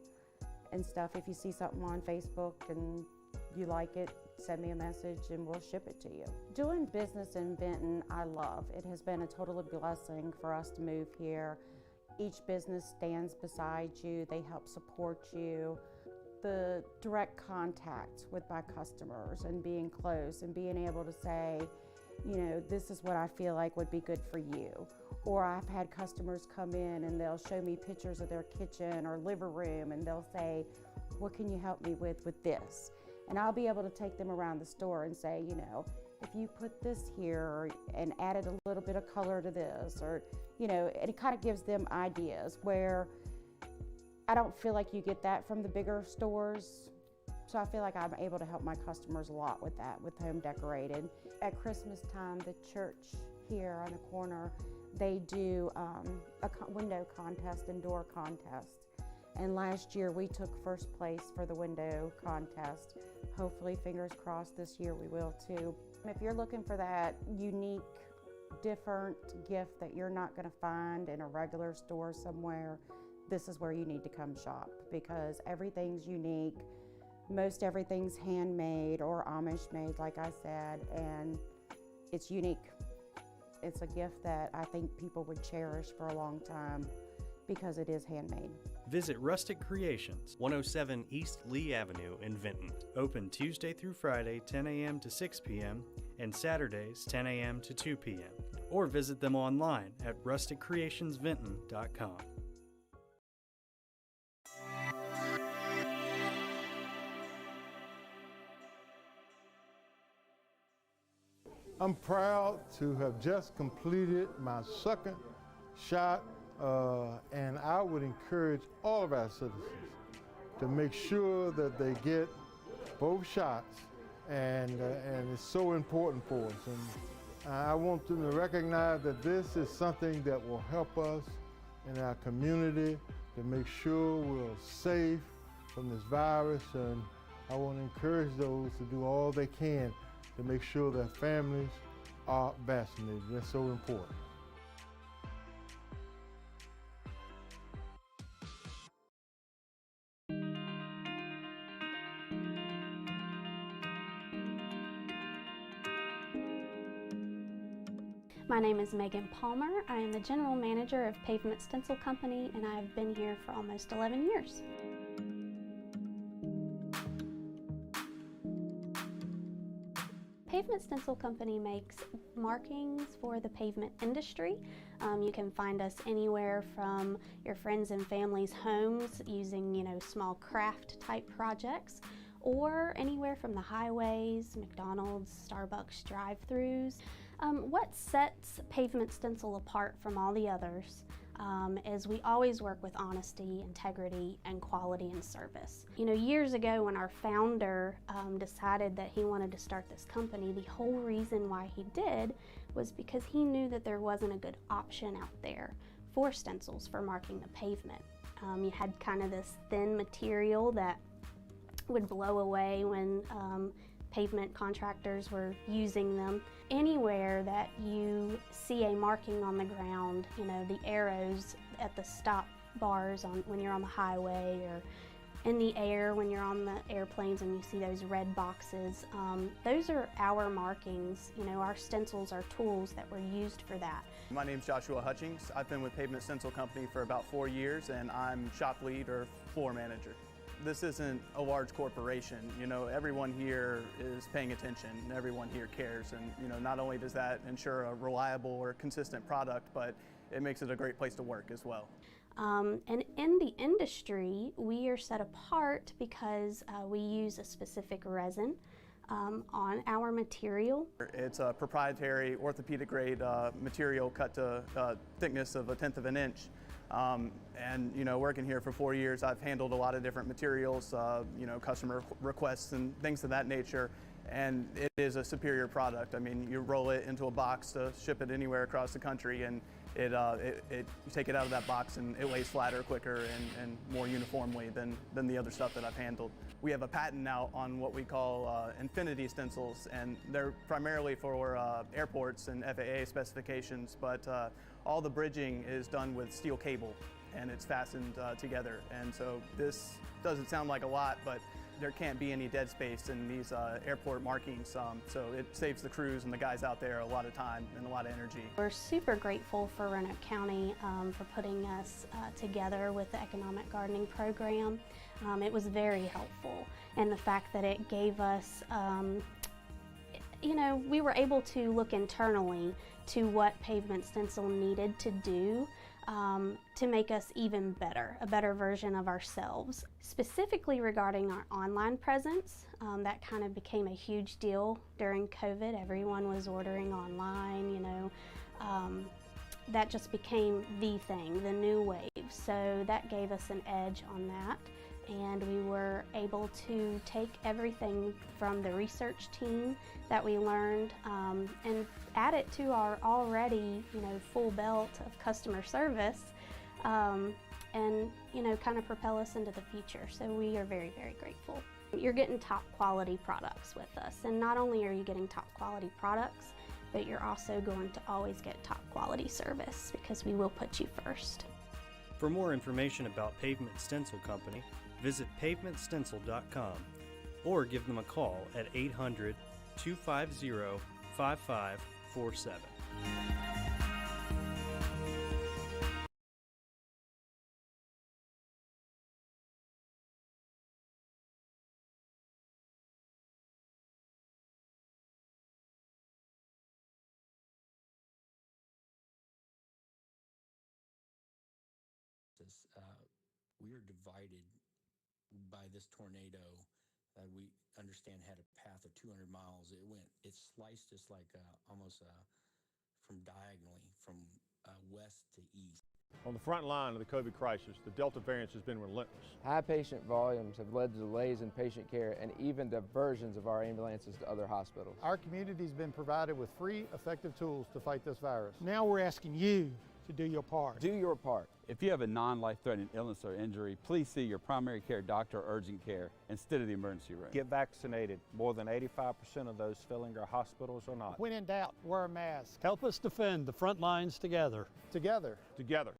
and stuff. If you see something on Facebook and you like it, send me a message and we'll ship it to you. Doing business in Vinton, I love. It has been a total blessing for us to move here. Each business stands beside you. They help support you. The direct contact with my customers and being close and being able to say, you know, this is what I feel like would be good for you. Or I've had customers come in and they'll show me pictures of their kitchen or living room and they'll say, what can you help me with this? And I'll be able to take them around the store and say, you know, if you put this here and added a little bit of color to this, or, you know, and it kind of gives them ideas where I don't feel like you get that from the bigger stores. So I feel like I'm able to help my customers a lot with that, with home decorated. At Christmas time, the church here on the corner, they do a window contest and door contest. And last year we took first place for the window contest. Hopefully, fingers crossed, this year we will too. If you're looking for that unique, different gift that you're not going to find in a regular store somewhere, this is where you need to come shop because everything's unique. Most everything's handmade or Amish made, like I said, and it's unique. It's a gift that I think people would cherish for a long time because it is handmade. Visit Rustic Creations, 107 East Lee Avenue in Vinton. Open Tuesday through Friday, 10 a.m. to 6 p.m. and Saturdays, 10 a.m. to 2 p.m. Or visit them online at rusticcreationsvinton.com. I'm proud to have just completed my second shot, and I would encourage all of our citizens to make sure that they get both shots, and it's so important for us. And I want them to recognize that this is something that will help us in our community to make sure we're safe from this virus, and I want to encourage those to do all they can to make sure their families are vaccinated. That's so important. My name is Megan Palmer. I am the General Manager of Pavement Stencil Company, and I have been here for almost 11 years. Pavement Stencil Company makes markings for the pavement industry. You can find us anywhere from your friends and family's homes using, small craft type projects, or anywhere from the highways, McDonald's, Starbucks drive-thrus. What sets Pavement Stencil apart from all the others is we always work with honesty, integrity, and quality and service. Years ago when our founder decided that he wanted to start this company, the whole reason why he did was because he knew that there wasn't a good option out there for stencils for marking the pavement. You had kind of this thin material that would blow away when pavement contractors were using them. Anywhere that you see a marking on the ground, the arrows at the stop bars when you're on the highway, or in the air when you're on the airplanes and you see those red boxes, those are our markings. Our stencils are tools that were used for that. My name's Joshua Hutchings. I've been with Pavement Stencil Company for about 4 years, and I'm shop lead or floor manager. This isn't a large corporation. Everyone here is paying attention, and everyone here cares, and not only does that ensure a reliable or consistent product, but it makes it a great place to work as well. And in the industry, we are set apart because we use a specific resin on our material. It's a proprietary orthopedic grade material cut to a thickness of 1/10 of an inch. Working here for 4 years, I've handled a lot of different materials, customer requests and things of that nature, and it is a superior product. I mean, you roll it into a box to ship it anywhere across the country, and you take it out of that box and it lays flatter, quicker, and more uniformly than the other stuff that I've handled. We have a patent now on what we call infinity stencils, and they're primarily for airports and FAA specifications, but all the bridging is done with steel cable, and it's fastened together. And so this doesn't sound like a lot, but there can't be any dead space in these airport markings, so it saves the crews and the guys out there a lot of time and a lot of energy. We're super grateful for Roanoke County for putting us together with the economic gardening program. It was very helpful, and the fact that it gave us, we were able to look internally to what Pavement Stencil needed to do to make us even better, a better version of ourselves. Specifically regarding our online presence, that kind of became a huge deal during COVID. Everyone was ordering online, that just became the thing, the new wave. So that gave us an edge on that. And we were able to take everything from the research team that we learned and add it to our already, full belt of customer service, and kind of propel us into the future. So we are very, very grateful. You're getting top quality products with us, and not only are you getting top quality products, but you're also going to always get top quality service because we will put you first. For more information about Pavement Stencil Company, visit pavementstencil.com or give them a call at 800-250-5547. We are divided by this tornado that we understand had a path of 200 miles. It sliced us like almost from diagonally from west to east. On the front line of the COVID crisis, the Delta variant has been relentless. High patient volumes have led to delays in patient care and even diversions of our ambulances to other hospitals. Our community's been provided with free, effective tools to fight this virus. Now we're asking you to do your part. Do your part. If you have a non-life-threatening illness or injury, please see your primary care doctor or urgent care instead of the emergency room. Get vaccinated. More than 85% of those filling our hospitals are not. When in doubt, wear a mask. Help us defend the front lines together. Together. Together.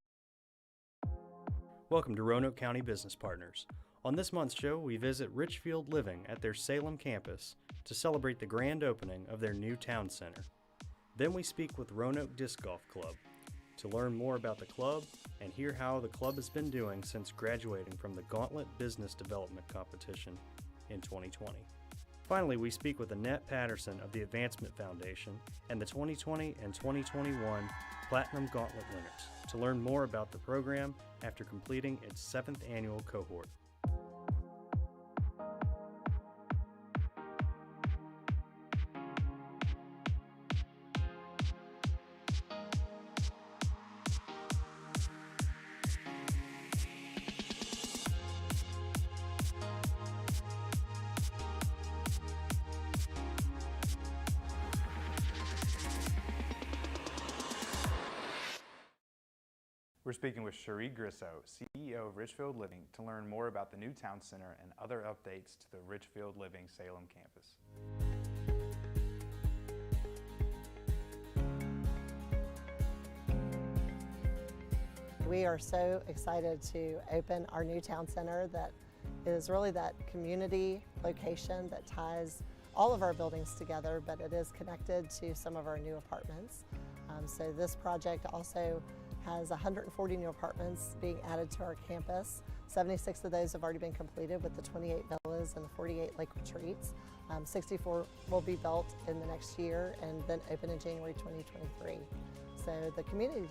Welcome to Roanoke County Business Partners. On this month's show, we visit Richfield Living at their Salem campus to celebrate the grand opening of their new town center. Then we speak with Roanoke Disc Golf Club to learn more about the club and hear how the club has been doing since graduating from the Gauntlet Business Development Competition in 2020. Finally, we speak with Annette Patterson of the Advancement Foundation and the 2020 and 2021 Platinum Gauntlet winners to learn more about the program after completing its 7th annual cohort. We're speaking with Cherie Grisseau, CEO of Richfield Living, to learn more about the new town center and other updates to the Richfield Living Salem campus. We are so excited to open our new town center that is really that community location that ties all of our buildings together, but it is connected to some of our new apartments. So this project also has 140 new apartments being added to our campus. 76 of those have already been completed with the 28 villas and the 48 lake retreats. 64 will be built in the next year and then open in January 2023. So the community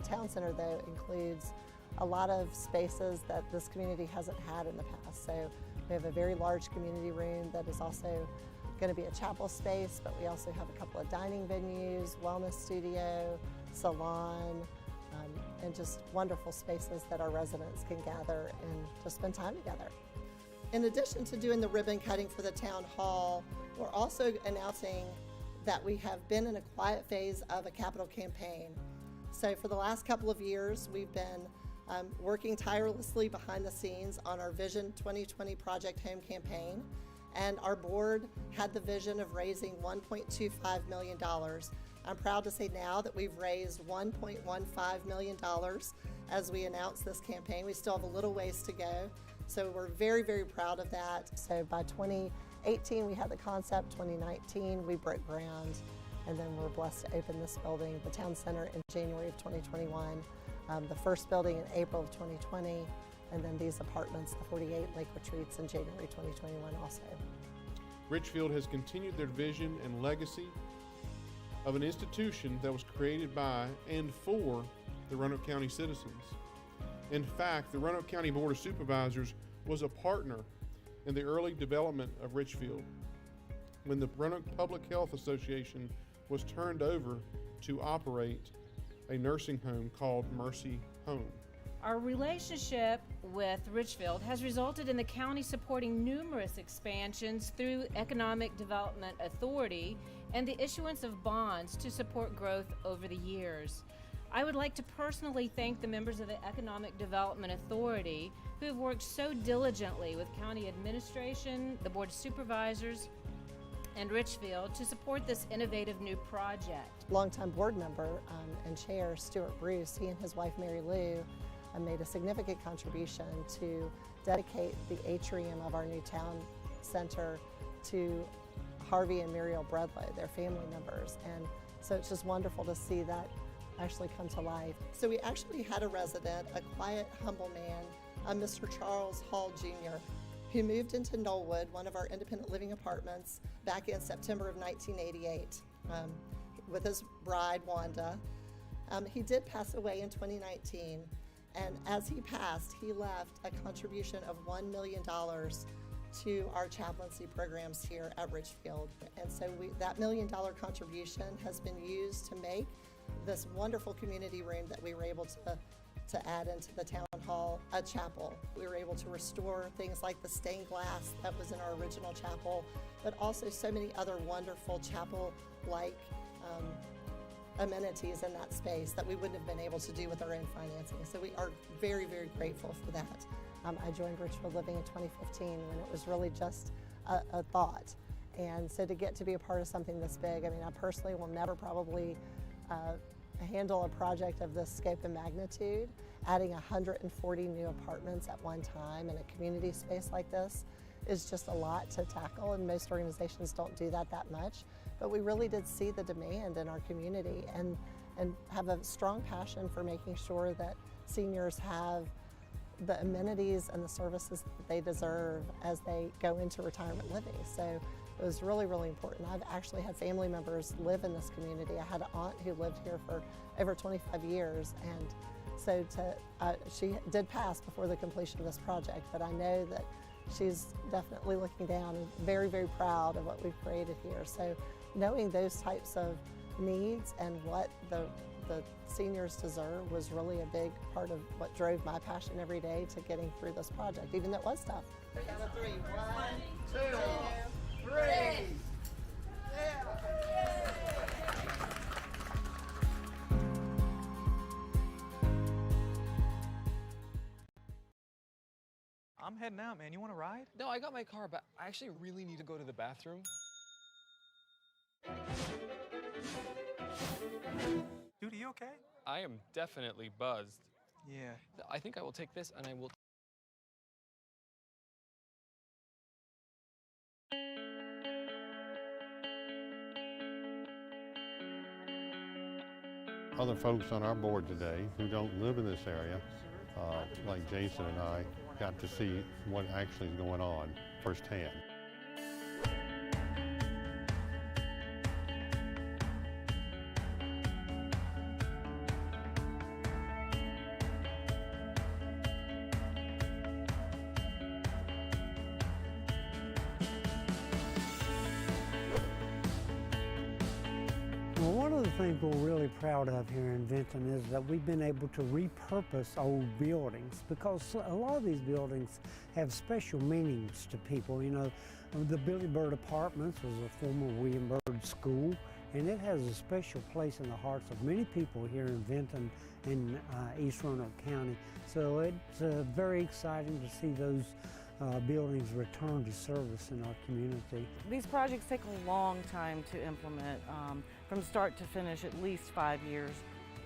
town center, though, includes a lot of spaces that this community hasn't had in the past. So we have a very large community room that is also going to be a chapel space, but we also have a couple of dining venues, wellness studio, salon, and just wonderful spaces that our residents can gather and just spend time together. In addition to doing the ribbon cutting for the town hall, we're also announcing that we have been in a quiet phase of a capital campaign. So for the last couple of years, we've been working tirelessly behind the scenes on our Vision 2020 Project Home campaign, and our board had the vision of raising $1.25 million. I'm proud to say now that we've raised $1.15 million as we announce this campaign. We still have a little ways to go, so we're very, very proud of that. So by 2018, we had the concept. 2019, we broke ground, and then we're blessed to open this building, the town center, in January of 2021, the first building in April of 2020, and then these apartments, the 48 lake retreats, in January 2021 also. Richfield has continued their vision and legacy of an institution that was created by and for the Roanoke County citizens. In fact, the Roanoke County Board of Supervisors was a partner in the early development of Richfield when the Roanoke Public Health Association was turned over to operate a nursing home called Mercy Home. Our relationship with Richfield has resulted in the county supporting numerous expansions through Economic Development Authority and the issuance of bonds to support growth over the years. I would like to personally thank the members of the Economic Development Authority who have worked so diligently with county administration, the Board of Supervisors, and Richfield to support this innovative new project. Longtime board member and chair Stuart Bruce, he and his wife Mary Lou made a significant contribution to dedicate the atrium of our new town center to Harvey and Muriel Bredlow, their family members. And so it's just wonderful to see that actually come to life. So we actually had a resident, a quiet, humble man, Mr. Charles Hall Jr., who moved into Knollwood, one of our independent living apartments, back in September of 1988 with his bride, Wanda. He did pass away in 2019, and as he passed, he left a contribution of $1 million to our chaplaincy programs here at Richfield. And so that $1 million contribution has been used to make this wonderful community room that we were able to add into the town hall, a chapel. We were able to restore things like the stained glass that was in our original chapel, but also so many other wonderful chapel-like amenities in that space that we wouldn't have been able to do with our own financing. So we are very, very grateful for that. I joined Richfield Living in 2015 when it was really just a thought. And so to get to be a part of something this big, I mean, I personally will never probably handle a project of this scope and magnitude. Adding 140 new apartments at one time in a community space like this is just a lot to tackle, and most organizations don't do that much. but we really did see the demand in our community and have a strong passion for making sure that seniors have the amenities and the services that they deserve as they go into retirement living. So it was really, really important. I've actually had family members live in this community. I had an aunt who lived here for over 25 years, and so she did pass before the completion of this project, but I know that she's definitely looking down and very, very proud of what we've created here. So knowing those types of needs and what the seniors deserve was really a big part of what drove my passion every day to getting through this project, even though it was tough. Count of three. 1, 2, 3. Yeah. I'm heading out, man. You want to ride? No, I got my car, but I actually really need to go to the bathroom. Dude, are you okay? I am definitely buzzed. Yeah. I think I will take this and I will... Other folks on our board today who don't live in this area, like Jason and I, got to see what actually is going on firsthand. Well, one of the things we're really proud of here in Vinton is that we've been able to repurpose old buildings, because a lot of these buildings have special meanings to people. You know, the Billy Bird Apartments was a former William Byrd school, and it has a special place in the hearts of many people here in Vinton and East Roanoke County. So it's very exciting to see those buildings return to service in our community. These projects take a long time to implement, from start to finish, at least 5 years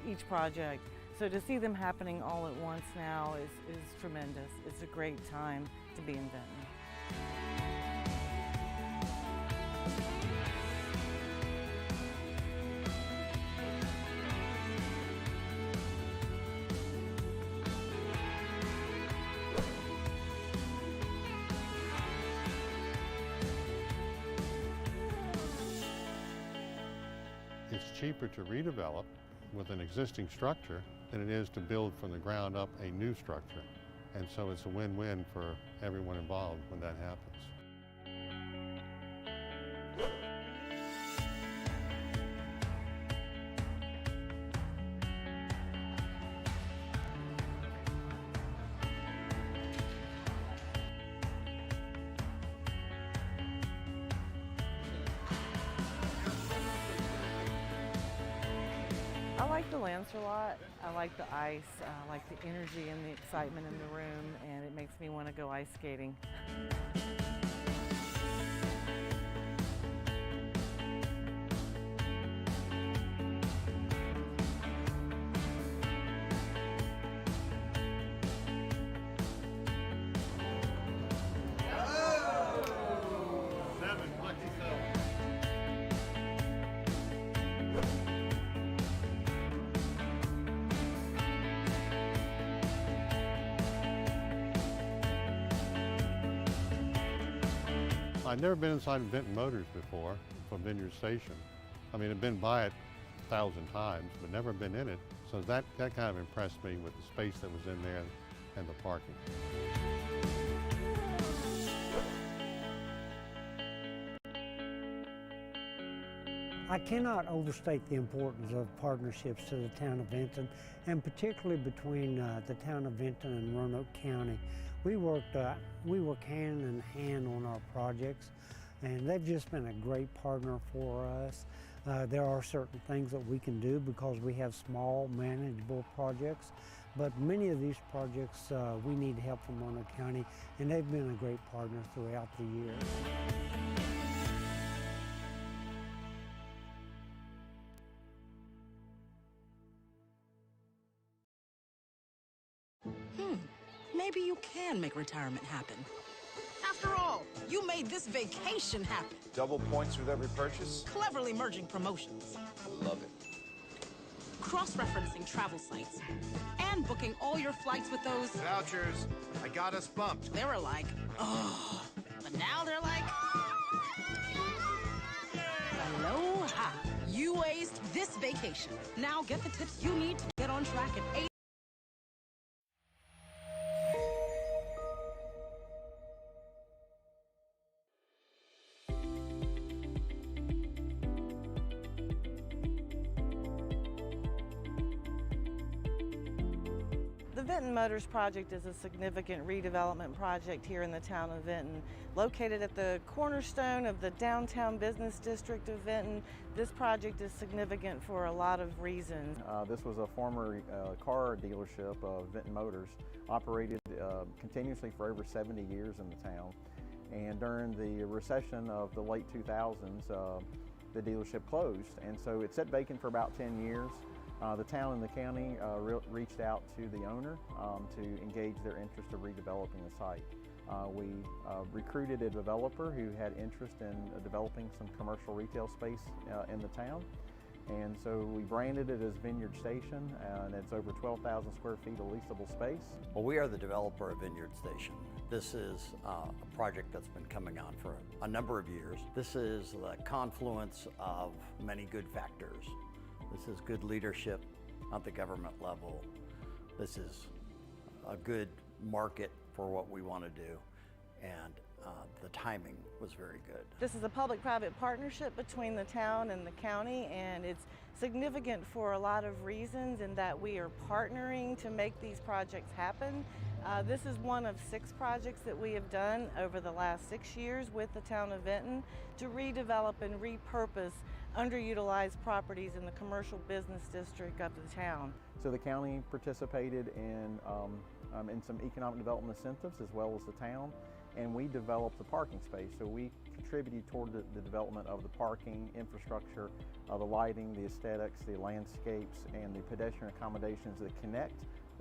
each project. So to see them happening all at once now is tremendous. It's a great time to be in Vinton. It's cheaper to redevelop with an existing structure than it is to build from the ground up a new structure. And so it's a win-win for everyone involved when that happens. I like the Lancer lot. I like the ice. I like the energy and the excitement in the room, and it makes me want to go ice skating. I'd never been inside Vinton Motors before from Vineyard Station. I mean, I've been by it 1,000 times, but never been in it. So that kind of impressed me with the space that was in there and the parking. I cannot overstate the importance of partnerships to the town of Vinton, and particularly between the town of Vinton and Roanoke County. We work hand in hand on our projects, and they've just been a great partner for us. There are certain things that we can do because we have small, manageable projects, but many of these projects we need help from Roanoke County, and they've been a great partner throughout the years. Maybe you can make retirement happen. After After all, you made this vacation happen. Double points with every purchase? Cleverly merging promotions. Love it. Cross-referencing travel sites. And booking all your flights with those... Vouchers. I got us bumped. They were like, oh. But now they're like... Aloha. You aced this vacation. Now get the tips you need to get on track at 8. The Vinton Motors project is a significant redevelopment project here in the town of Vinton. Located at the cornerstone of the downtown business district of Vinton, this project is significant for a lot of reasons. This was a former car dealership of Vinton Motors, operated continuously for over 70 years in the town. And during the recession of the late 2000s, the dealership closed. And so it sat vacant for about 10 years. The town and the county reached out to the owner to engage their interest of redeveloping the site. We recruited a developer who had interest in developing some commercial retail space in the town. And so we branded it as Vineyard Station, and it's over 12,000 square feet of leasable space. Well, we are the developer of Vineyard Station. This is a project that's been coming on for a number of years. This is the confluence of many good factors. This is good leadership at the government level. This is a good market for what we want to do, and the timing was very good. This is a public-private partnership between the town and the county, and it's significant for a lot of reasons in that we are partnering to make these projects happen. This is one of 6 projects that we have done over the last 6 years with the town of Vinton to redevelop and repurpose underutilized properties in the commercial business district of the town. So the county participated in some economic development incentives as well as the town, and we developed the parking space. So we contributed toward the development of the parking infrastructure, the lighting, the aesthetics, the landscapes, and the pedestrian accommodations that connect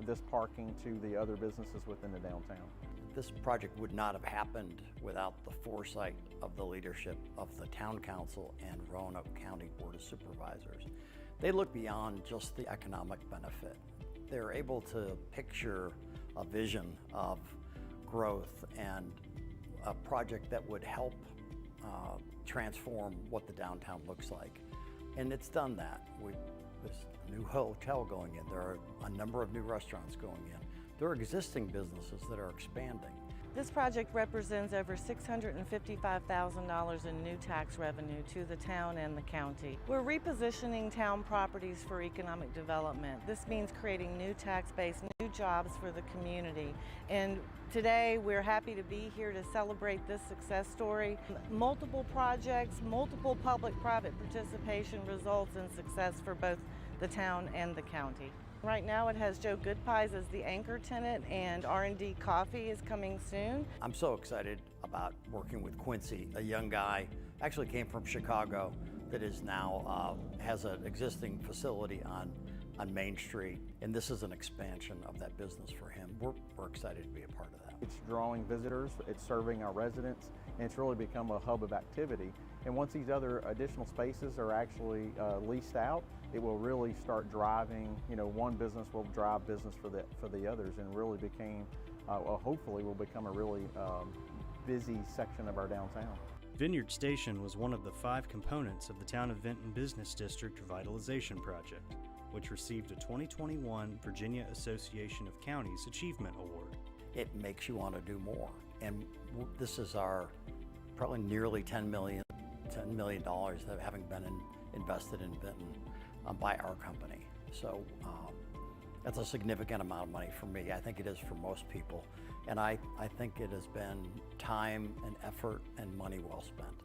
this parking to the other businesses within the downtown. This project would not have happened without the foresight of the leadership of the Town Council and Roanoke County Board of Supervisors. They look beyond just the economic benefit. They're able to picture a vision of growth and a project that would help transform what the downtown looks like. And it's done that. There's a new hotel going in. There are a number of new restaurants going in. There are existing businesses that are expanding. This project represents over $655,000 in new tax revenue to the town and the county. We're repositioning town properties for economic development. This means creating new tax base, new jobs for the community. And today we're happy to be here to celebrate this success story. Multiple projects, multiple public-private participation results in success for both the town and the county. Right now it has Joe Goodpies as the anchor tenant, and R&D Coffee is coming soon. I'm so excited about working with Quincy, a young guy, actually came from Chicago, that is now has an existing facility on Main Street, and this is an expansion of that business for him. We're excited to be a part of that. It's drawing visitors, it's serving our residents, and it's really become a hub of activity. And once these other additional spaces are actually leased out, it will really start driving, one business will drive business for the others, and really became, hopefully will become a really busy section of our downtown. Vineyard Station was one of the 5 components of the Town of Vinton Business District Revitalization Project, which received a 2021 Virginia Association of Counties Achievement Award. It makes you want to do more, and this is our probably nearly $10 million that having been invested in Vinton by our company. So that's a significant amount of money for me. I think it is for most people. And I think it has been time and effort and money well spent.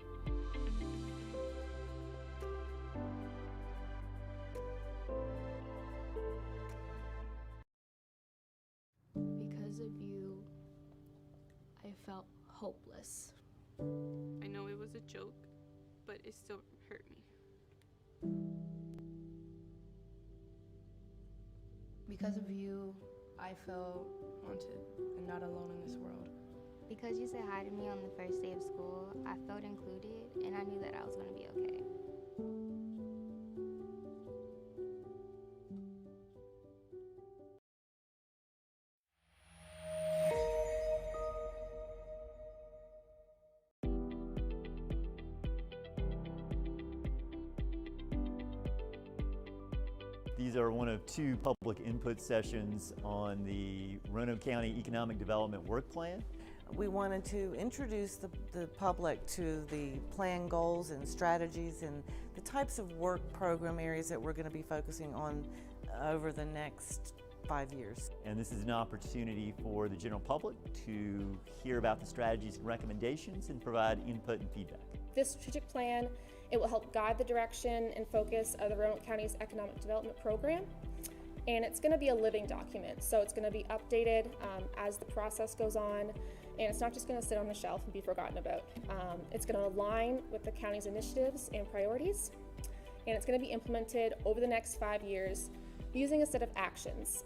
Because of you, I felt hopeless. I know it was a joke, but it still hurt me. Because of you, I felt wanted and not alone in this world. Because you said hi to me on the first day of school, I felt included and I knew that I was going to be okay. These are one of 2 public input sessions on the Roanoke County Economic Development Work Plan. We wanted to introduce the public to the plan goals and strategies and the types of work program areas that we're going to be focusing on over the next 5 years. And this is an opportunity for the general public to hear about the strategies and recommendations and provide input and feedback. This strategic plan, it will help guide the direction and focus of the Roanoke County's Economic Development Program. And it's going to be a living document, so it's going to be updated as the process goes on, and it's not just going to sit on the shelf and be forgotten about. It's going to align with the county's initiatives and priorities, and it's going to be implemented over the next 5 years using a set of actions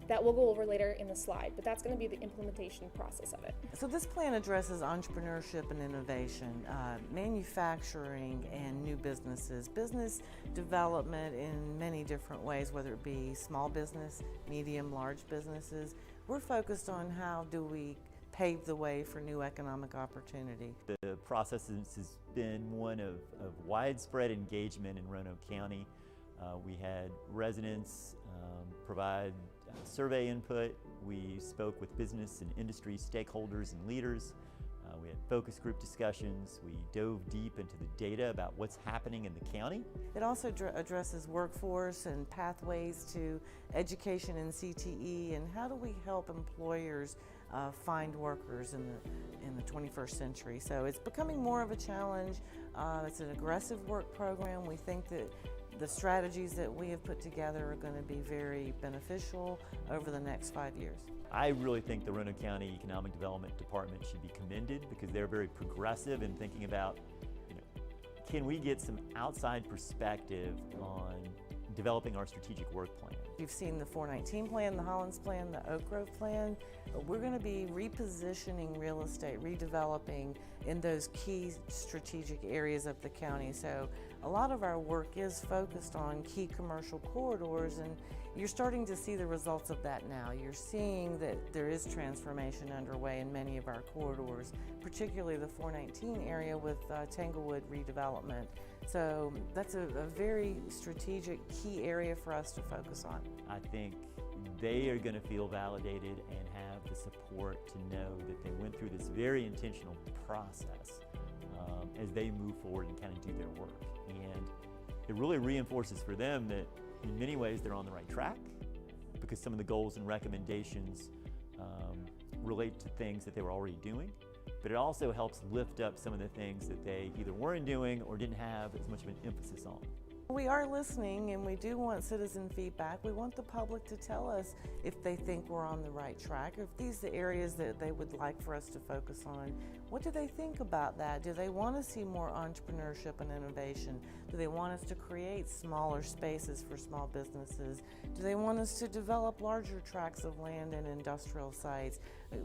that we'll go over later in the slide, but that's going to be the implementation process of it. So this plan addresses entrepreneurship and innovation, manufacturing and new businesses, business development in many different ways, whether it be small business, medium, large businesses. We're focused on how do we pave the way for new economic opportunity. The process has been one of widespread engagement in Roanoke County. We had residents provide survey input. We spoke with business and industry stakeholders and leaders. We had focus group discussions. We dove deep into the data about what's happening in the county. It also addresses workforce and pathways to education and CTE, and how do we help employers find workers in the 21st century. So it's becoming more of a challenge. It's an aggressive work program. We think that the strategies that we have put together are going to be very beneficial over the next 5 years. I really think the Roanoke County Economic Development Department should be commended because they're very progressive in thinking about, can we get some outside perspective on developing our strategic work plan. You've seen the 419 plan, the Hollins plan, the Oak Grove plan. We're going to be repositioning real estate, redeveloping in those key strategic areas of the county. So a lot of our work is focused on key commercial corridors, and you're starting to see the results of that now. You're seeing that there is transformation underway in many of our corridors, particularly the 419 area with Tanglewood redevelopment. So that's a very strategic key area for us to focus on. I think they are going to feel validated and have the support to know that they went through this very intentional process as they move forward and kind of do their work. And it really reinforces for them that in many ways they're on the right track because some of the goals and recommendations relate to things that they were already doing. But it also helps lift up some of the things that they either weren't doing or didn't have as much of an emphasis on. We are listening, and we do want citizen feedback. We want the public to tell us if they think we're on the right track, or if these are the areas that they would like for us to focus on. What do they think about that? Do they want to see more entrepreneurship and innovation? Do they want us to create smaller spaces for small businesses? Do they want us to develop larger tracts of land and industrial sites?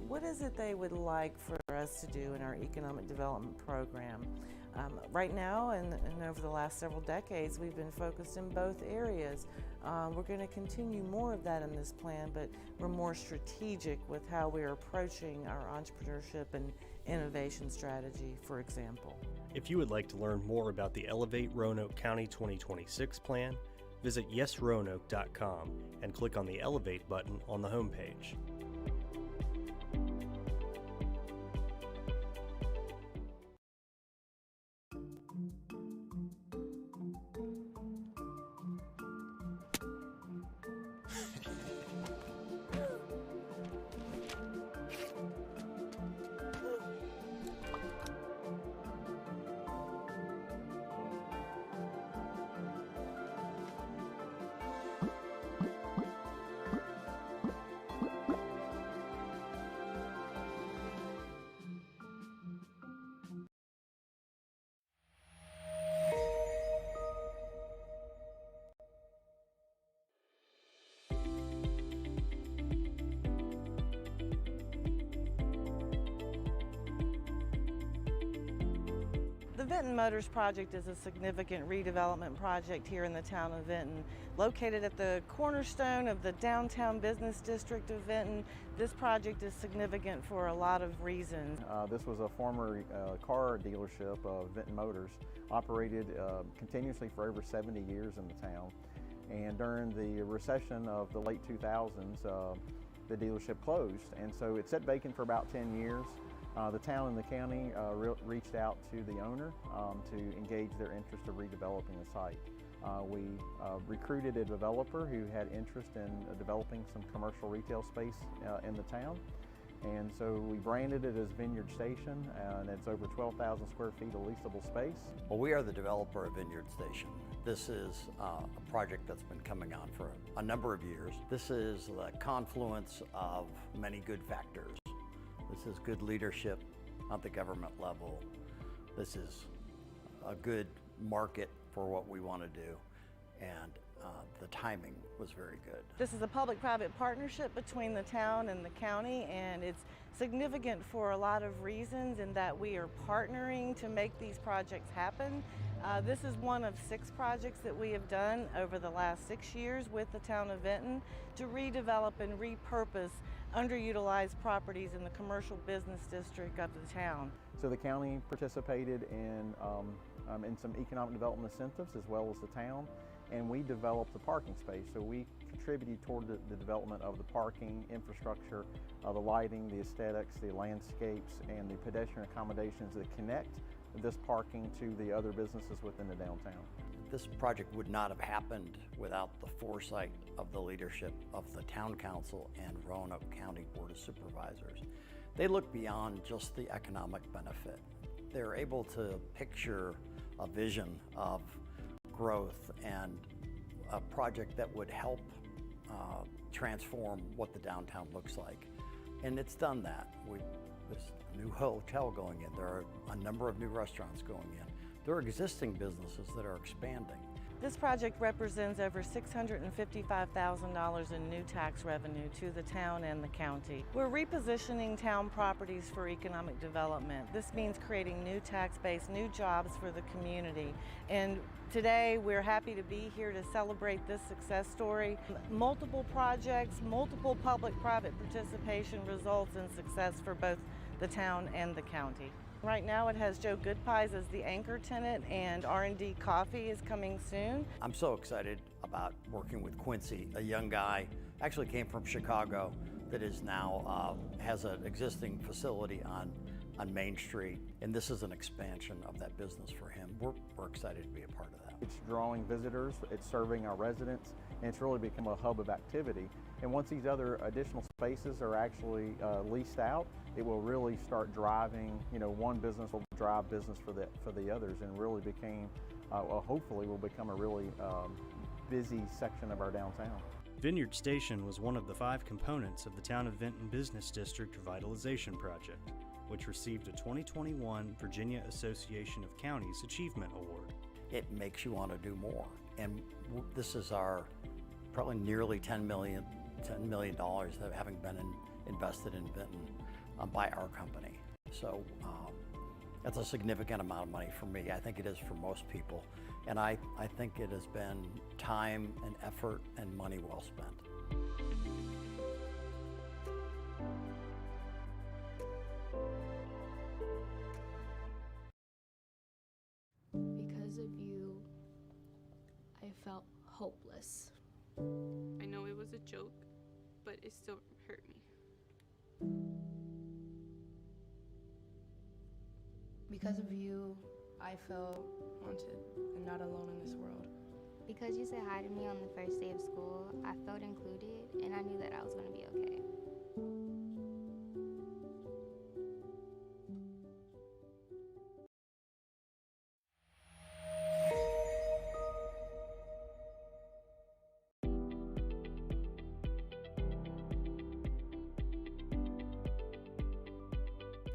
What is it they would like for us to do in our economic development program? Right now and over the last several decades, we've been focused in both areas. We're going to continue more of that in this plan, but we're more strategic with how we're approaching our entrepreneurship and innovation strategy, for example. If you would like to learn more about the Elevate Roanoke County 2026 plan, visit yesroanoke.com and click on the Elevate button on the homepage. Vinton Motors project is a significant redevelopment project here in the town of Vinton. Located at the cornerstone of the downtown business district of Vinton, this project is significant for a lot of reasons. This was a former car dealership of Vinton Motors, operated continuously for over 70 years in the town. And during the recession of the late 2000s, the dealership closed. And so it sat vacant for about 10 years. The town and the county reached out to the owner to engage their interest of redeveloping the site. We recruited a developer who had interest in developing some commercial retail space in the town. And so we branded it as Vineyard Station, and it's over 12,000 square feet of leasable space. Well, we are the developer of Vineyard Station. This is a project that's been coming on for a number of years. This is the confluence of many good factors. This is good leadership at the government level. This is a good market for what we want to do, and the timing was very good. This is a public-private partnership between the town and the county, and it's significant for a lot of reasons in that we are partnering to make these projects happen. This is one of 6 projects that we have done over the last 6 years with the town of Vinton to redevelop and repurpose underutilized properties in the commercial business district of the town. So the county participated in some economic development incentives as well as the town, and we developed the parking space. So we contributed toward the development of the parking infrastructure, the lighting, the aesthetics, the landscapes, and the pedestrian accommodations that connect this parking to the other businesses within the downtown. This project would not have happened without the foresight of the leadership of the Town Council and Roanoke County Board of Supervisors. They look beyond just the economic benefit. They're able to picture a vision of growth and a project that would help transform what the downtown looks like. And it's done that. There's a new hotel going in. There are a number of new restaurants going in. There are existing businesses that are expanding. This project represents over $655,000 in new tax revenue to the town and the county. We're repositioning town properties for economic development. This means creating new tax base, new jobs for the community. And today we're happy to be here to celebrate this success story. Multiple projects, multiple public-private participation results in success for both the town and the county. Right now it has Joe Goodpies as the anchor tenant, and R&D Coffee is coming soon. I'm so excited about working with Quincy, a young guy, actually came from Chicago, that is now has an existing facility on Main Street, and this is an expansion of that business for him. We're excited to be a part of that. It's drawing visitors, it's serving our residents, and it's really become a hub of activity. And once these other additional spaces are actually leased out, it will really start driving, one business will drive business for the others, and really became, hopefully will become a really busy section of our downtown. Vineyard Station was one of the 5 components of the Town of Vinton Business District Revitalization Project, which received a 2021 Virginia Association of Counties Achievement Award. It makes you want to do more, and this is our probably nearly $10 million that having been invested in Vinton by our company. So that's a significant amount of money for me. I think it is for most people, and I think it has been time and effort and money well spent. Because of you, I felt hopeless. I know it was a joke, but it still hurt me. Because of you, I felt wanted and not alone in this world. Because you said hi to me on the first day of school, I felt included, and I knew that I was going to be okay.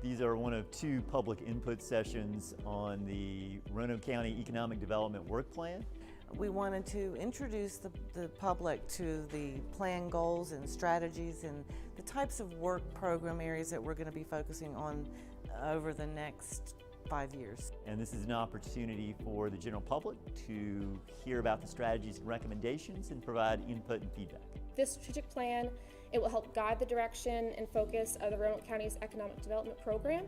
These are one of 2 public input sessions on the Roanoke County Economic Development Work Plan. We wanted to introduce the public to the plan goals and strategies and the types of work program areas that we're going to be focusing on over the next 5 years. And this is an opportunity for the general public to hear about the strategies and recommendations and provide input and feedback. This strategic plan, it will help guide the direction and focus of the Roanoke County's economic development program.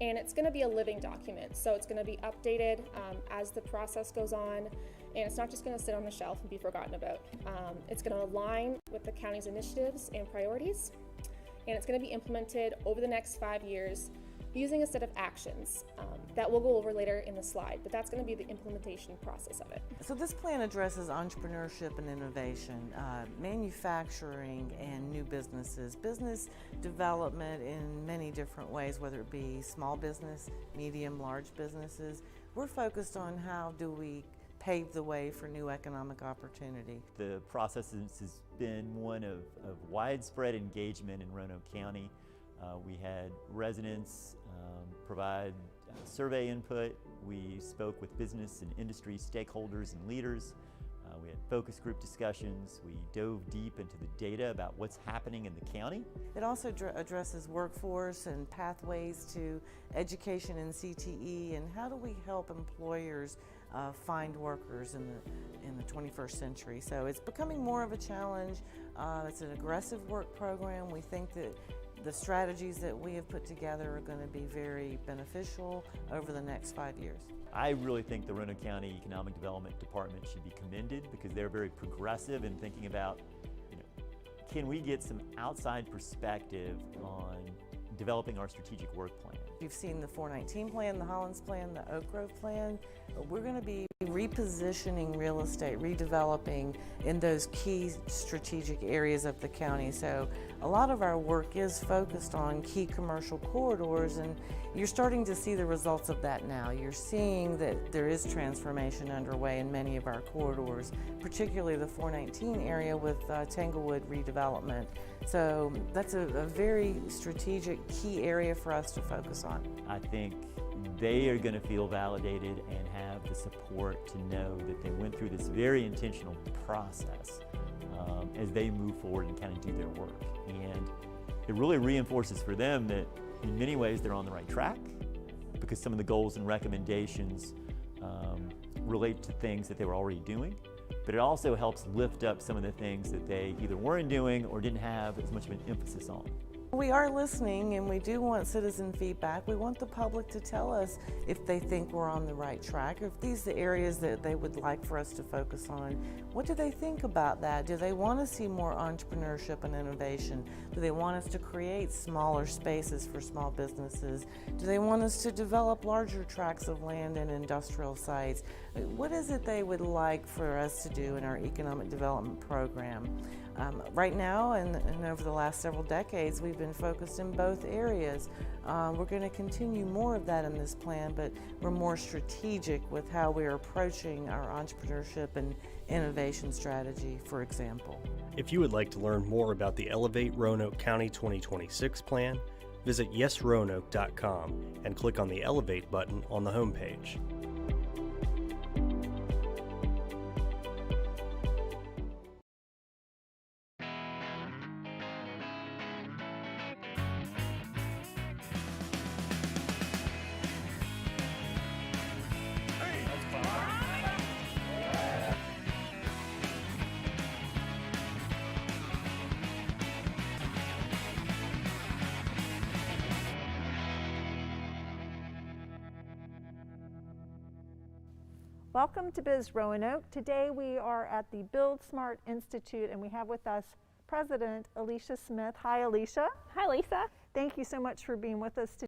And it's going to be a living document, so it's going to be updated as the process goes on, and it's not just going to sit on the shelf and be forgotten about. It's going to align with the county's initiatives and priorities, and it's going to be implemented over the next 5 years using a set of actions that we'll go over later in the slide, but that's going to be the implementation process of it. So this plan addresses entrepreneurship and innovation, manufacturing and new businesses, business development in many different ways, whether it be small business, medium, large businesses. We're focused on how do we pave the way for new economic opportunity. The process has been one of widespread engagement in Roanoke County. We had residents provide survey input. We spoke with business and industry stakeholders and leaders. We had focus group discussions. We dove deep into the data about what's happening in the county. It also addresses workforce and pathways to education and CTE, and how do we help employers find workers in the 21st century. So it's becoming more of a challenge. It's an aggressive work program. We think that the strategies that we have put together are going to be very beneficial over the next 5 years. I really think the Roanoke County Economic Development Department should be commended because they're very progressive in thinking about, can we get some outside perspective on developing our strategic work plan. You've seen the 419 plan, the Hollins plan, the Oak Grove plan. We're going to be repositioning real estate, redeveloping in those key strategic areas of the county. So a lot of our work is focused on key commercial corridors, and you're starting to see the results of that now. You're seeing that there is transformation underway in many of our corridors, particularly the 419 area with Tanglewood redevelopment. So that's a very strategic key area for us to focus on. I think they are going to feel validated and have the support to know that they went through this very intentional process as they move forward and kind of do their work. And it really reinforces for them that in many ways they're on the right track, because some of the goals and recommendations relate to things that they were already doing. But it also helps lift up some of the things that they either weren't doing or didn't have as much of an emphasis on. We are listening, and we do want citizen feedback. We want the public to tell us if they think we're on the right track, or if these are the areas that they would like for us to focus on. What do they think about that? Do they want to see more entrepreneurship and innovation? Do they want us to create smaller spaces for small businesses? Do they want us to develop larger tracts of land and industrial sites? What is it they would like for us to do in our economic development program? Right now, and over the last several decades, we've been focused in both areas. We're going to continue more of that in this plan, but we're more strategic with how we're approaching our entrepreneurship and innovation strategy, for example. If you would like to learn more about the Elevate Roanoke County 2026 plan, visit yesroanoke.com and click on the Elevate button on the homepage. Welcome to Biz Roanoke. Today we are at the Build Smart Institute, and we have with us President Alicia Smith. Hi, Alicia. Hi, Lisa. Thank you so much for being with us today.